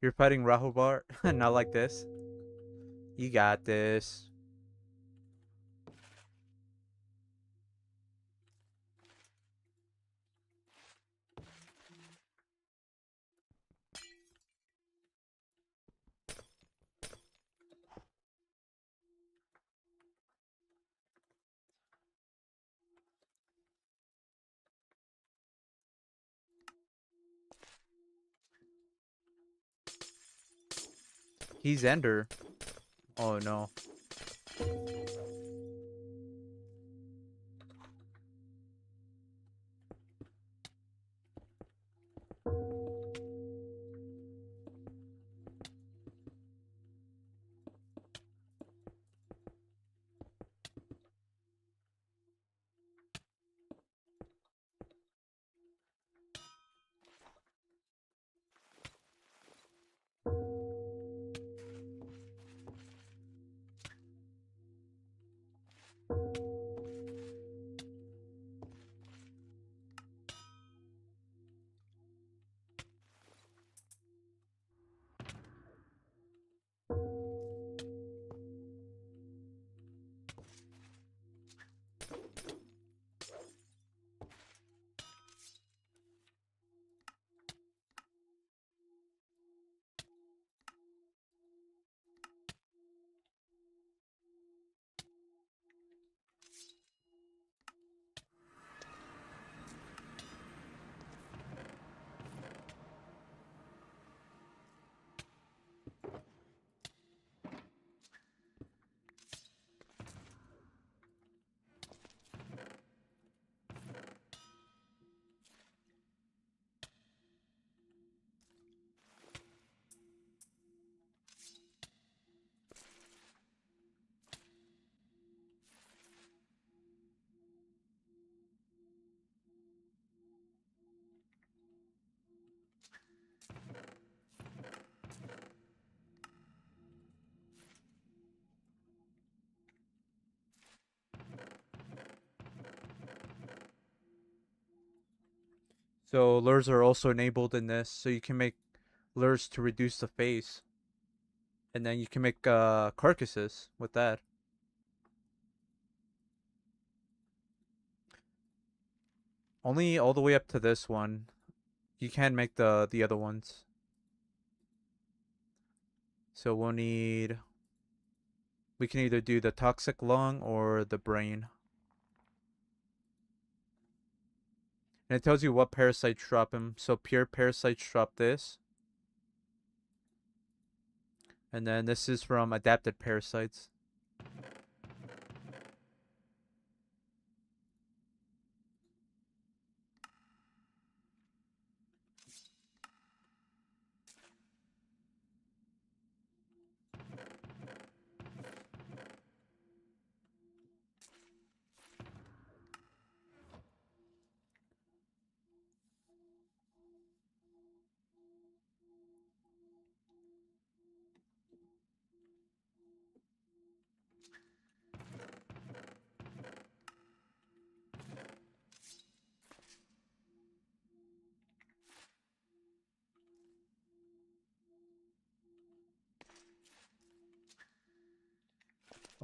You're fighting Rahubar? Not like this. You got this. He's Ender. Oh no. So lures are also enabled in this, so you can make lures to reduce the phase. And then you can make carcasses with that. Only all the way up to this one. You can make the other ones. So we'll need... We can either do the toxic lung or the brain. And it tells you what parasites drop him. So pure parasites drop this. And then this is from adapted parasites.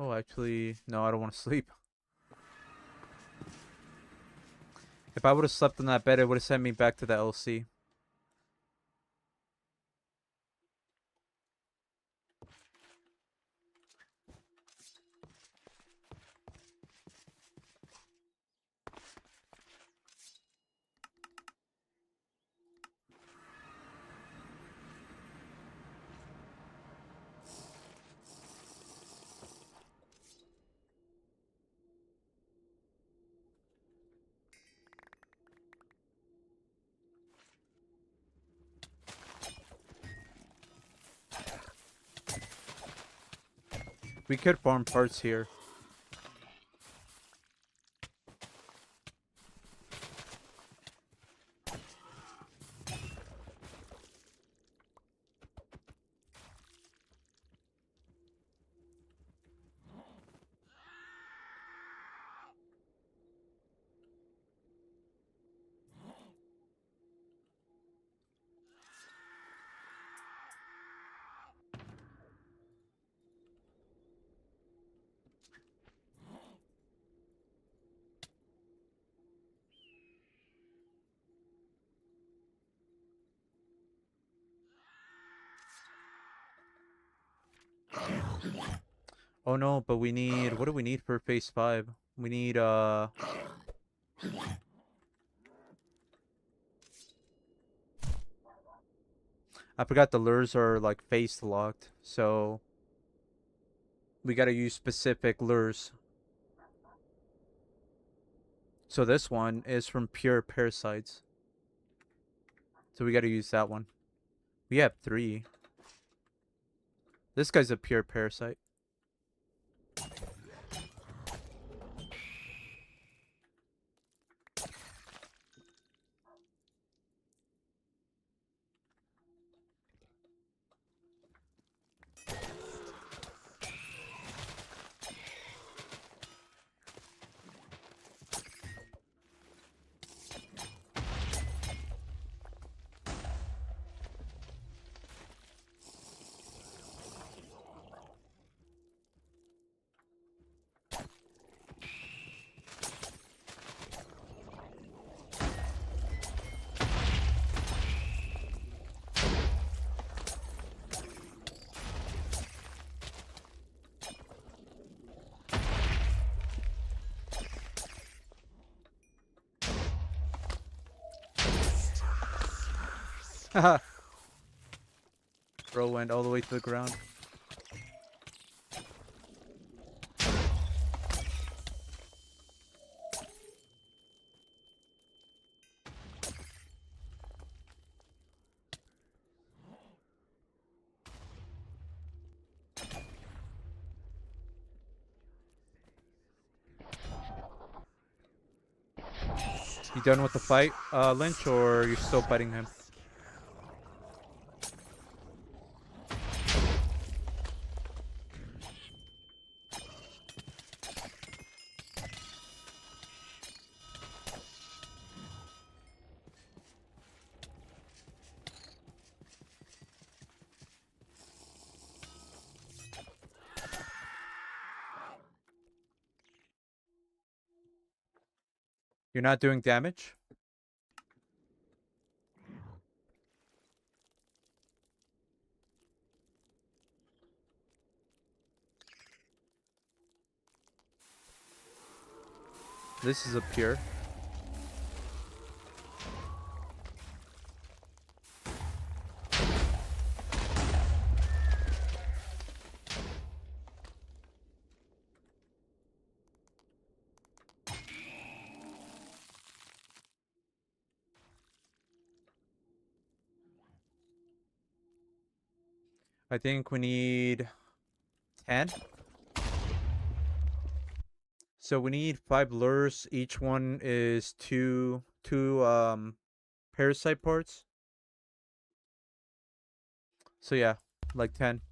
Oh, actually, no, I don't want to sleep. If I would have slept in that bed, it would have sent me back to the LC. We could farm parts here. Oh no, but we need... What do we need for phase 5? We need, I forgot the lures are like face locked, so we gotta use specific lures. So this one is from pure parasites. So we gotta use that one. We have 3. This guy's a pure parasite. Haha. Bro went all the way to the ground. You done with the fight, Lynch, or you're still fighting him? You're not doing damage? This is a pure. I think we need 10. So we need 5 lures. Each one is two parasite parts. So yeah, like 10.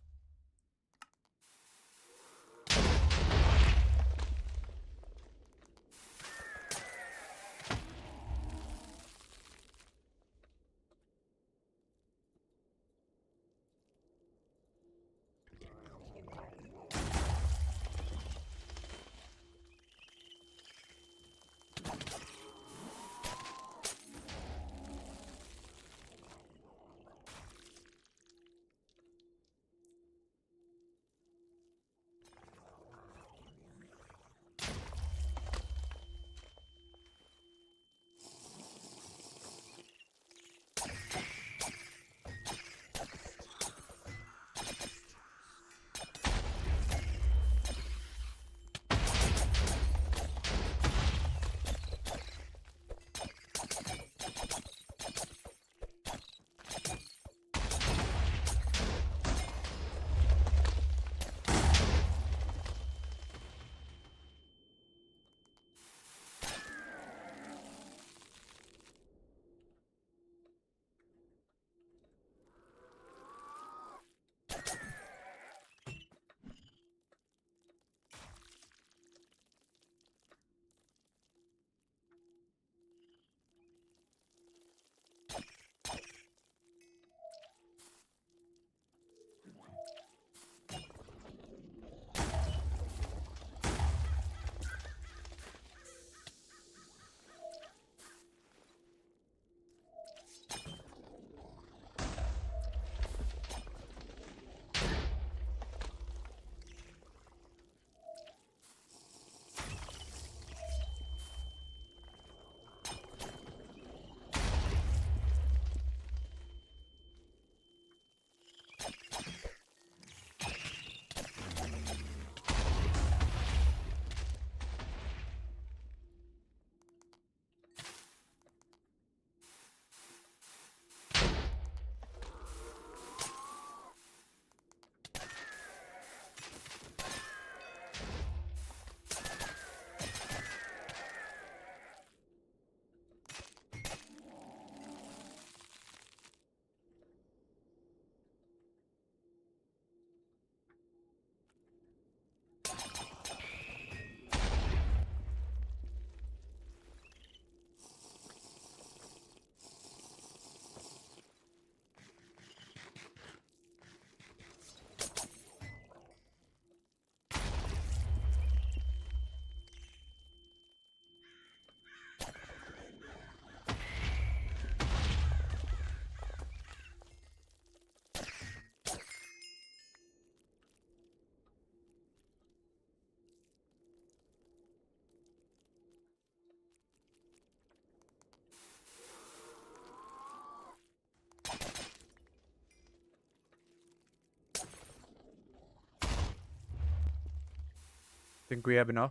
Think we have enough?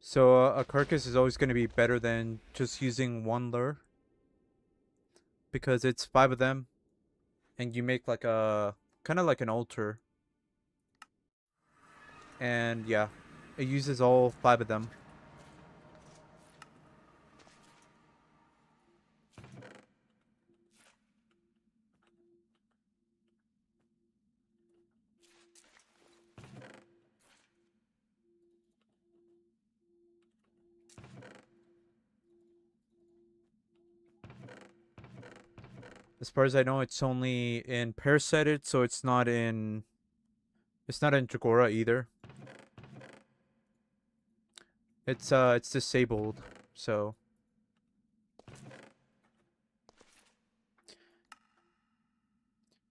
So a carcass is always going to be better than just using one lure. Because it's 5 of them. And you make like a... kind of like an altar. And yeah. It uses all 5 of them. As far as I know, it's only in Parasited, so it's not in... It's not in Jagora either. It's disabled, so...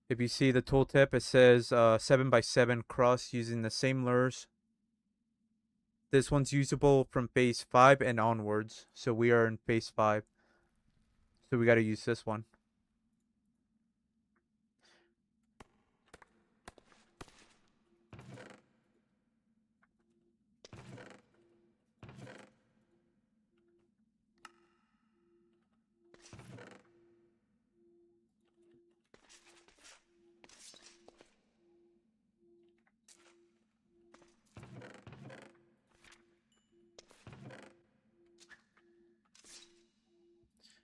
If you see the tooltip, it says 7x7 cross using the same lures. This one's usable from phase 5 and onwards, so we are in phase 5. So we gotta use this one.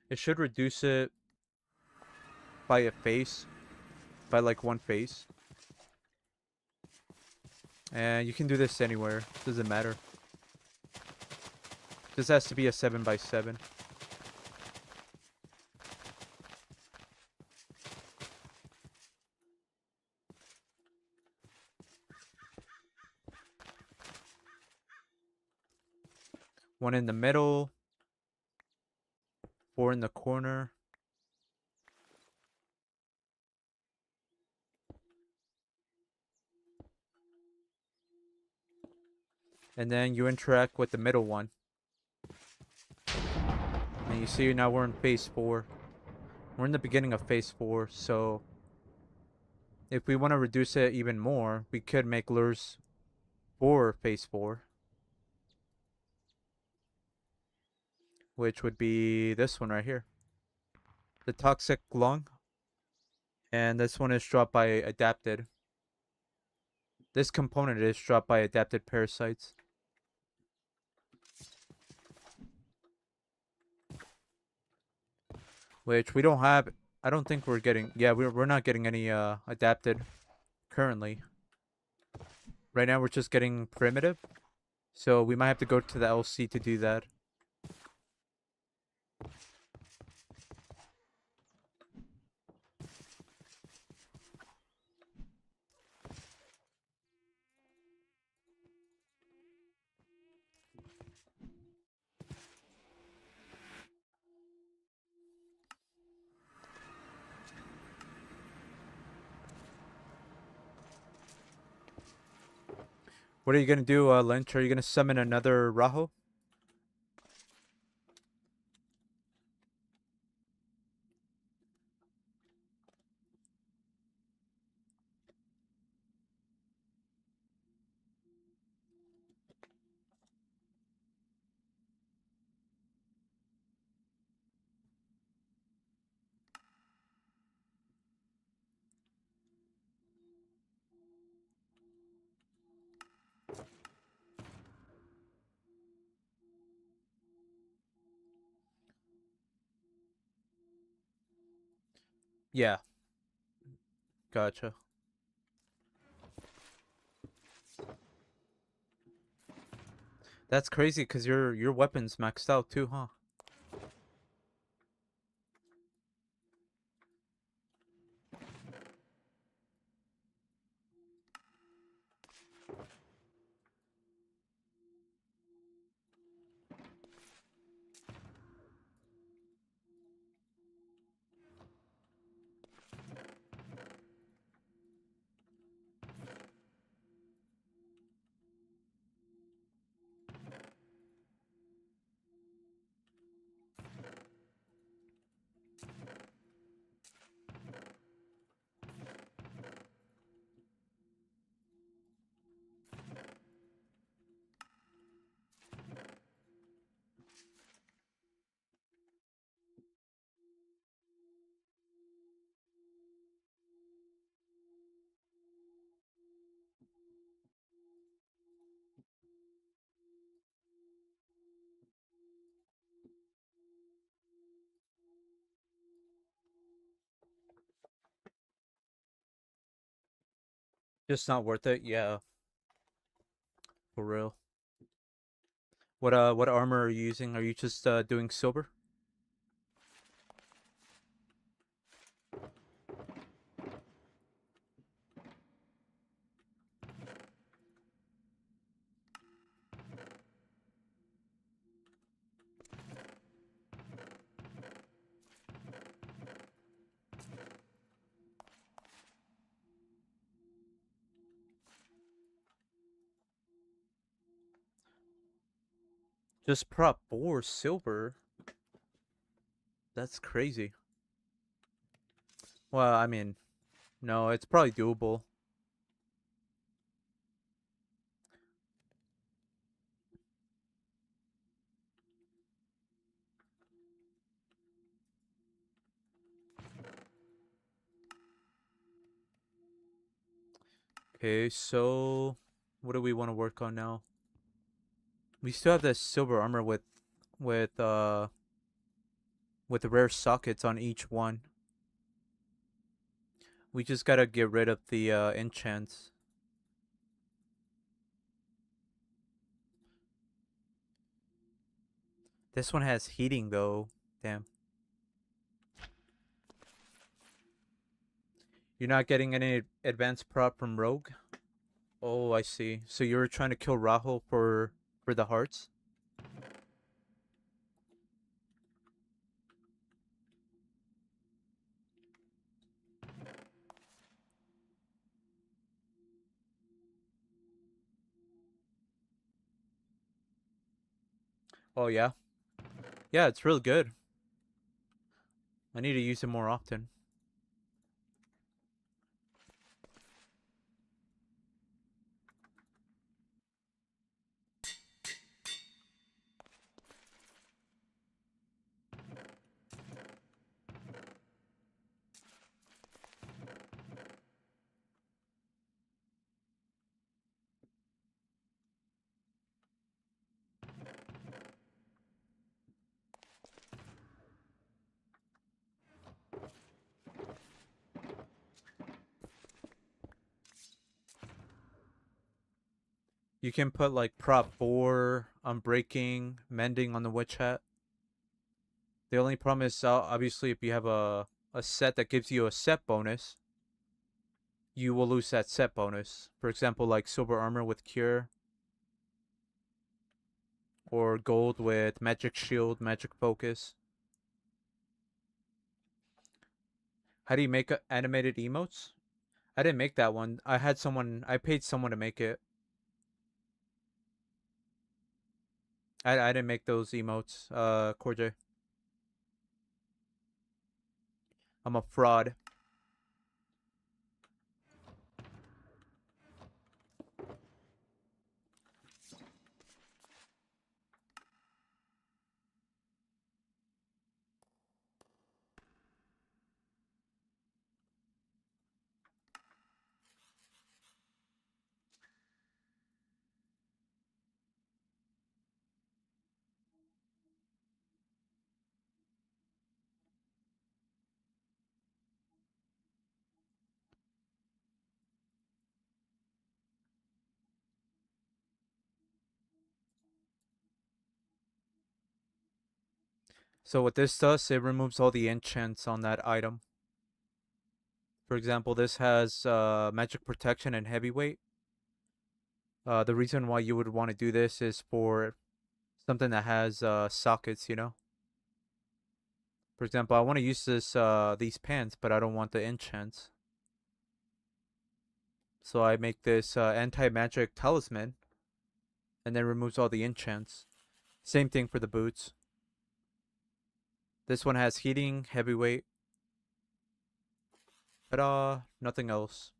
It should reduce it by a face, by like one face. And you can do this anywhere, doesn't matter. This has to be a 7x7. One in the middle. 4 in the corner. And then you interact with the middle one. And you see now we're in phase 4. We're in the beginning of phase 4, so... If we want to reduce it even more, we could make lures for phase 4. Which would be this one right here. The Toxic Lung. And this one is dropped by Adapted. This component is dropped by Adapted Parasites. Which we don't have. I don't think we're getting. Yeah, we're not getting any Adapted currently. Right now we're just getting Primitive. So we might have to go to the LC to do that. What are you gonna do, Lynch? Are you gonna summon another Raho? Yeah. Gotcha. That's crazy because your weapon's maxed out too, huh? Just not worth it. Yeah, for real. What armor are you using? Are you just doing silver? Just prop 4 silver? That's crazy. Well, I mean, no, it's probably doable. Okay, so what do we want to work on now? We still have this silver armor with uh with rare sockets on each one. We just gotta get rid of the enchants. This one has heating though. Damn. You're not getting any advanced prop from Rogue? Oh, I see. So you were trying to kill Rahul for the hearts? Oh yeah. Yeah, it's real good. I need to use it more often. You can put like prop 4, unbreaking, mending on the witch hat. The only problem is obviously if you have a set that gives you a set bonus, you will lose that set bonus. For example, like silver armor with cure, or gold with magic shield, magic focus. How do you make animated emotes? I didn't make that one. I paid someone to make it. I didn't make those emotes, Corjay. I'm a fraud. So what this does, it removes all the enchants on that item. For example, this has magic protection and heavyweight. The reason why you would want to do this is for something that has sockets, you know? For example, I want to use these pants, but I don't want the enchants. So I make this anti-magic talisman, and then removes all the enchants. Same thing for the boots. This one has heating, heavyweight, but nothing else.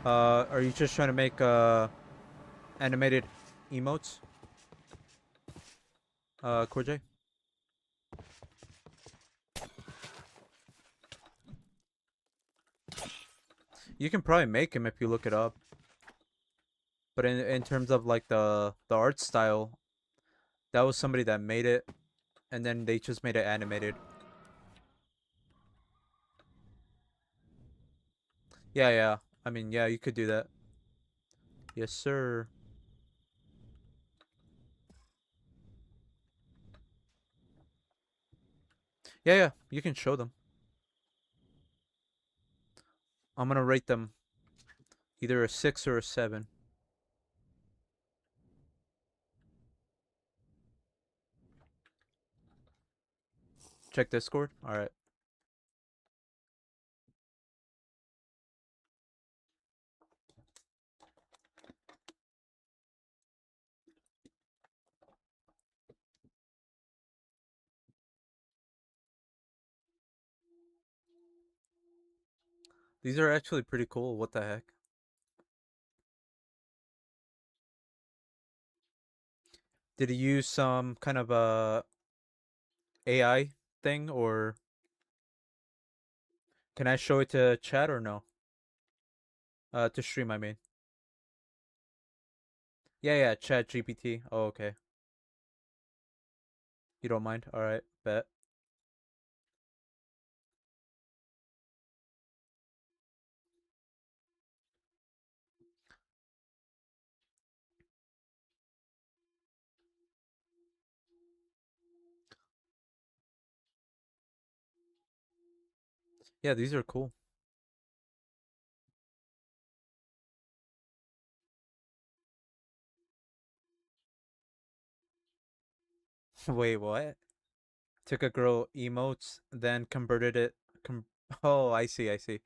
Are you just trying to make animated emotes, Corjay? You can probably make him if you look it up. But in terms of like the art style, that was somebody that made it, and then they just made it animated. Yeah, yeah. I mean, yeah, you could do that. Yes, sir. Yeah, yeah. You can show them. I'm gonna rate them either a 6 or a 7. Check Discord. All right. These are actually pretty cool. What the heck? Did he use some kind of a AI thing, or can I show it to chat or no? To stream, I mean. Yeah, yeah. Chat GPT. Oh, okay. You don't mind? All right. Bet. Yeah, these are cool. Wait, what? Took a girl emotes, then converted it. Oh, I see. I see.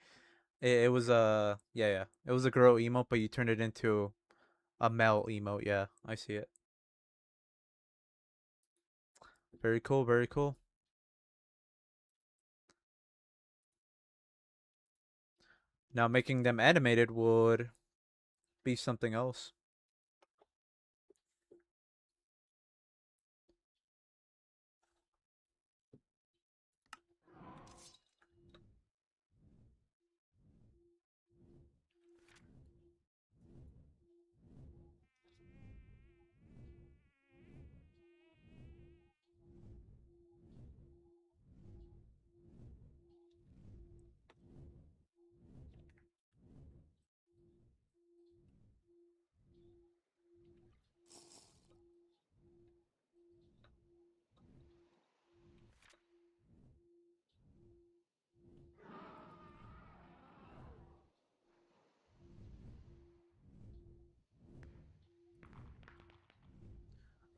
It was a yeah, yeah. It was a girl emote, but you turned it into a male emote. Yeah, I see it. Very cool. Very cool. Now making them animated would be something else.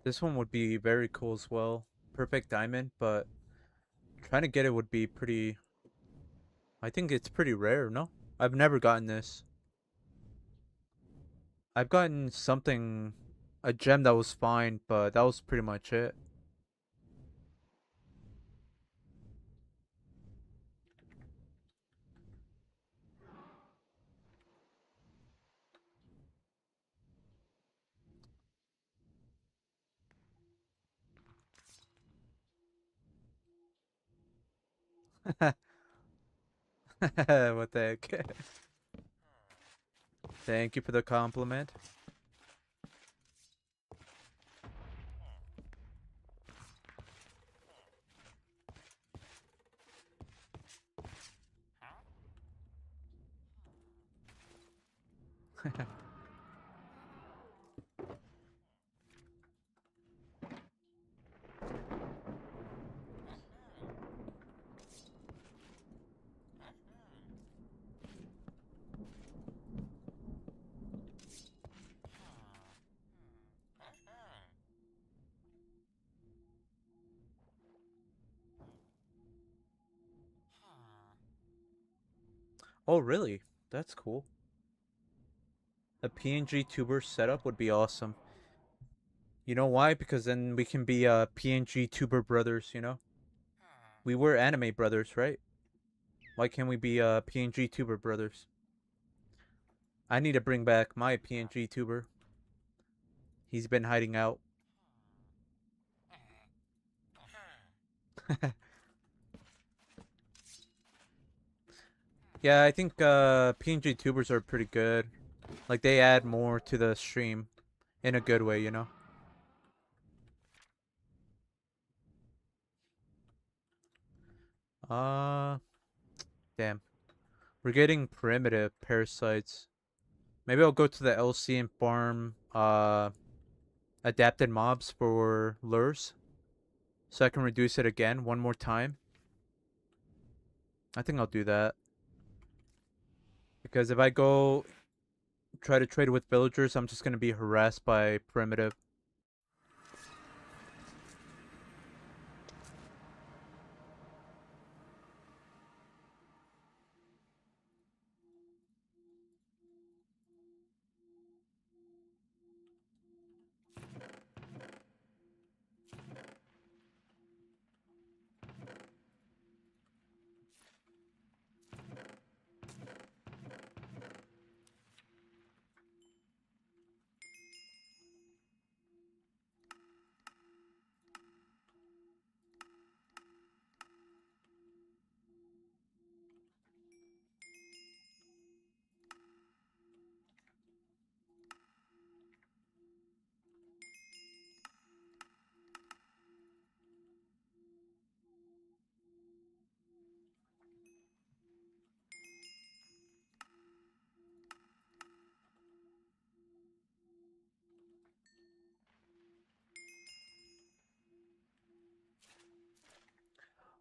This one would be very cool as well. Perfect diamond, but trying to get it would be pretty. I think it's pretty rare. No, I've never gotten this. I've gotten something, a gem that was fine, but that was pretty much it. What the heck? Thank you for the compliment. Oh, really? That's cool. A PNG tuber setup would be awesome. You know why? Because then we can be PNG tuber brothers, you know? We were anime brothers, right? Why can't we be PNG tuber brothers? I need to bring back my PNG tuber. He's been hiding out. Yeah, I think PNG tubers are pretty good. Like they add more to the stream in a good way, you know. Uh, damn. We're getting primitive parasites. Maybe I'll go to the LC and farm adapted mobs for lures so I can reduce it again one more time. I think I'll do that because if I go try to trade with villagers, I'm just gonna be harassed by primitive.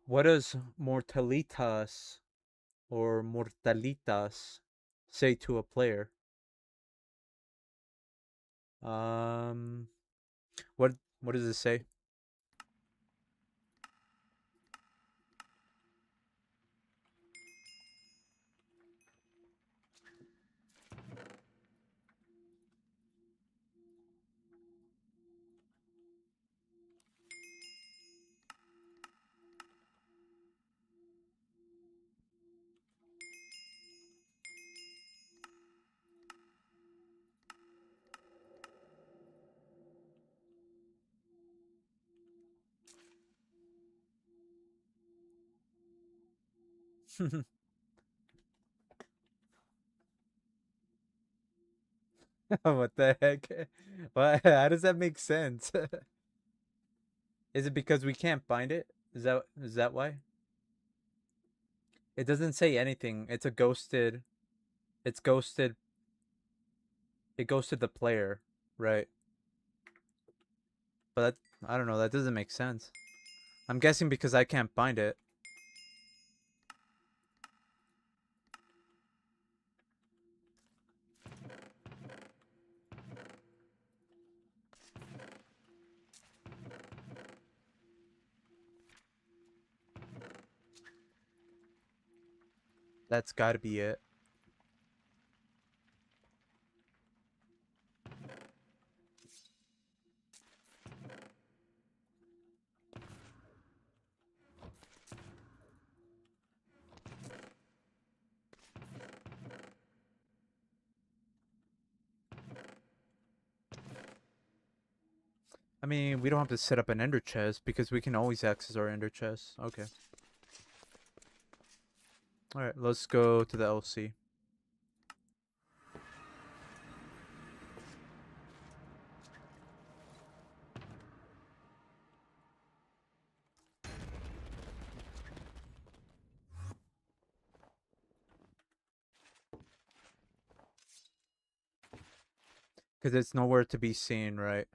What does mortalitas or mortalitas say to a player? Um, what does it say? What the heck? What? How does that make sense? Is it because we can't find it? Is that why? It doesn't say anything. It's a ghosted. It's ghosted. It ghosted the player, right? But I don't know. That doesn't make sense. I'm guessing because I can't find it. That's got to be it. I mean, we don't have to set up an ender chest because we can always access our ender chest. Okay. All right, let's go to the LC. Because it's nowhere to be seen, right?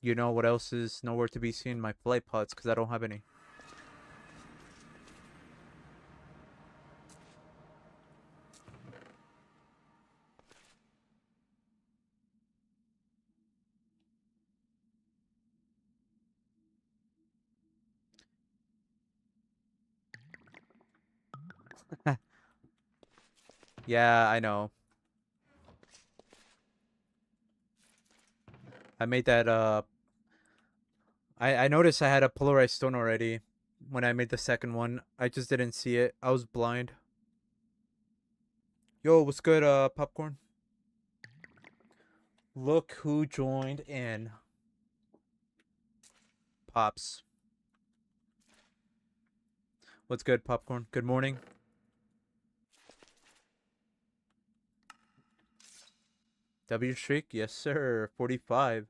You know what else is nowhere to be seen? My flight pods, because I don't have any. Yeah, I know. I made that I noticed I had a polarized stone already when I made the second one. I just didn't see it. I was blind. Yo, what's good, popcorn? Look who joined in. Pops. What's good, popcorn? Good morning. W streak? Yes, sir. 45.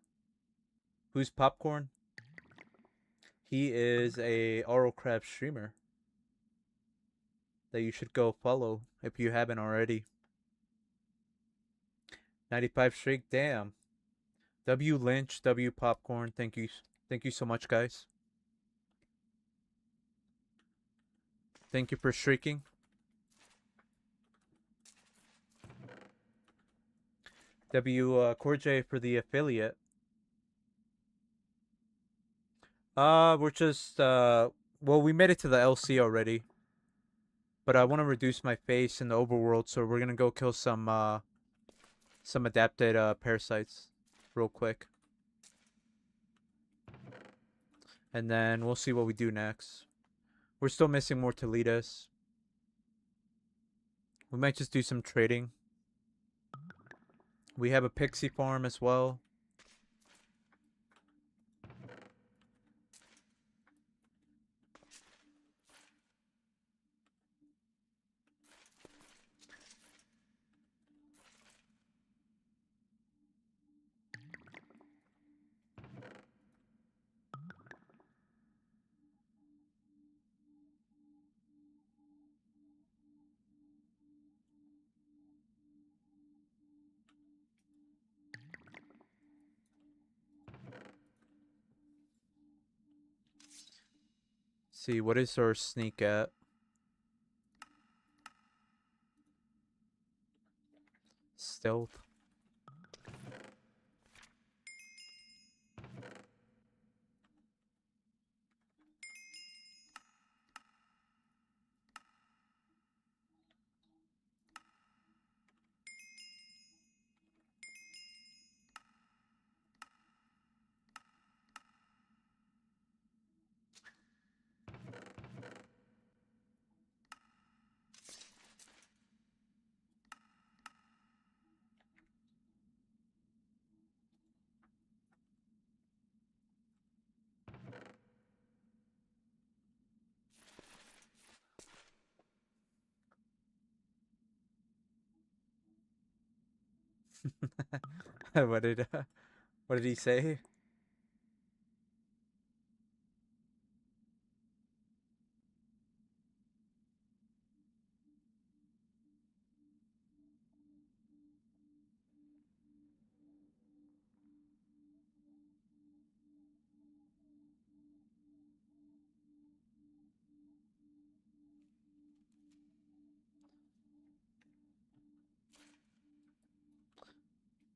Who's popcorn? He is a RLcraft streamer that you should go follow if you haven't already. 95 streak? Damn. W Lynch, W popcorn. Thank you. Thank you so much, guys. Thank you for streaking. W Corjay for the affiliate. We're just well, we made it to the LC already. But I want to reduce my face in the overworld, so we're gonna go kill some adapted parasites real quick. And then we'll see what we do next. We're still missing more Toledas. We might just do some trading. We have a pixie farm as well. See, what is our sneak at? Stealth. what did he say?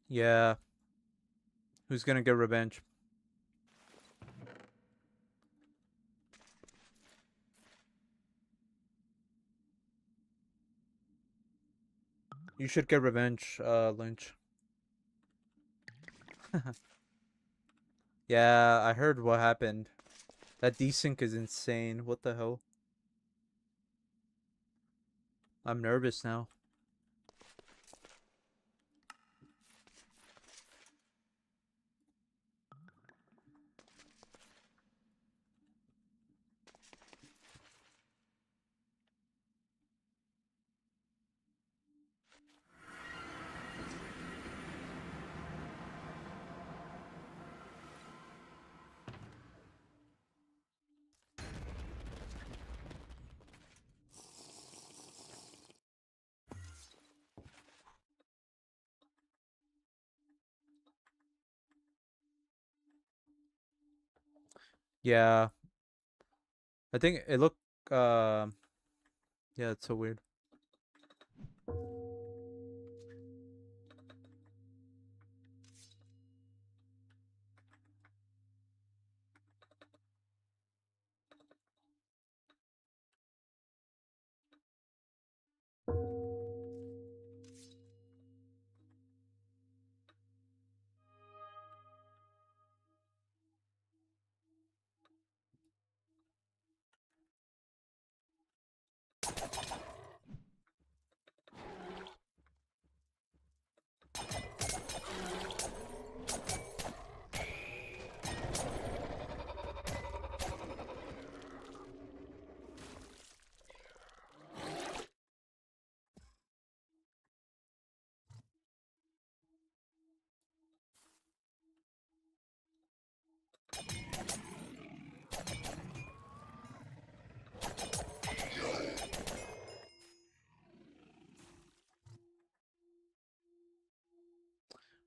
Yeah. Who's gonna get revenge? You should get revenge, Lynch. Yeah, I heard what happened. That desync is insane. What the hell? I'm nervous now. Yeah. I think it looked yeah, it's so weird.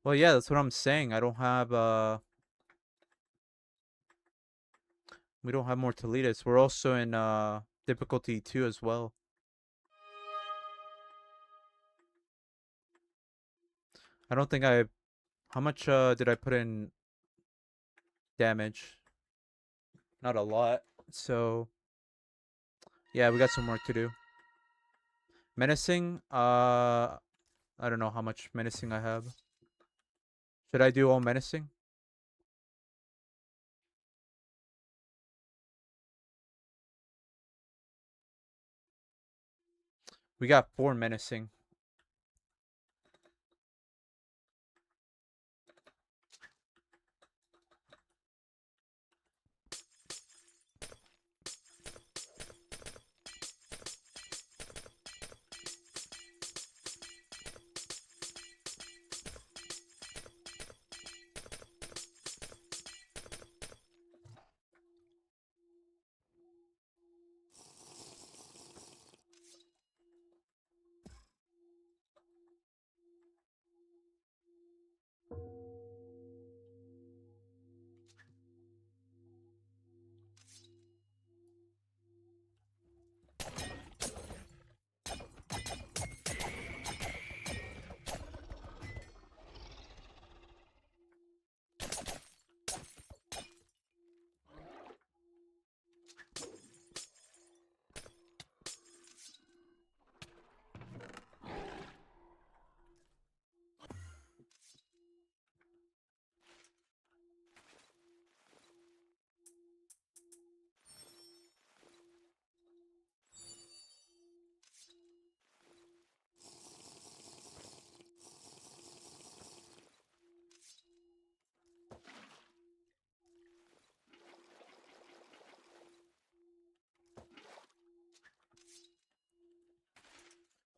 Well, yeah, that's what I'm saying. I don't have we don't have more Toledas. We're also in difficulty 2 as well. I don't think I how much did I put in damage? Not a lot. So, yeah, we got some work to do. Menacing, I don't know how much menacing I have. Should I do all menacing? We got 4 menacing.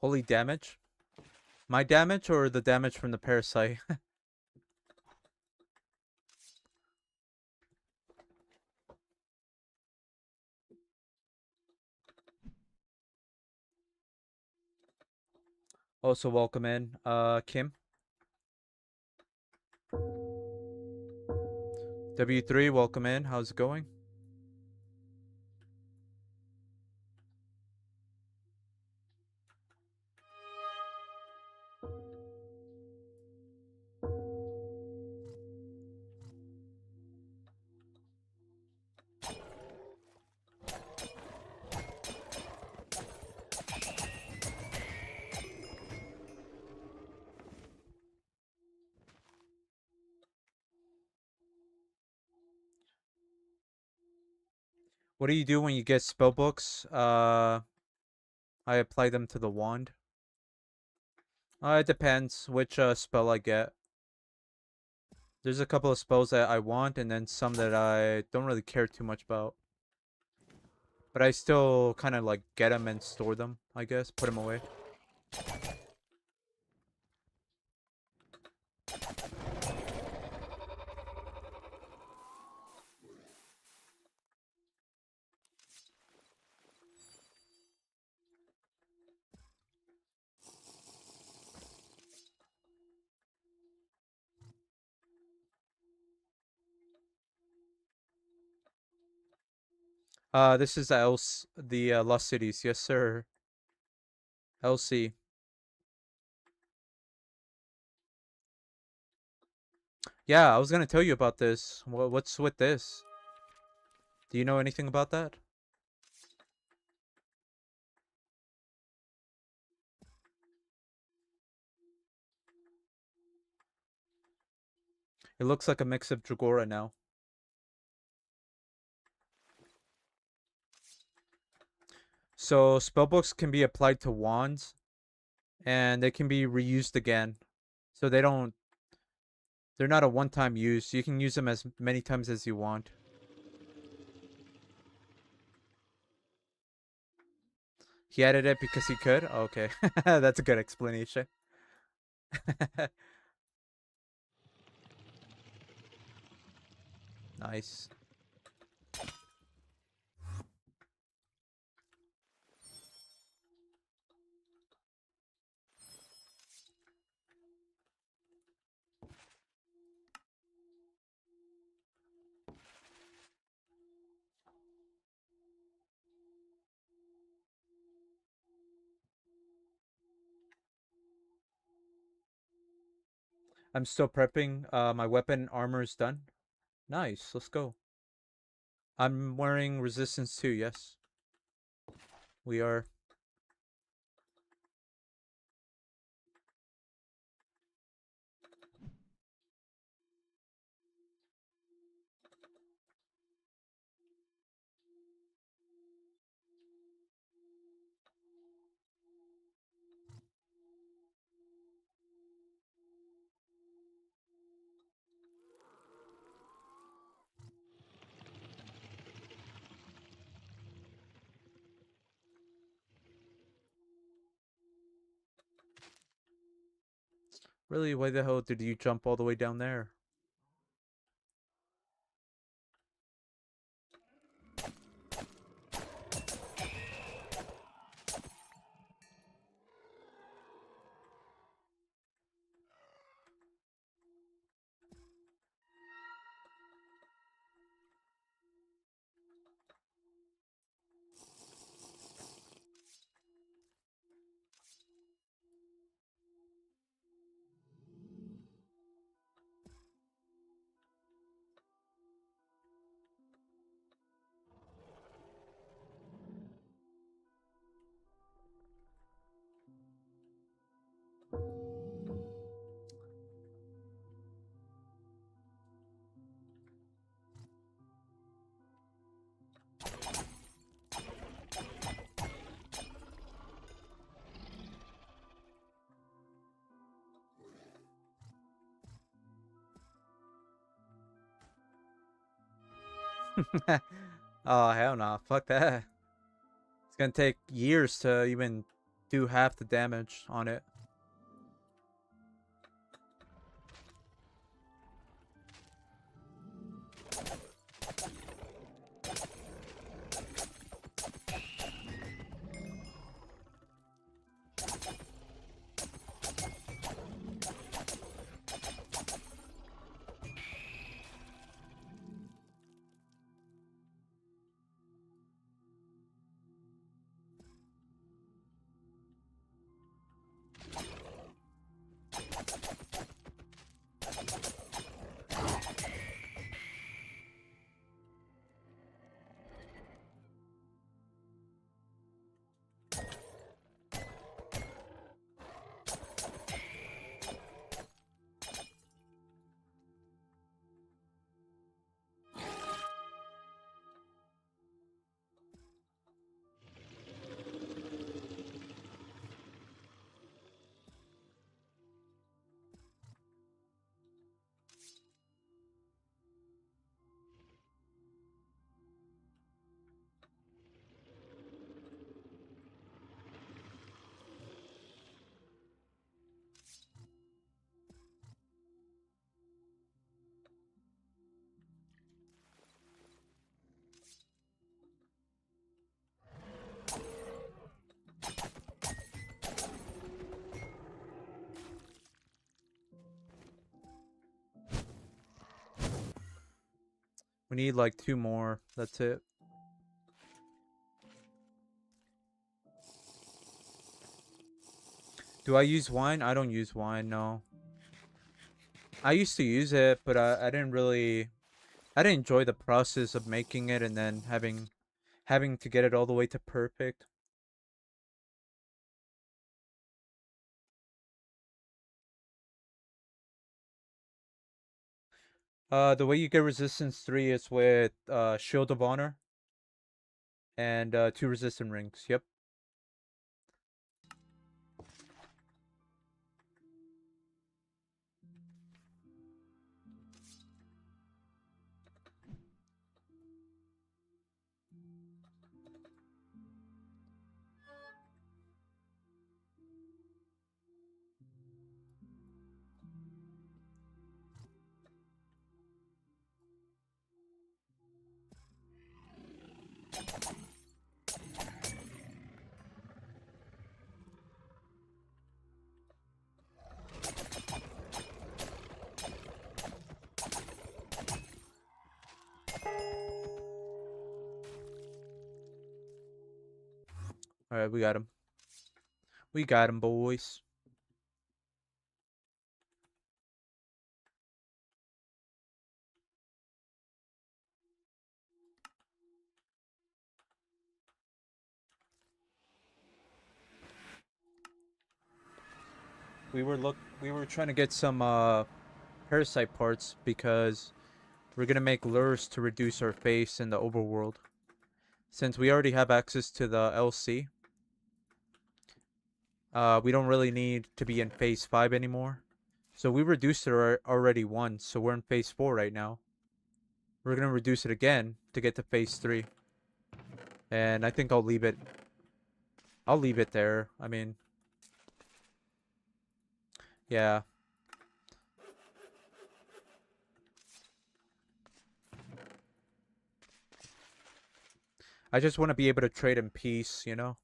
Holy damage. My damage or the damage from the parasite? Also welcome in, Kim. W3, welcome in. How's it going? What do you do when you get spell books? I apply them to the wand. It depends which spell I get. There's a couple of spells that I want, and then some that I don't really care too much about. But I still kind of like get them and store them, I guess. Put them away. This is the Lost Cities. Yes, sir. LC. Yeah, I was gonna tell you about this. What's with this? Do you know anything about that? It looks like a mix of Dragora now. So spellbooks can be applied to wands, and they can be reused again. So they're not a one-time use. You can use them as many times as you want. He added it because he could? Okay. That's a good explanation. Nice. I'm still prepping. My weapon armor is done. Nice. Let's go. I'm wearing resistance 2, yes. We are. Really? Why the hell did you jump all the way down there? Oh, hell no. Fuck that. It's gonna take years to even do half the damage on it. We need like 2 more. That's it. Do I use wine? I don't use wine, no. I used to use it, but I didn't really... I didn't enjoy the process of making it and then having to get it all the way to perfect. The way you get resistance 3 is with Shield of Honor. And 2 resistant rings. Yep. Alright, we got him. We got him, boys. We were trying to get some parasite parts because we're gonna make lures to reduce our face in the overworld. Since we already have access to the LC, we don't really need to be in phase 5 anymore. So we reduced it already once, so we're in phase 4 right now. We're gonna reduce it again to get to phase 3. And I think I'll leave it there. I mean, yeah. I just want to be able to trade in peace, you know?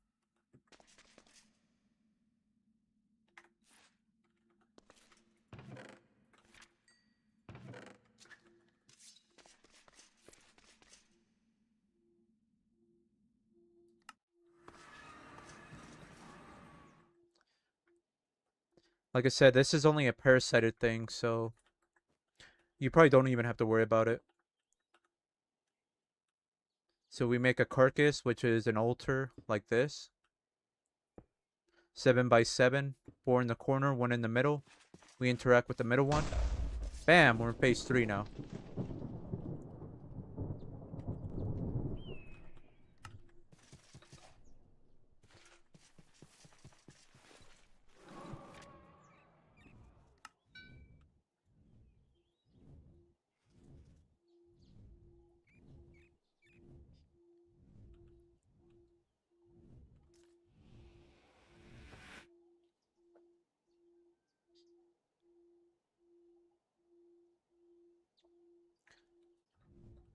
Like I said, this is only a parasited thing, so you probably don't even have to worry about it. So we make a carcass, which is an altar like this. 7 by 7, 4 in the corner, 1 in the middle. We interact with the middle one. Bam, we're in phase 3 now.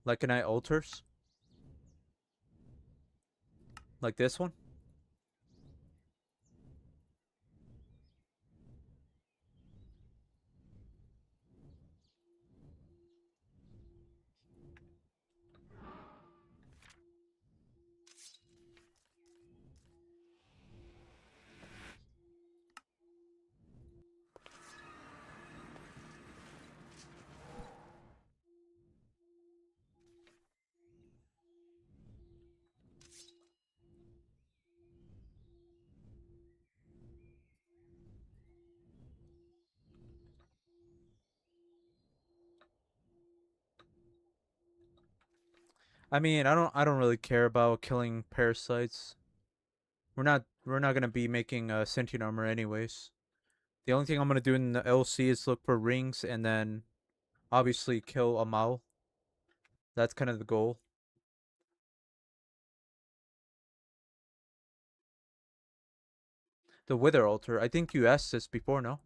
Like an altars. Like this one. I mean, I don't really care about killing parasites. We're not gonna be making sentient armor anyways. The only thing I'm gonna do in the LC is look for rings and then obviously kill a Mao. That's kind of the goal. The Wither Altar. I think you asked this before, no?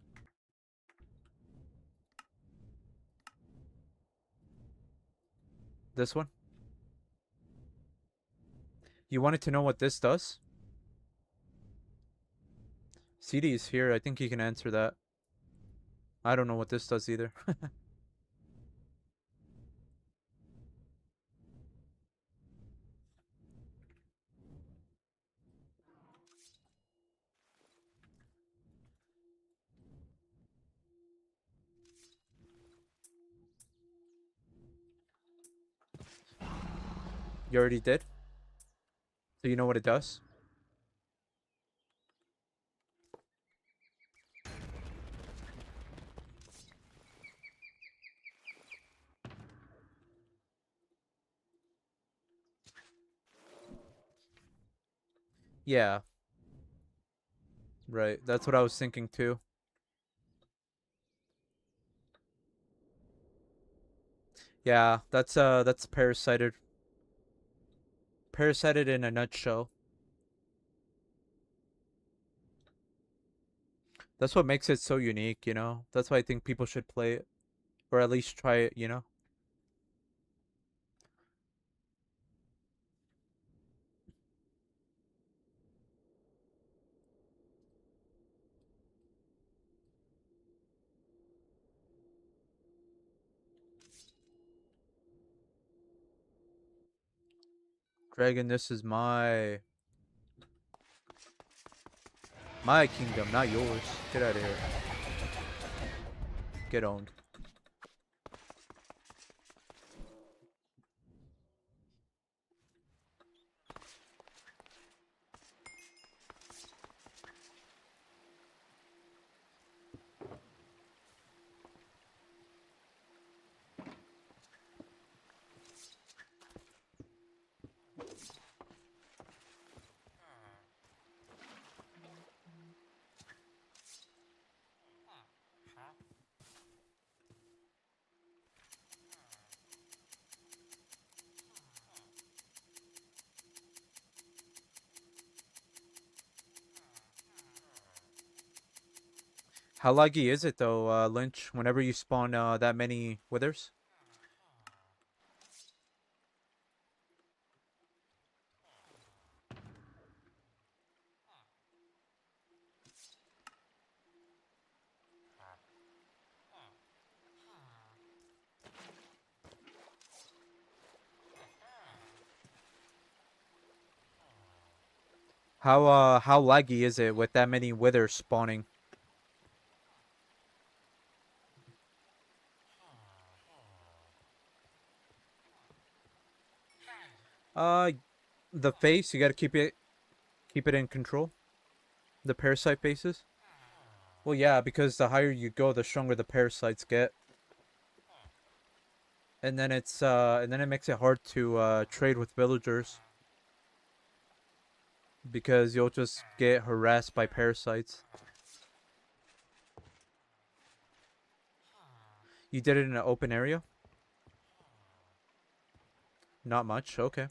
This one? You wanted to know what this does? CD is here. I think he can answer that. I don't know what this does either. You already did? So you know what it does? Yeah, right. That's what I was thinking too. Yeah, that's parasited. Parasited in a nutshell. That's what makes it so unique, you know? That's why I think people should play it. Or at least try it, you know? Dragon, this is my kingdom, not yours. Get out of here. Get owned. How laggy is it though, Lynch, whenever you spawn that many withers? How laggy is it with that many withers spawning? Uh the face, you gotta keep it in control. The parasite faces. Well yeah, because the higher you go, the stronger the parasites get. And then it makes it hard to trade with villagers because you'll just get harassed by parasites. You did it in an open area? Not much. Okay.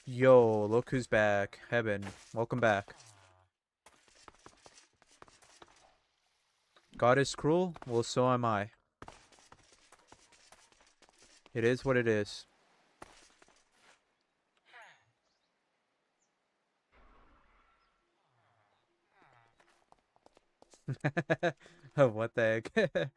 Yo, look who's back. Heaven, welcome back. God is cruel? Well, so am I. It is what it is. What the heck?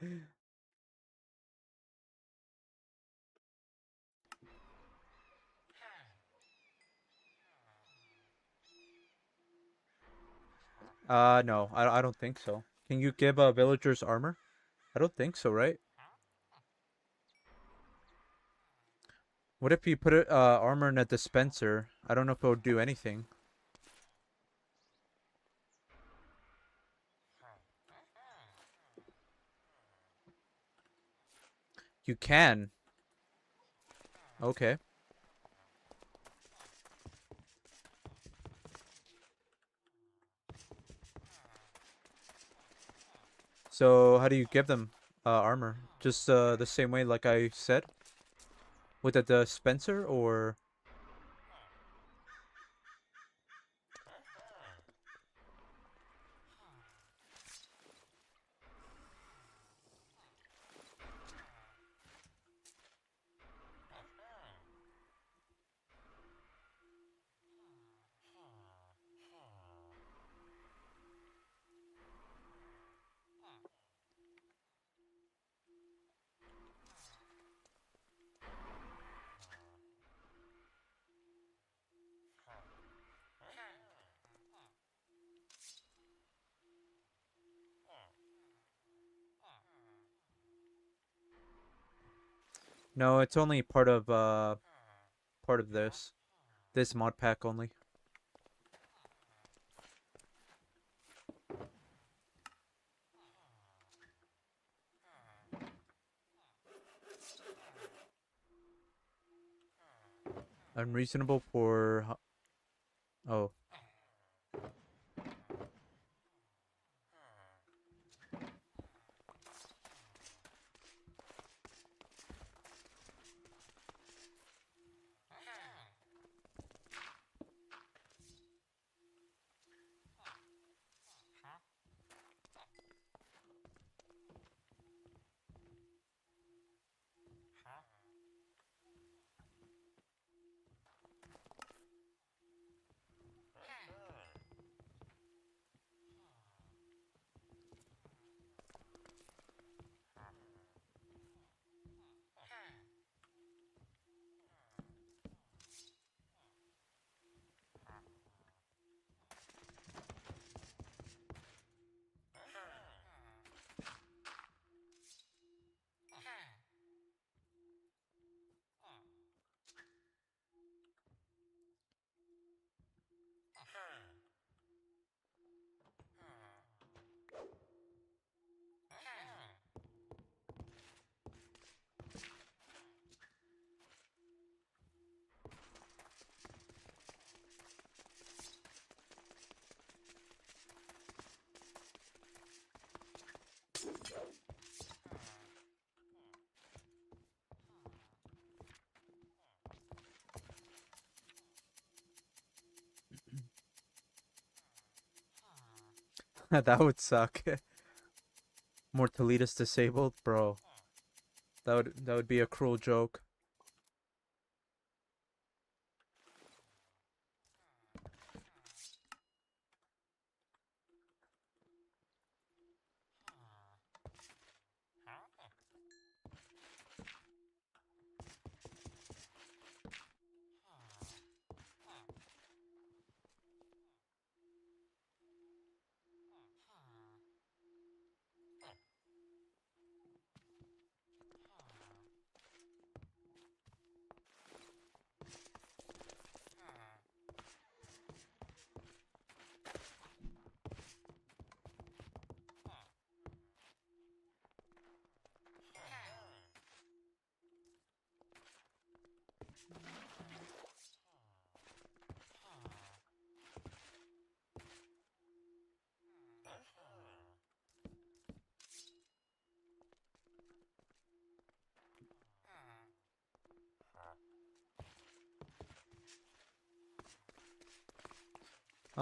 No, I don't think so. Can you give villagers armor? I don't think so, right? What if you put armor in a dispenser? I don't know if it would do anything. You can. Okay. So how do you give them armor? Just the same way like I said? With a dispenser or... No, it's only part of this mod pack only. Unreasonable for oh. That would suck. Mortalitas disabled, bro. That would be a cruel joke.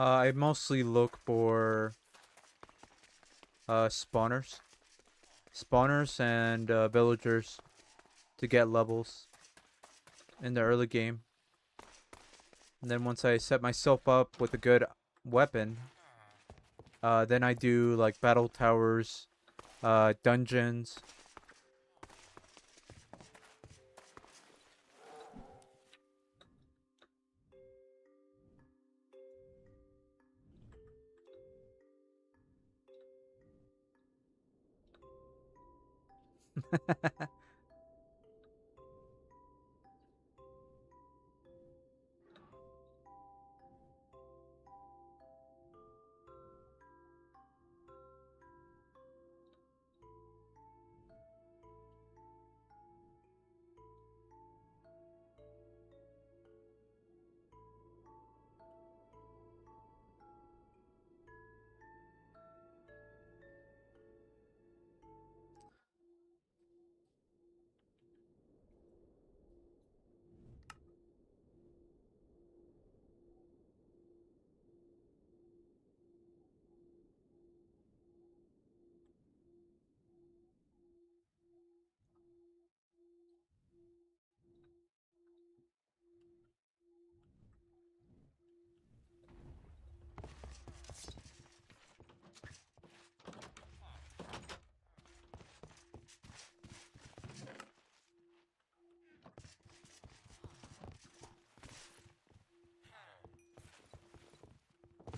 I mostly look for spawners, and villagers to get levels in the early game. And then once I set myself up with a good weapon, then I do like battle towers, dungeons.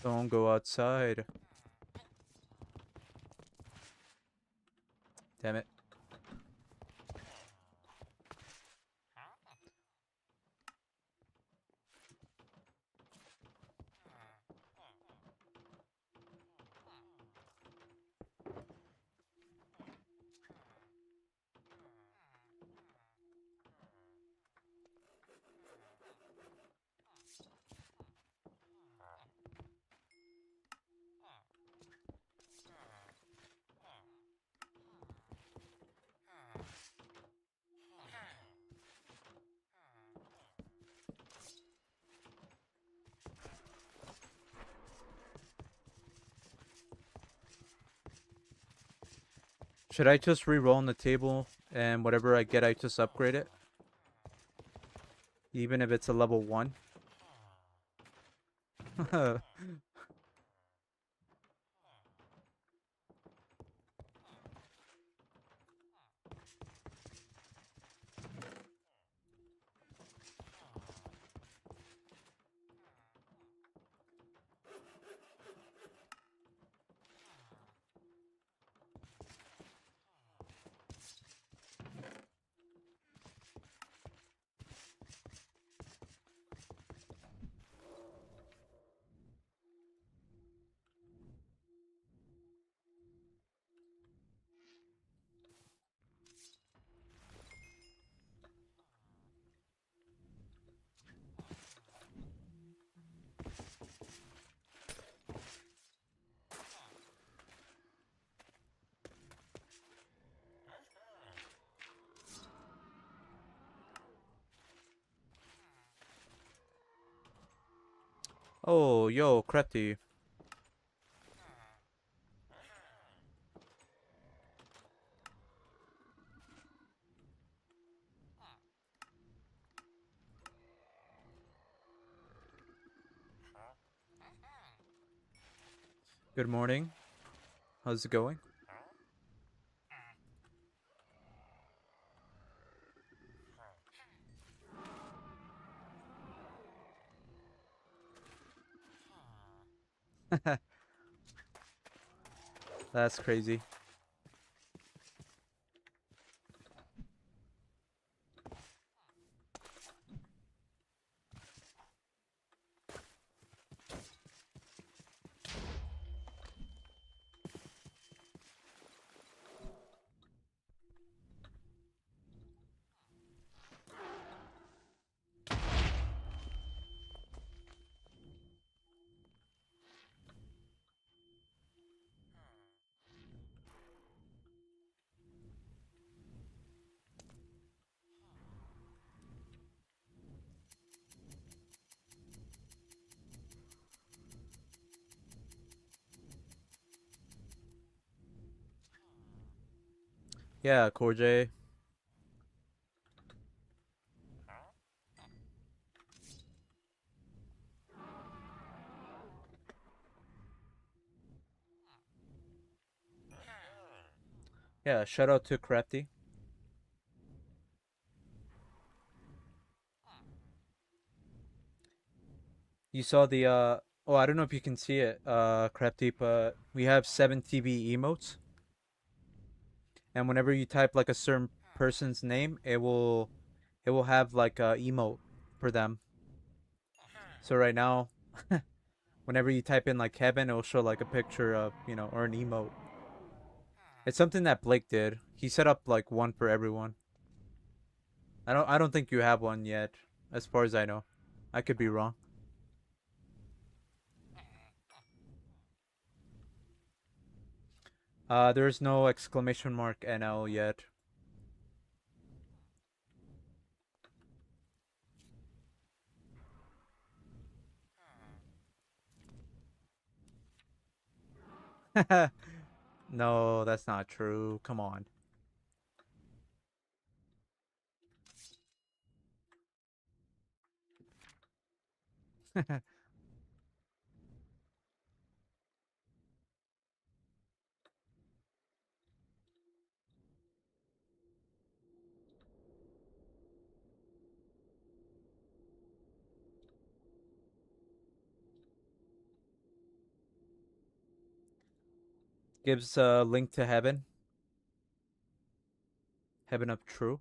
Don't go outside. Damn it. Should I just re-roll on the table and whatever I get, I just upgrade it? Even if it's a level 1? Oh, yo, Crafty. Good morning. How's it going? That's crazy. Yeah, Corjay. Yeah, shout out to Crafty. You saw the oh, I don't know if you can see it, Crafty, but we have 7 TV emotes. And whenever you type like a certain person's name, it will have like a emote for them. So right now, whenever you type in like Kevin, it will show like a picture of, or an emote. It's something that Blake did. He set up like one for everyone. I don't think you have one yet, as far as I know. I could be wrong. There's no exclamation mark NL yet. No, that's not true. Come on. Gives a link to heaven. Heaven of True.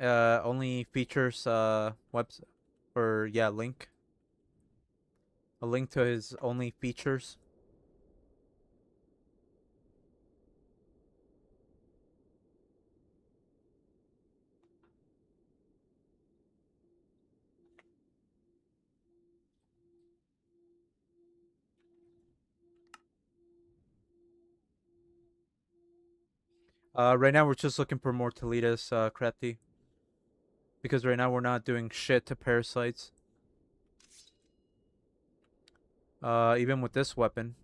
Only features webs or yeah, link. A link to his only features. Right now we're just looking for more Toledas, Crafty. Because right now we're not doing shit to parasites. Even with this weapon.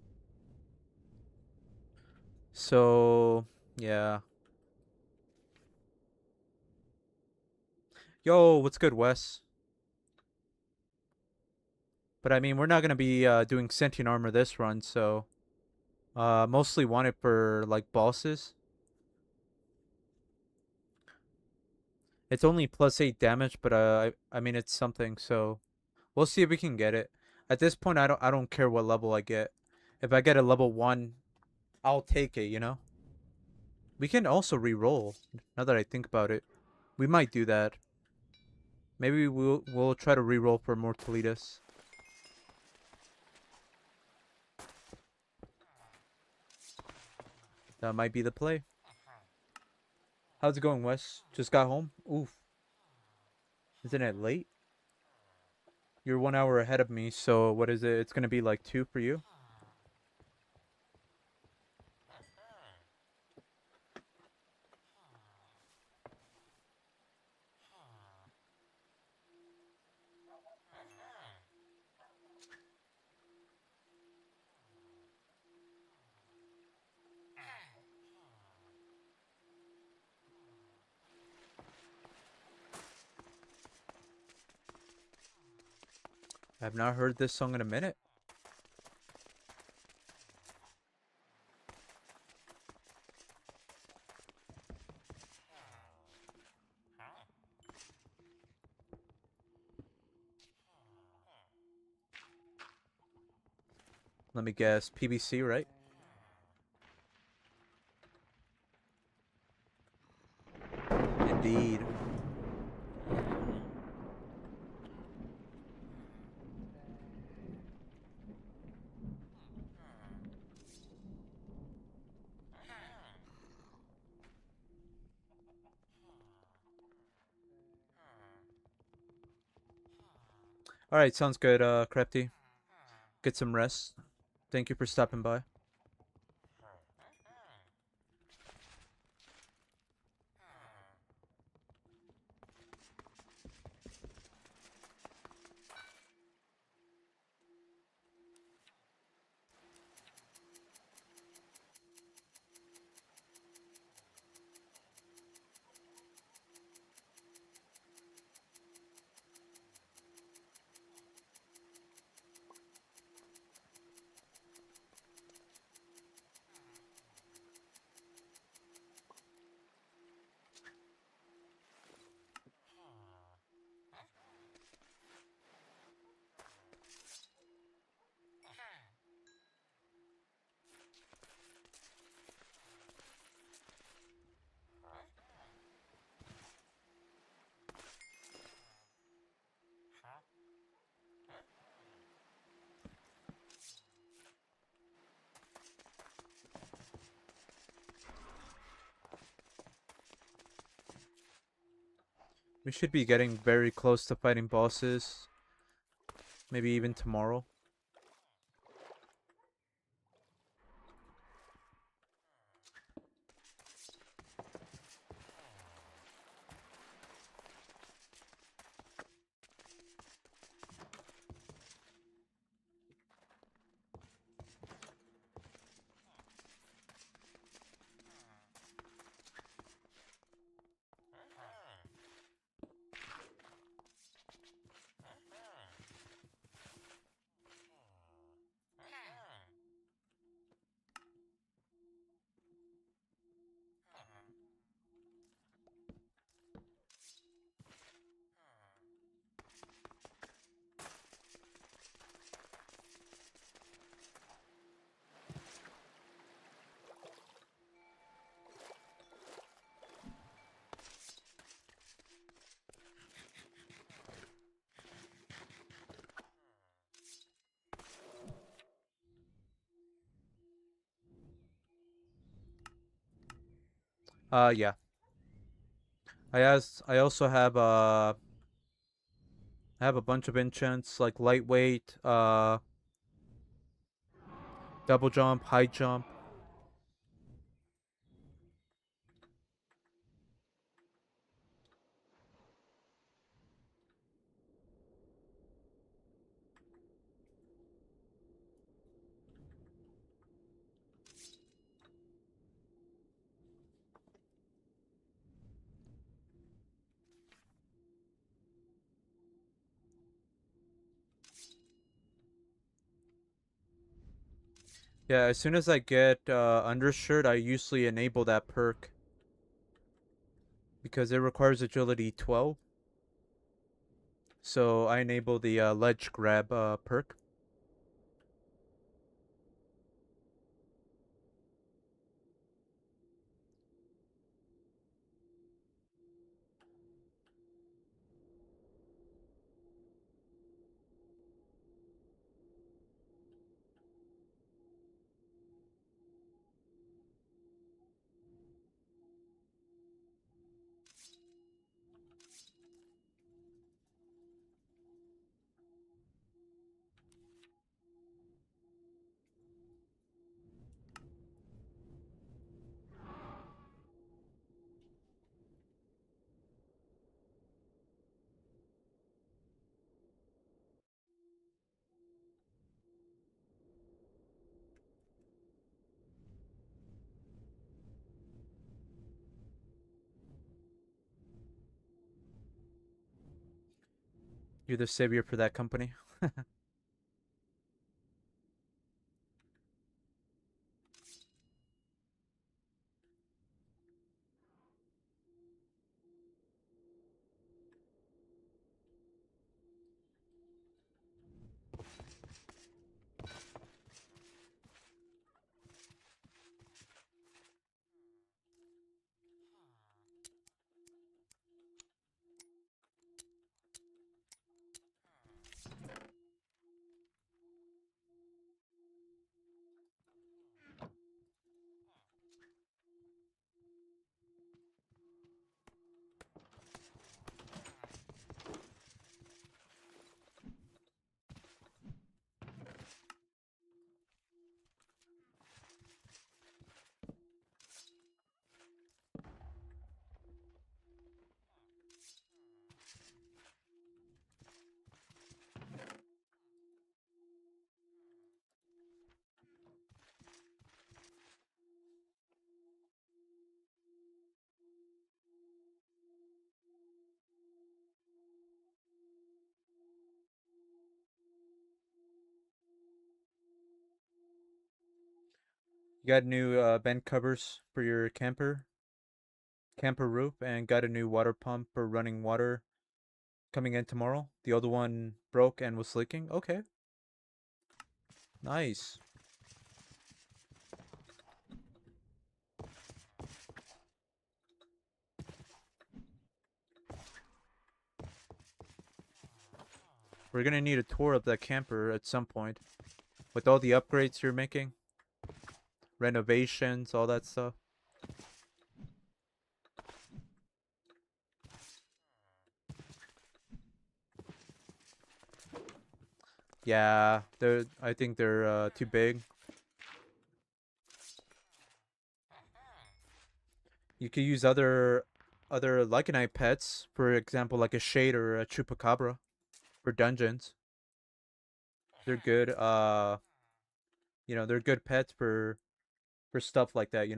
So, yeah. Yo, what's good, Wes? But I mean, we're not gonna be doing sentient armor this run, so mostly want it for like bosses. It's only +8 damage, but I mean it's something, so we'll see if we can get it. At this point, I don't care what level I get. If I get a level 1, I'll take it, you know? We can also re-roll, now that I think about it. We might do that. Maybe we'll try to re-roll for more Toledas. That might be the play. How's it going, Wes? Just got home? Oof. Isn't it late? You're 1 hour ahead of me, so what is it? It's gonna be like 2 for you? I have not heard this song in a minute. Let me guess. PBC, right? Indeed. Alright, sounds good, Krepti. Get some rest. Thank you for stopping by. We should be getting very close to fighting bosses. Maybe even tomorrow. Yeah. I also have I have a bunch of enchants like lightweight, double jump, high jump. Yeah, as soon as I get undershirt, I usually enable that perk because it requires agility 12. So I enable the ledge grab perk. You're the savior for that company. You got new vent covers for your camper roof, and got a new water pump for running water coming in tomorrow. The other one broke and was leaking. Okay, nice. We're gonna need a tour of that camper at some point with all the upgrades you're making, renovations, all that stuff. Yeah, they're. I think they're too big. You could use other Lycanite pets, for example, like a Shade or a Chupacabra for dungeons. They're good. They're good pets for stuff like that.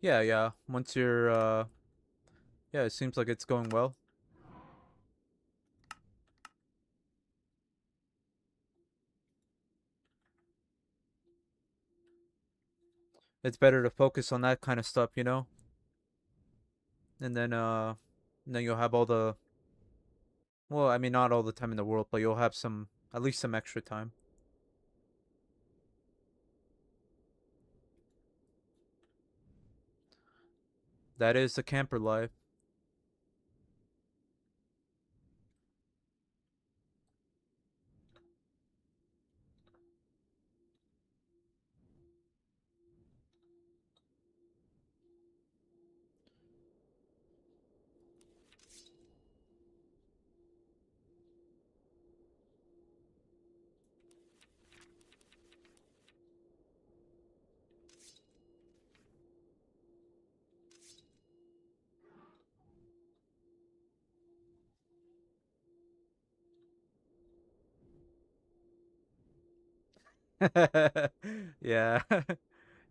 Yeah, yeah. Once you're, yeah, it seems like it's going well. It's better to focus on that kind of stuff, you know? And then you'll have all the, well, I mean, not all the time in the world, but you'll have some, at least some extra time. That is the camper life. Yeah.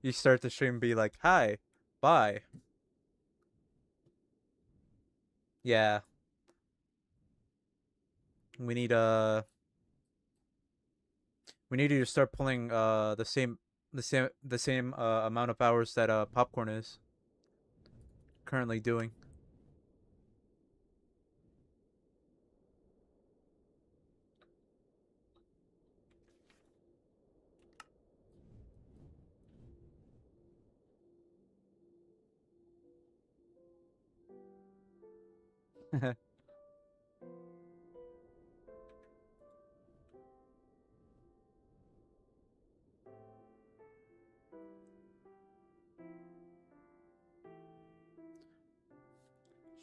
You start the stream and be like, hi, bye. Yeah. We need we need you to start pulling the same amount of hours that popcorn is currently doing.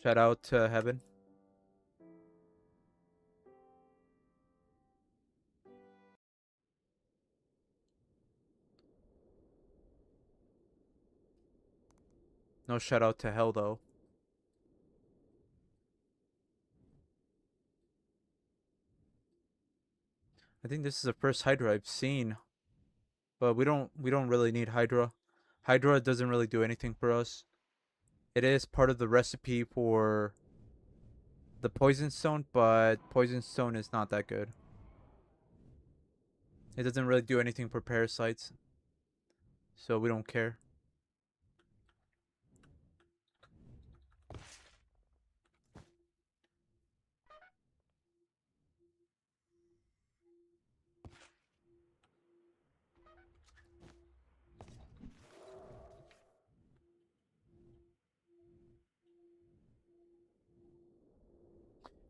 Shout out to Heaven. No shout out to Hell though. I think this is the first Hydra I've seen, but we don't really need Hydra. Hydra doesn't really do anything for us. It is part of the recipe for the Poison Stone, but Poison Stone is not that good. It doesn't really do anything for parasites, so we don't care.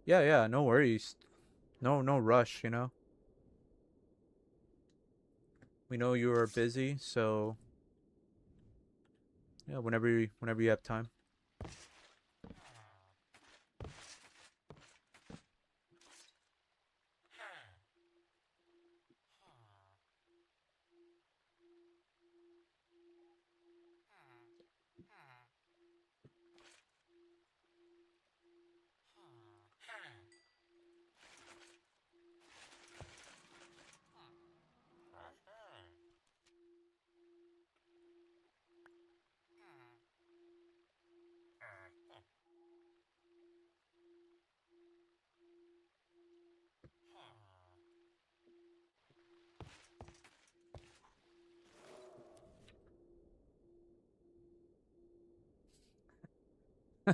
Yeah, yeah, no worries. No rush, you know. We know you are busy, so yeah, whenever you have time.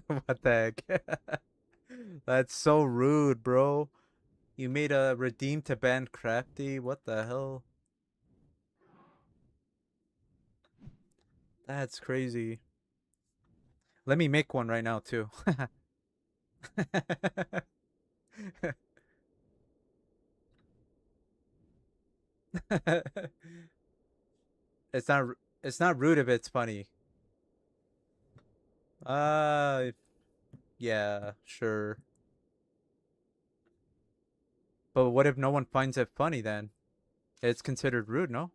What the heck? That's so rude, bro. You made a redeem to ban crafty. What the hell? That's crazy. Let me make one right now too. it's not it's not rude if it's funny. Uh yeah, sure. But what if no one finds it funny then? It's considered rude, no?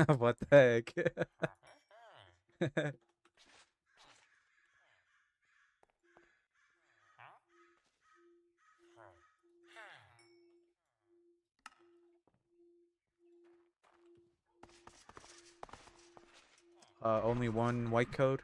What the heck? Only one white code.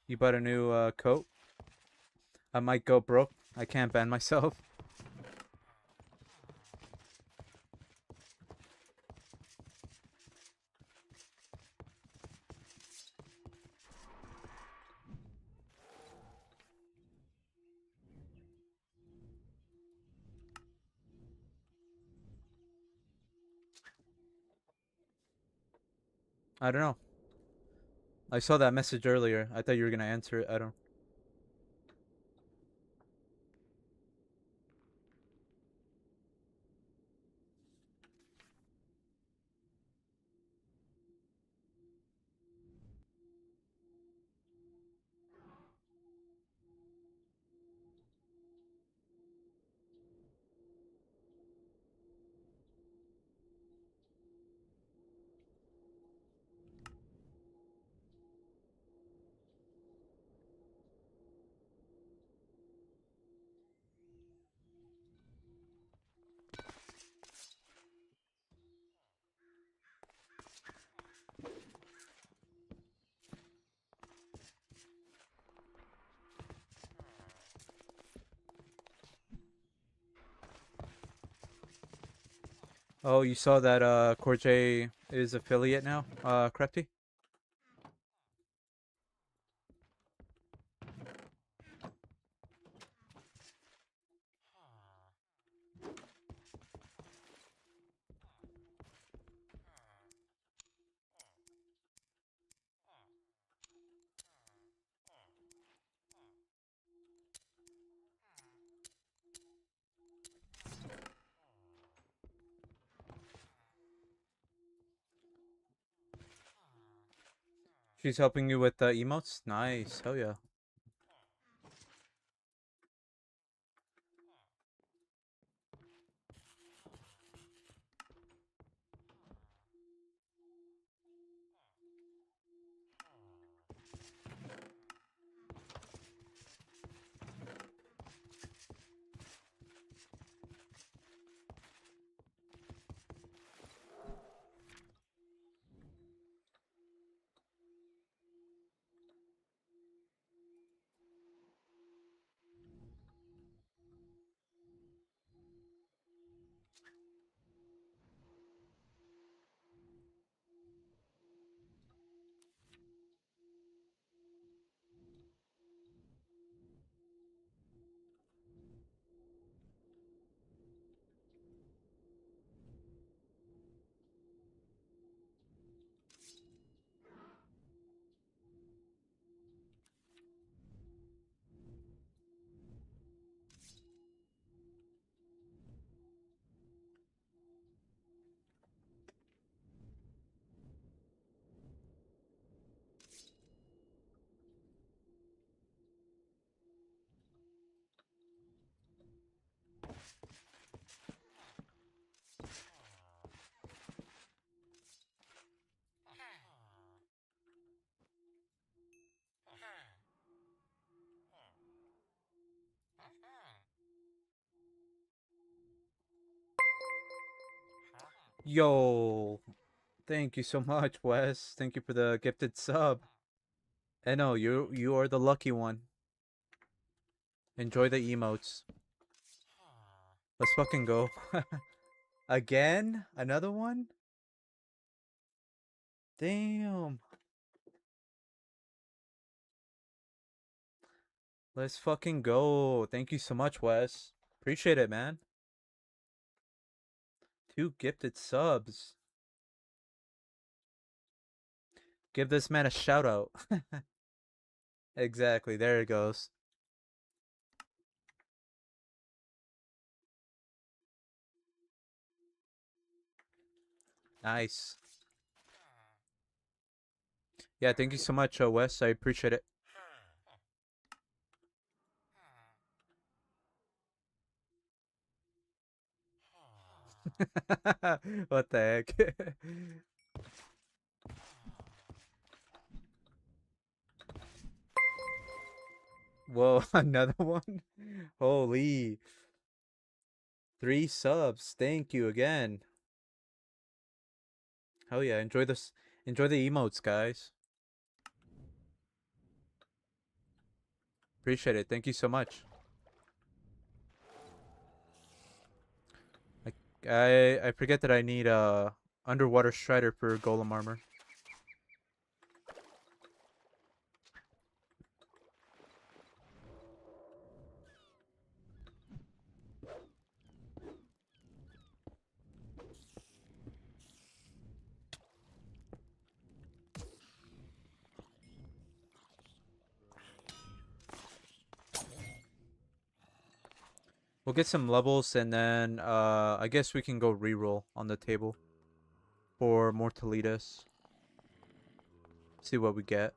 You bought a new coat? I might go broke. I can't ban myself. I don't know. I saw that message earlier. I thought you were gonna answer it. Oh, you saw that Corjay is affiliate now, Crafty? She's helping you with the emotes? Nice. Hell yeah. Yo, thank you so much, Wes. Thank you for the gifted sub. And no, you are the lucky one. Enjoy the emotes. Let's fucking go. Again? Another one? Damn. Let's fucking go. Thank you so much, Wes. Appreciate it, man. 2 gifted subs. Give this man a shout out. Exactly. There it goes. Nice. Yeah, thank you so much, Wes. I appreciate it. What the heck? Whoa, another one? Holy. 3 subs. Thank you again. Hell yeah, enjoy this. Enjoy the emotes, guys. Appreciate it. Thank you so much. I forget that I need underwater strider for golem armor. We'll get some levels and then I guess we can go reroll on the table for Mortalitas. See what we get.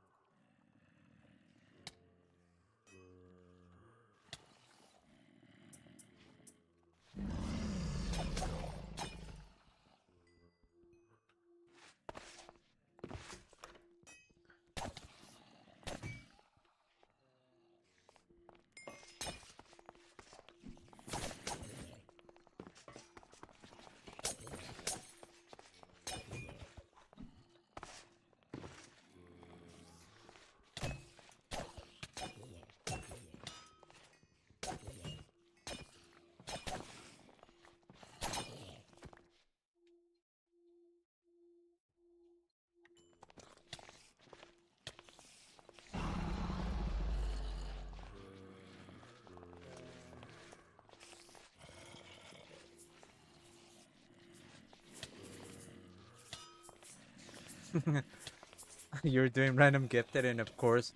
You're doing random gifted and of course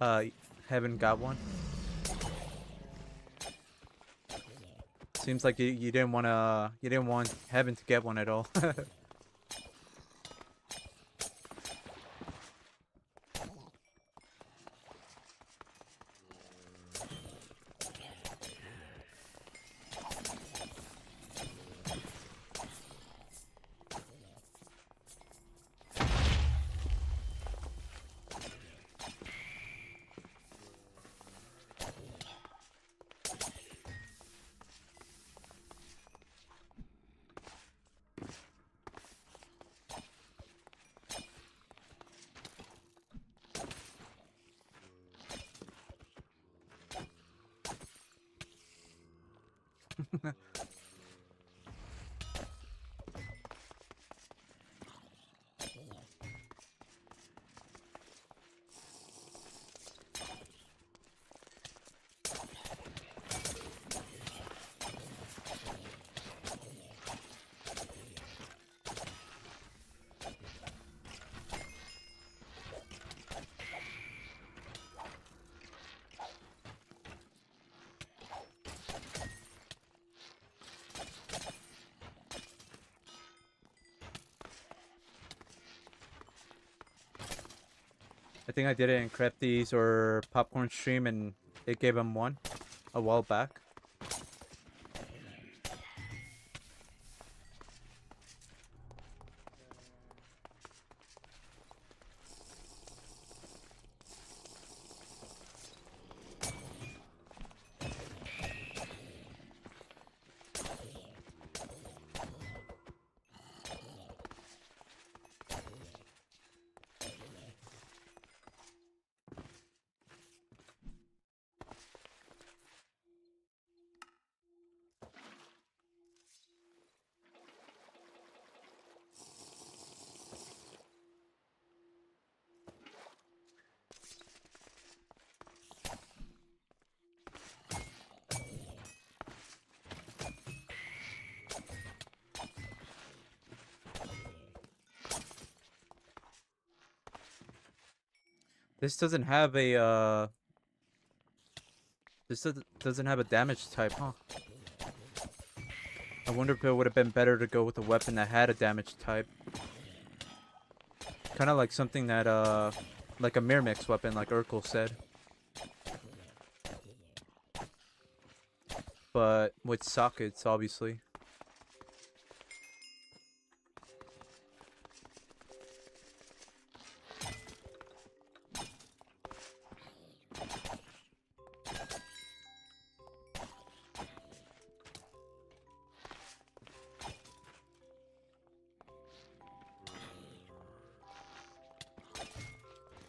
haven't got one. Seems like you didn't want heaven to get one at all. I think I did it in Crepties or Popcorn Stream and it gave him one a while back. This doesn't have a doesn't have a damage type, huh? I wonder if it would have been better to go with a weapon that had a damage type. Kind of like something that like a mirror mix weapon, like Urkel said. But with sockets, obviously.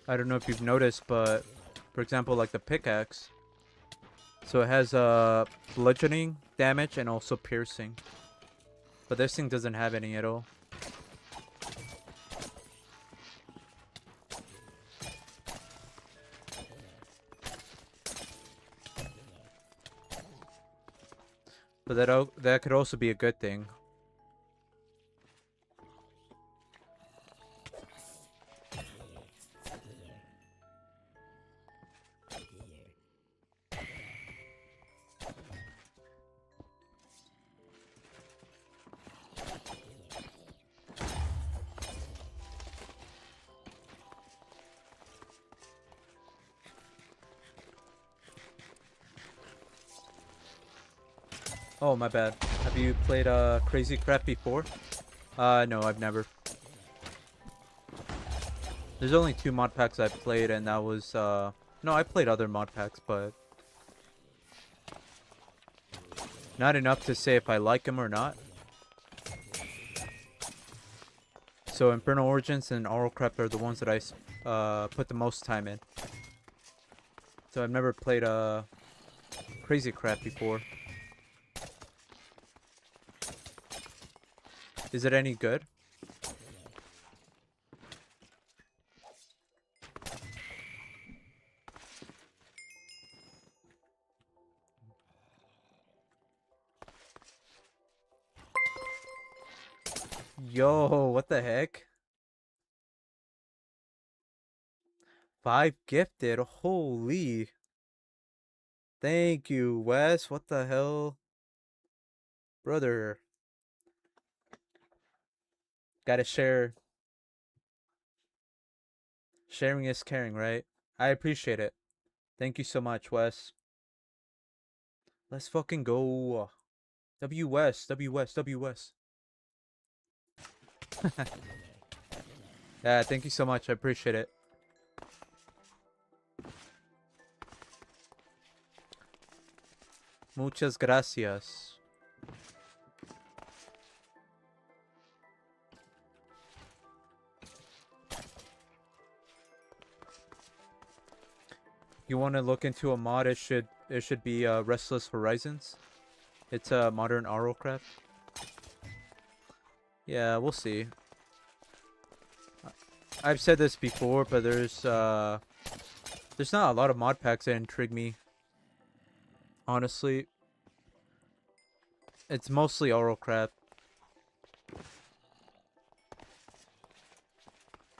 I don't know if you've noticed, but for example, like the pickaxe. So it has bludgeoning damage and also piercing. But this thing doesn't have any at all. But that could also be a good thing. Oh, my bad. Have you played Crazy Craft before? No, I've never. There's only 2 mod packs I played, and that was no, I played other mod packs, but not enough to say if I like them or not. So Infernal Origins and RLcraft are the ones that I put the most time in. So I've never played Crazy Craft before. Is it any good? Yo, what the heck? 5 gifted, holy. Thank you, Wes. What the hell? Brother. Gotta share. Sharing is caring, right? I appreciate it. Thank you so much, Wes. Let's fucking go. W West, W West, W West. Yeah, thank you so much. I appreciate it. Muchas gracias. You want to look into a mod? It should be Restless Horizons. It's a modern RLcraft. Yeah, we'll see. I've said this before, but there's not a lot of mod packs that intrigue me. Honestly, it's mostly RLcraft.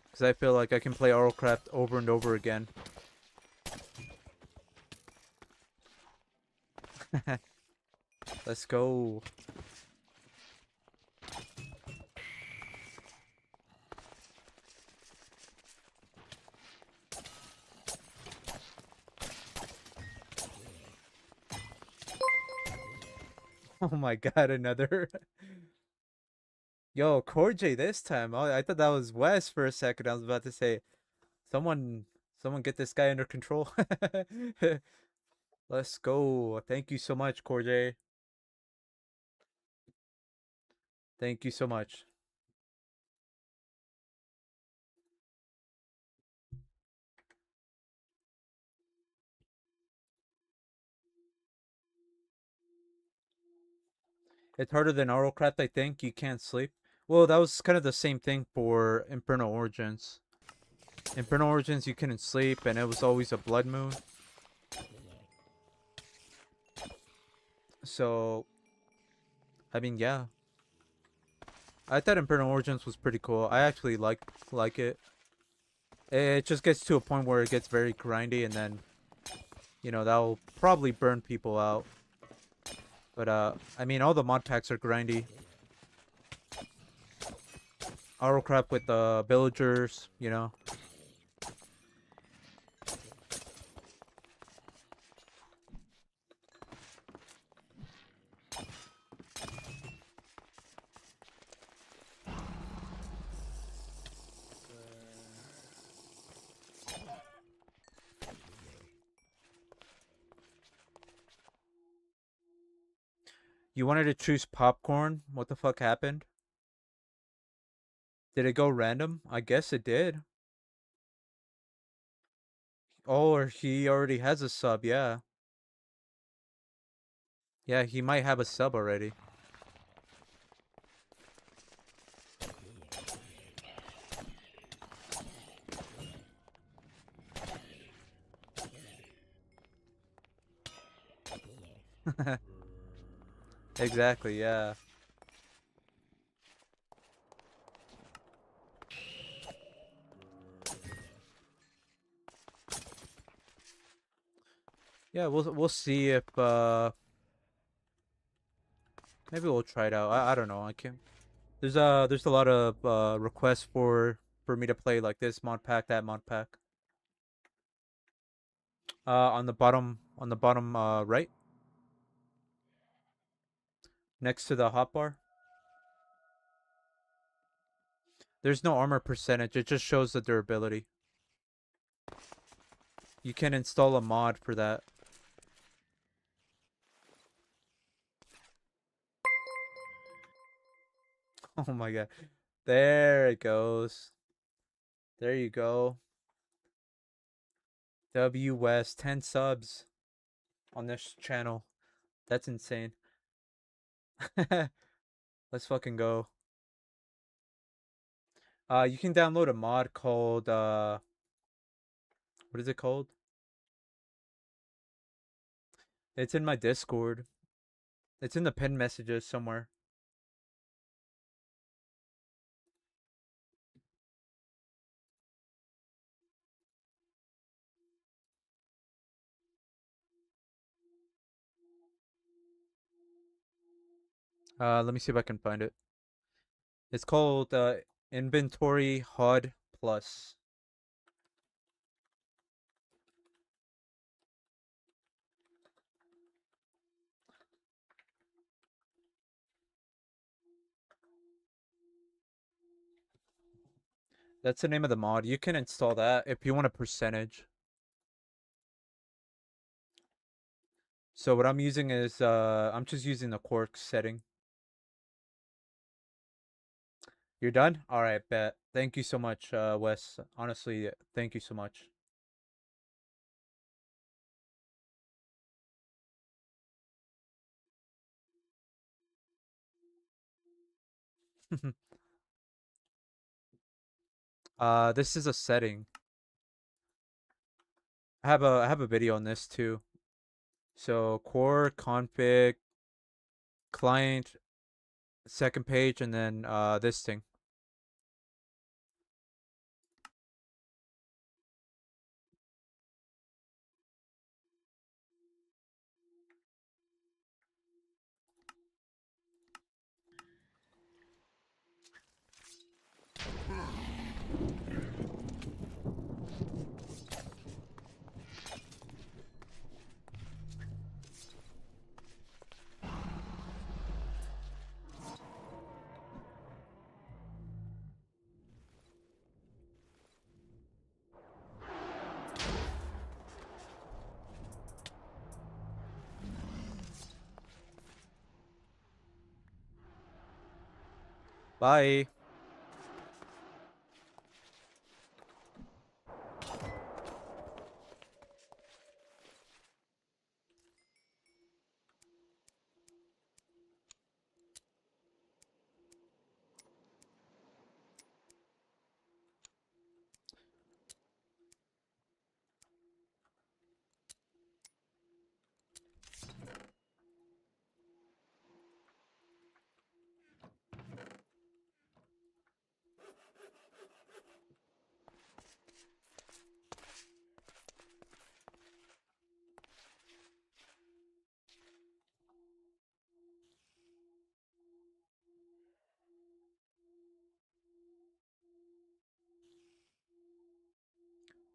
Because I feel like I can play RLcraft over and over again. Let's go. Oh my god, another. Yo, Corjay this time. Oh, I thought that was Wes for a second. I was about to say, someone get this guy under control. Let's go. Thank you so much, Corjay. Thank you so much. It's harder than RLcraft, I think. You can't sleep. Well, that was kind of the same thing for Infernal Origins. Infernal Origins, you couldn't sleep, and it was always a blood moon. So, I mean, yeah. I thought Infernal Origins was pretty cool. I actually like it. It just gets to a point where it gets very grindy, and then, you know, that'll probably burn people out. But, I mean, all the mod packs are grindy. RLcraft with the villagers, you know. You wanted to choose popcorn? What the fuck happened? Did it go random? I guess it did. Oh, or he already has a sub, yeah. Yeah, he might have a sub already. Exactly, yeah. Yeah, we'll see if maybe we'll try it out. I don't know. I can't. There's a lot of requests for me to play like this mod pack, that mod pack. On the bottom right, next to the hotbar. There's no armor percentage. It just shows the durability. You can install a mod for that. Oh my god. There it goes. There you go. W West 10 subs on this channel. That's insane. Let's fucking go. You can download a mod called what is it called? It's in my Discord. It's in the pinned messages somewhere. Let me see if I can find it. It's called Inventory HUD Plus. That's the name of the mod. You can install that if you want a percentage. So what I'm using is I'm just using the Quark setting. You're done? All right, bet. Thank you so much, Wes. Honestly, thank you so much. This is a setting. I have a video on this too. So core config client second page and then this thing. Bye.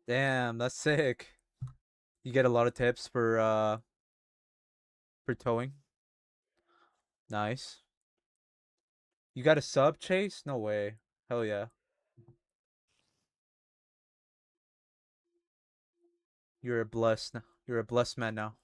Damn, that's sick. You get a lot of tips for towing. Nice. You got a sub, Chase? No way. Hell yeah. You're a blessed man now.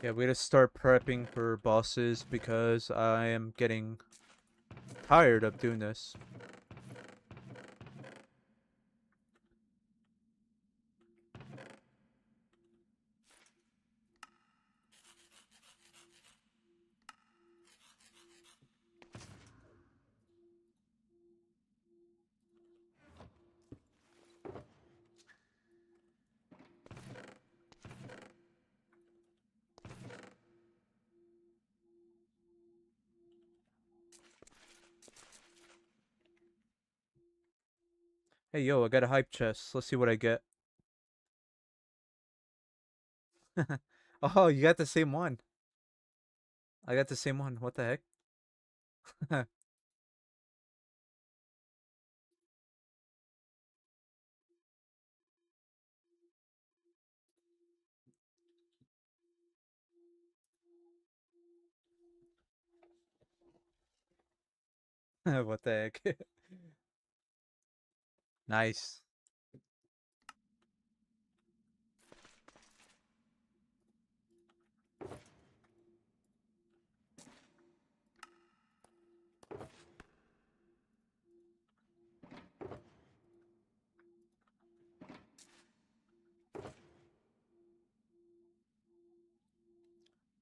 Yeah, we gotta start prepping for bosses because I am getting tired of doing this. Hey yo, I got a hype chest. Let's see what I get. Oh, you got the same one. I got the same one. What the heck? What the heck? Nice.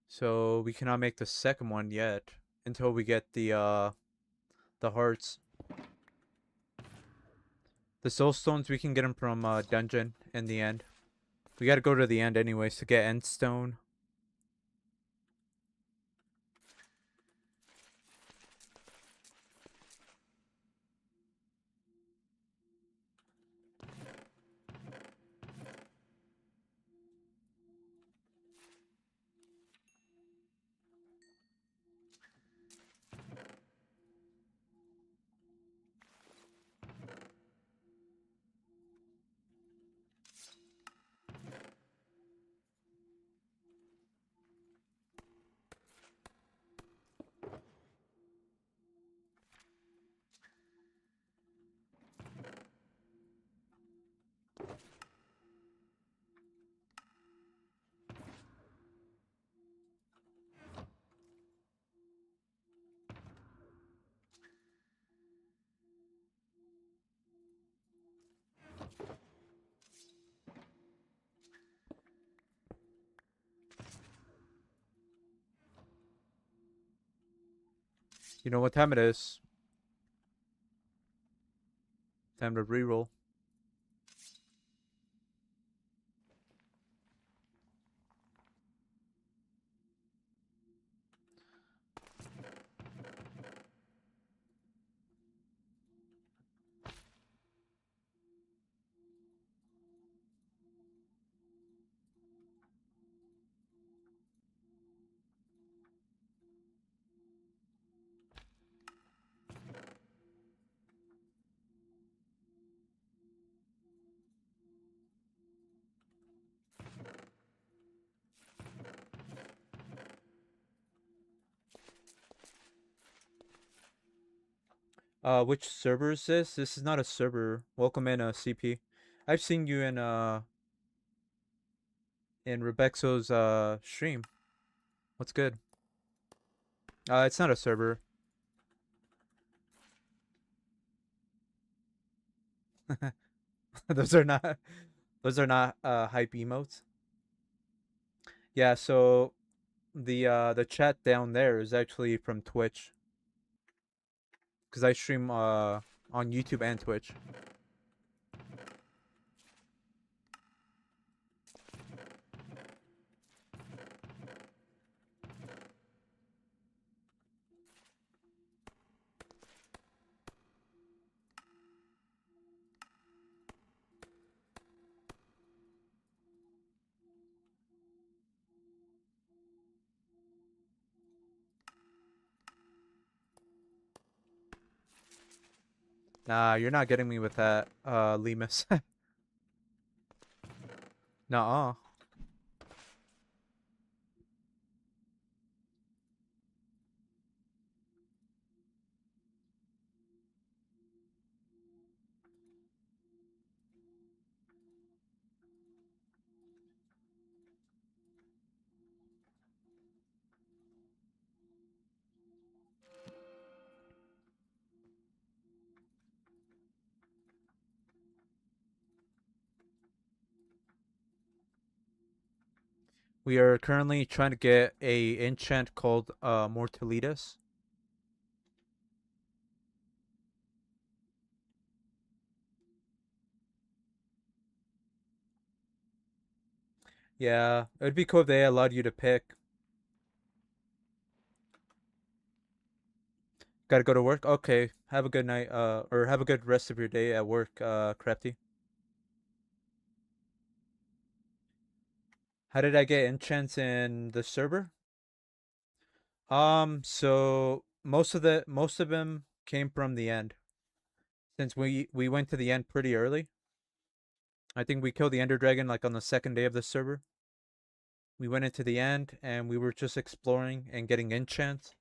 So we cannot make the second one yet until we get the hearts. The soul stones we can get them from dungeon in the end. We gotta go to the end anyways to get end stone. You know what time it is? Time to reroll. Which server is this? This is not a server. Welcome in, CP. I've seen you in Rebexo's stream. What's good? It's not a server. those are not hype emotes. Yeah, so the chat down there is actually from Twitch because I stream on YouTube and Twitch. Nah, you're not getting me with that, Lemus. Nuh-uh. We are currently trying to get a enchant called Mortalitas. Yeah, it'd be cool if they allowed you to pick. Gotta go to work? Okay. Have a good night, or have a good rest of your day at work, Crafty. How did I get enchants in the server? So most of them came from the end. Since we went to the end pretty early. I think we killed the Ender Dragon like on the second day of the server. We went into the end and we were just exploring and getting enchants.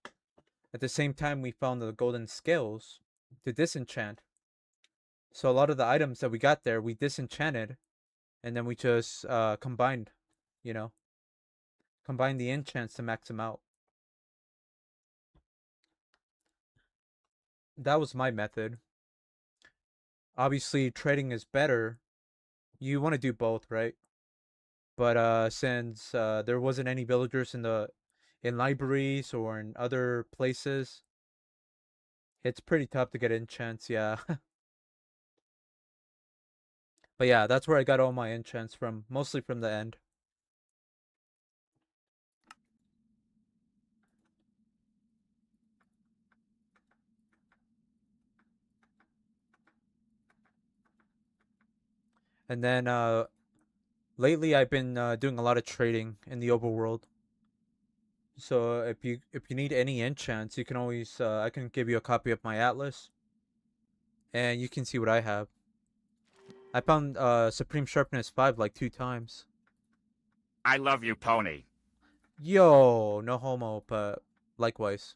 At the same time, we found the golden scales to disenchant. So a lot of the items that we got there, we disenchanted, and then we just combined, you know, combined the enchants to max them out. That was my method. Obviously, trading is better. You want to do both, right? But since there wasn't any villagers in libraries or in other places, it's pretty tough to get enchants. Yeah. But yeah, that's where I got all my enchants from, mostly from the end. And then lately I've been doing a lot of trading in the overworld. So if you need any enchants, you can always I can give you a copy of my atlas, and you can see what I have. I found Supreme Sharpness 5 like 2 times. I love you, pony. Yo, no homo, but likewise.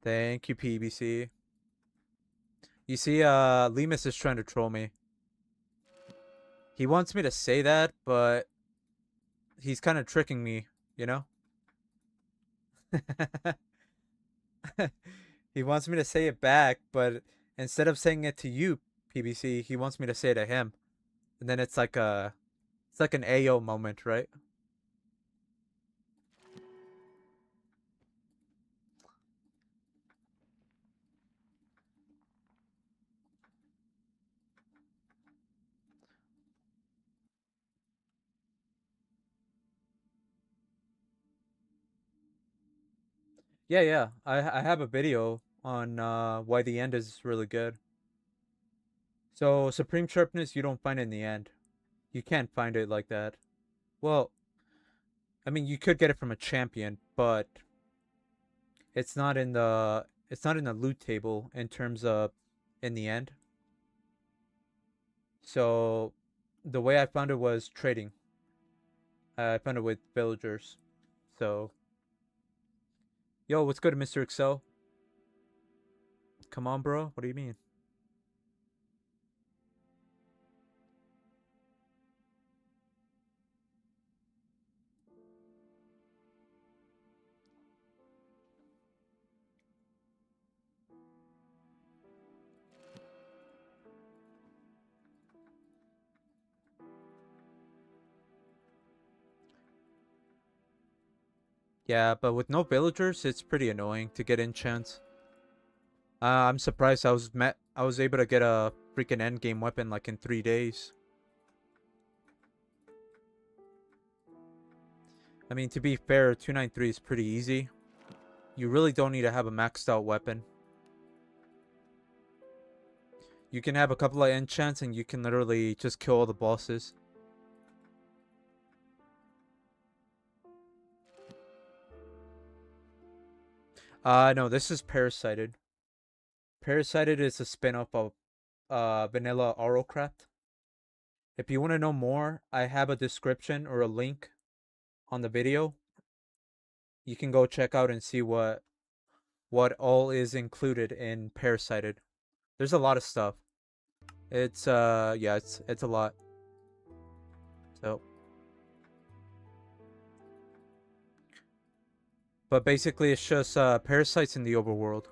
Thank you, PBC. You see, Lemus is trying to troll me. He wants me to say that, but he's kind of tricking me, you know? He wants me to say it back, but instead of saying it to you, PBC, he wants me to say it to him. And then it's like an AO moment, right? Yeah, yeah. I have a video on why the end is really good. So Supreme Sharpness you don't find in the end. You can't find it like that. Well, I mean you could get it from a champion, but it's not in the loot table in terms of in the end. So the way I found it was trading. I found it with villagers. So yo, what's good, Mr. Excel? Come on, bro. What do you mean? Yeah, but with no villagers, it's pretty annoying to get enchants. I'm surprised I was able to get a freaking endgame weapon like in 3 days. I mean, to be fair, 293 is pretty easy. You really don't need to have a maxed out weapon. You can have a couple of enchants and you can literally just kill all the bosses. No, this is Parasited. Parasited is a spin-off of vanilla RLcraft. If you want to know more, I have a description or a link on the video. You can go check out and see what all is included in Parasited. There's a lot of stuff. It's yeah, it's a lot. So, but basically it's just parasites in the overworld.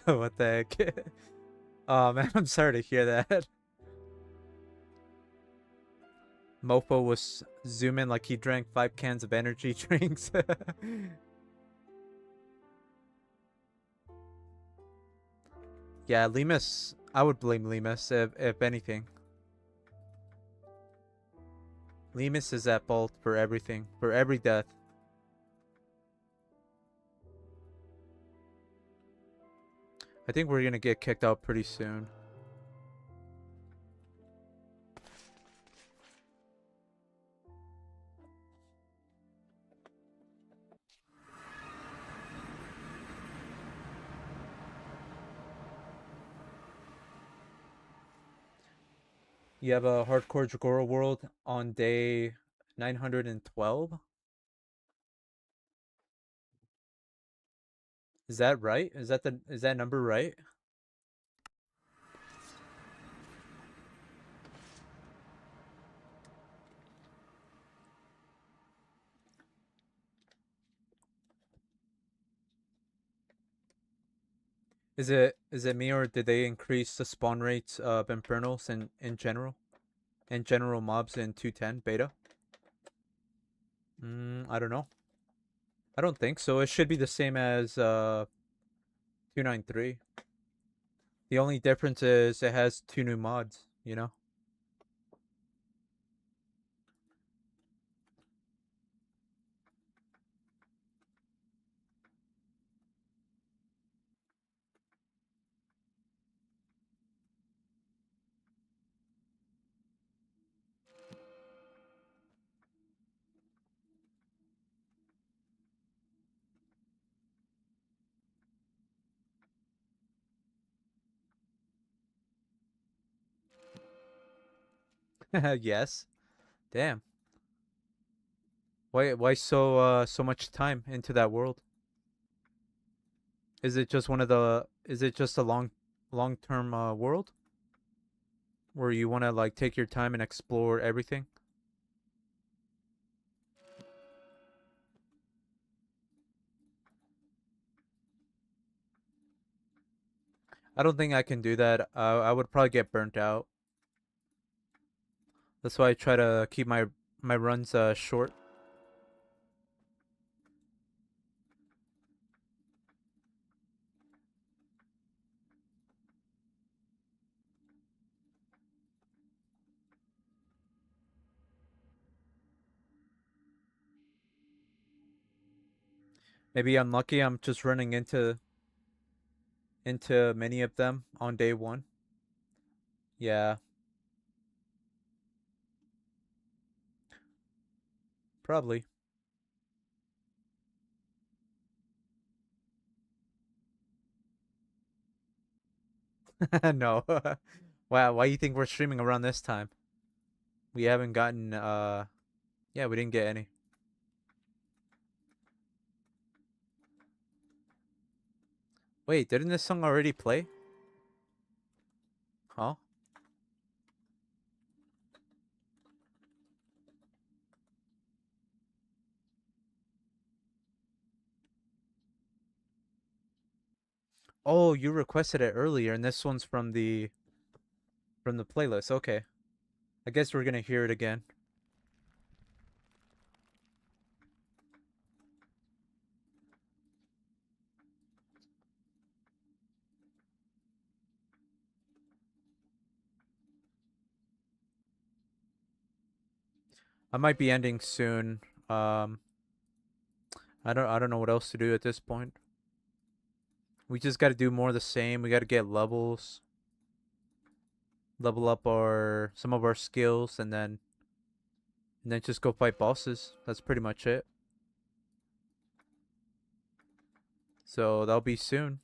What the heck? Oh man, I'm sorry to hear that. Mofo was zooming like he drank 5 cans of energy drinks. Yeah, Lemus. I would blame Lemus if anything. Lemus is at fault for everything, for every death. I think we're gonna get kicked out pretty soon. You have a hardcore Dragora world on day 912. Is that right? Is that number right? Is it me, or did they increase the spawn rates of infernals in general? And general mobs in 210 beta? I don't know. I don't think so. It should be the same as 293. The only difference is it has 2 new mods, you know? Yes. Damn. Why so much time into that world? Is it just a long-term world where you want to like take your time and explore everything? I don't think I can do that. I would probably get burnt out. That's why I try to keep my runs short. Maybe I'm lucky. I'm just running into many of them on day one. Yeah, probably. No. Wow, why do you think we're streaming around this time? We haven't gotten yeah, we didn't get any. Wait, didn't this song already play? Huh? Oh, you requested it earlier, and this one's from the playlist. Okay. I guess we're gonna hear it again. I might be ending soon. Um, I don't know what else to do at this point. We just got to do more of the same. We got to get levels, level up our some of our skills, and then just go fight bosses. That's pretty much it. So that'll be soon.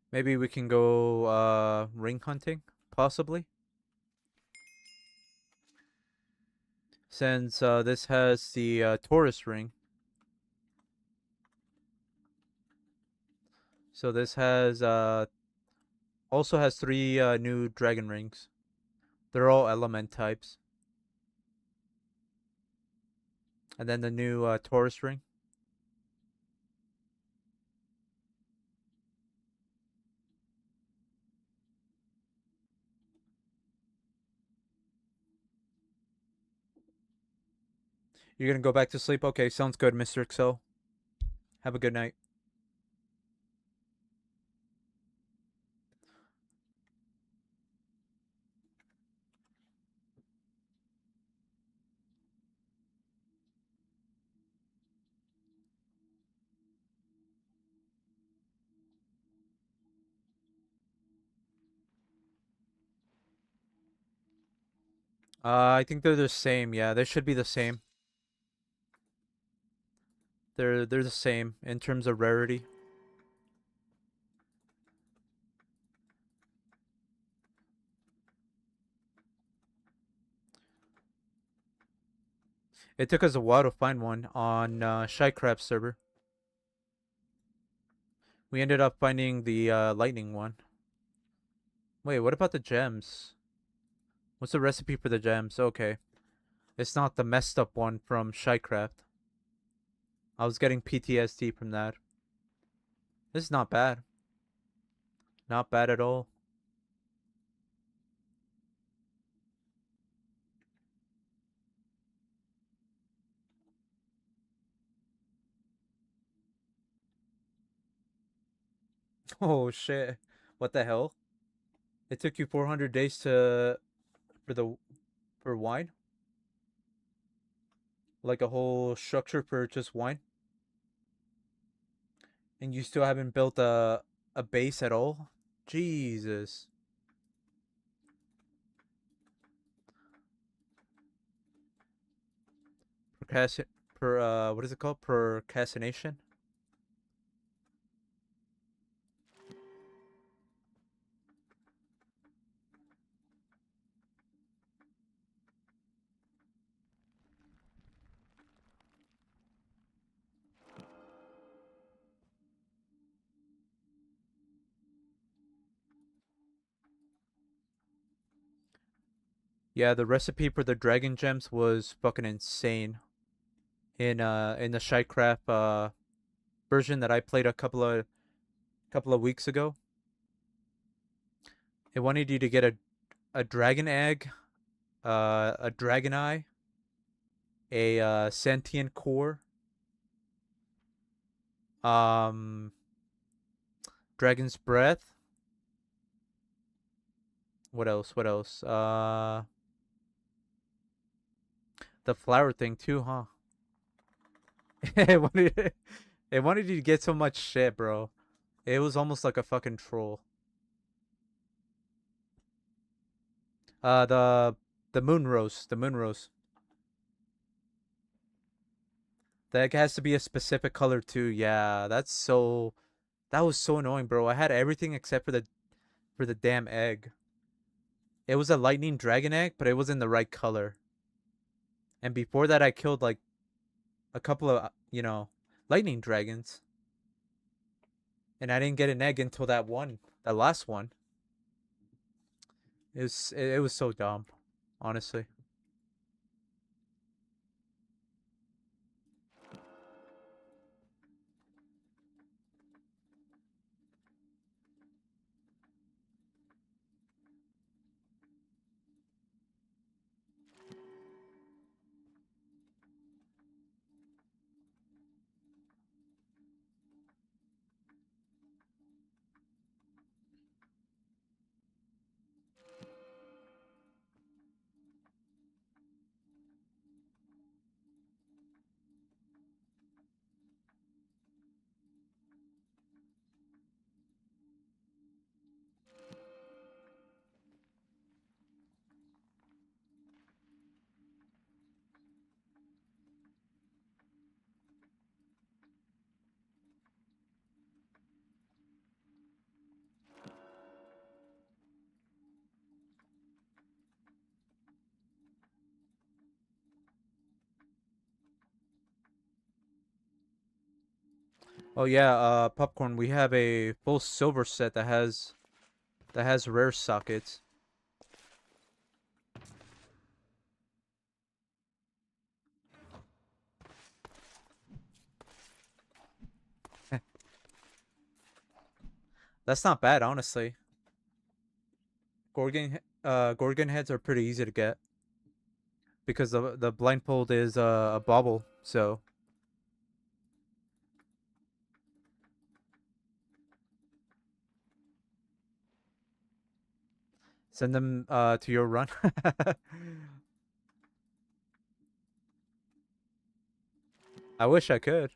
Maybe we can go ring hunting, possibly. Since this has the Taurus ring. So this has also has three new dragon rings. They're all element types. And then the new Taurus ring. You're gonna go back to sleep? Okay, sounds good, Mr. Excel. Have a good night. I think they're the same. Yeah, they should be the same. They're the same in terms of rarity. It took us a while to find one on Shycraft server. We ended up finding the lightning one. Wait, what about the gems? What's the recipe for the gems? Okay. It's not the messed up one from Shycraft. I was getting PTSD from that. This is not bad. Not bad at all. Oh shit. What the hell? It took you 400 days to for the for wine? Like a whole structure for just wine? And you still haven't built a base at all? Jesus. Procrasti- what is it called? Procrastination? Yeah, the recipe for the dragon gems was fucking insane. In the Shycraft version that I played a couple of weeks ago. It wanted you to get a dragon egg, a dragon eye, a sentient core, um, dragon's breath. What else? What else? The flower thing too, huh? it wanted it wanted you to get so much shit, bro. It was almost like a fucking troll. The moon rose, the moon rose. The egg has to be a specific color too. Yeah, that was so annoying, bro. I had everything except for the damn egg. It was a lightning dragon egg, but it wasn't the right color. And before that I killed like a couple of, lightning dragons. And I didn't get an egg until that last one. It was so dumb, honestly. Oh yeah, popcorn. We have a full silver set that has rare sockets. That's not bad, honestly. Gorgon heads are pretty easy to get because the blindfold is a bauble. So send them to your run. I wish I could.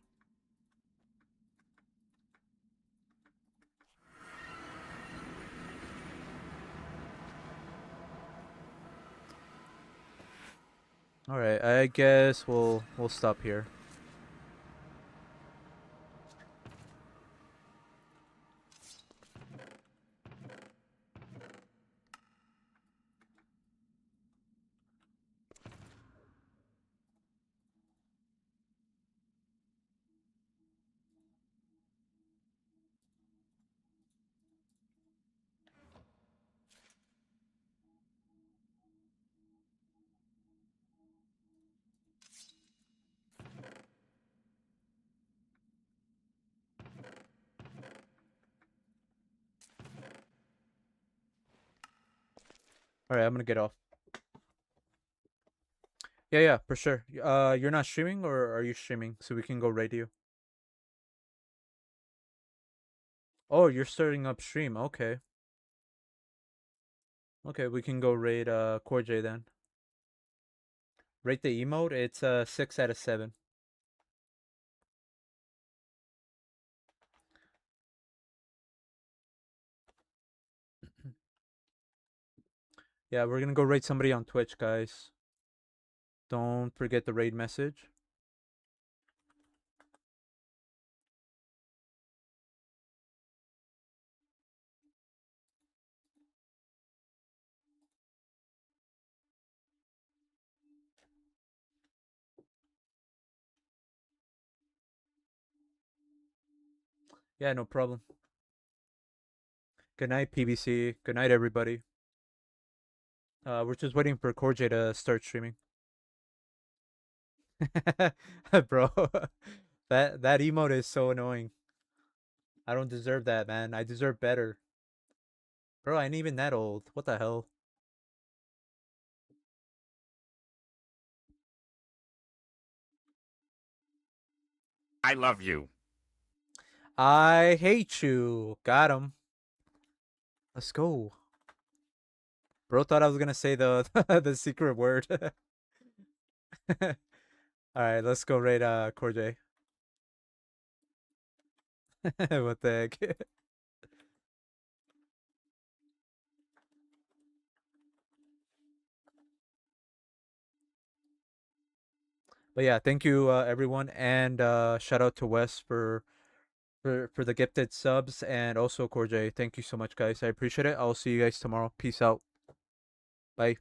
All right, I guess we'll stop here. All right, I'm gonna get off. Yeah, yeah, for sure. You're not streaming, or are you streaming so we can go raid you? Oh, you're starting up stream. Okay. Okay, we can go raid Core J then. Rate the emote. It's 6 out of 7. Yeah, we're gonna go raid somebody on Twitch, guys. Don't forget the raid message. Yeah, no problem. Good night, PBC. Good night, everybody. We're just waiting for Core J to start streaming. Bro, that emote is so annoying. I don't deserve that, man. I deserve better. Bro, I ain't even that old. What the hell? I love you. I hate you. Got him. Let's go. Bro thought I was gonna say the the secret word. All right, let's go raid Core J. What the heck? But yeah, thank you everyone, and shout out to Wes for the gifted subs, and also Corjay. Thank you so much, guys. I appreciate it. I'll see you guys tomorrow. Peace out. Bye.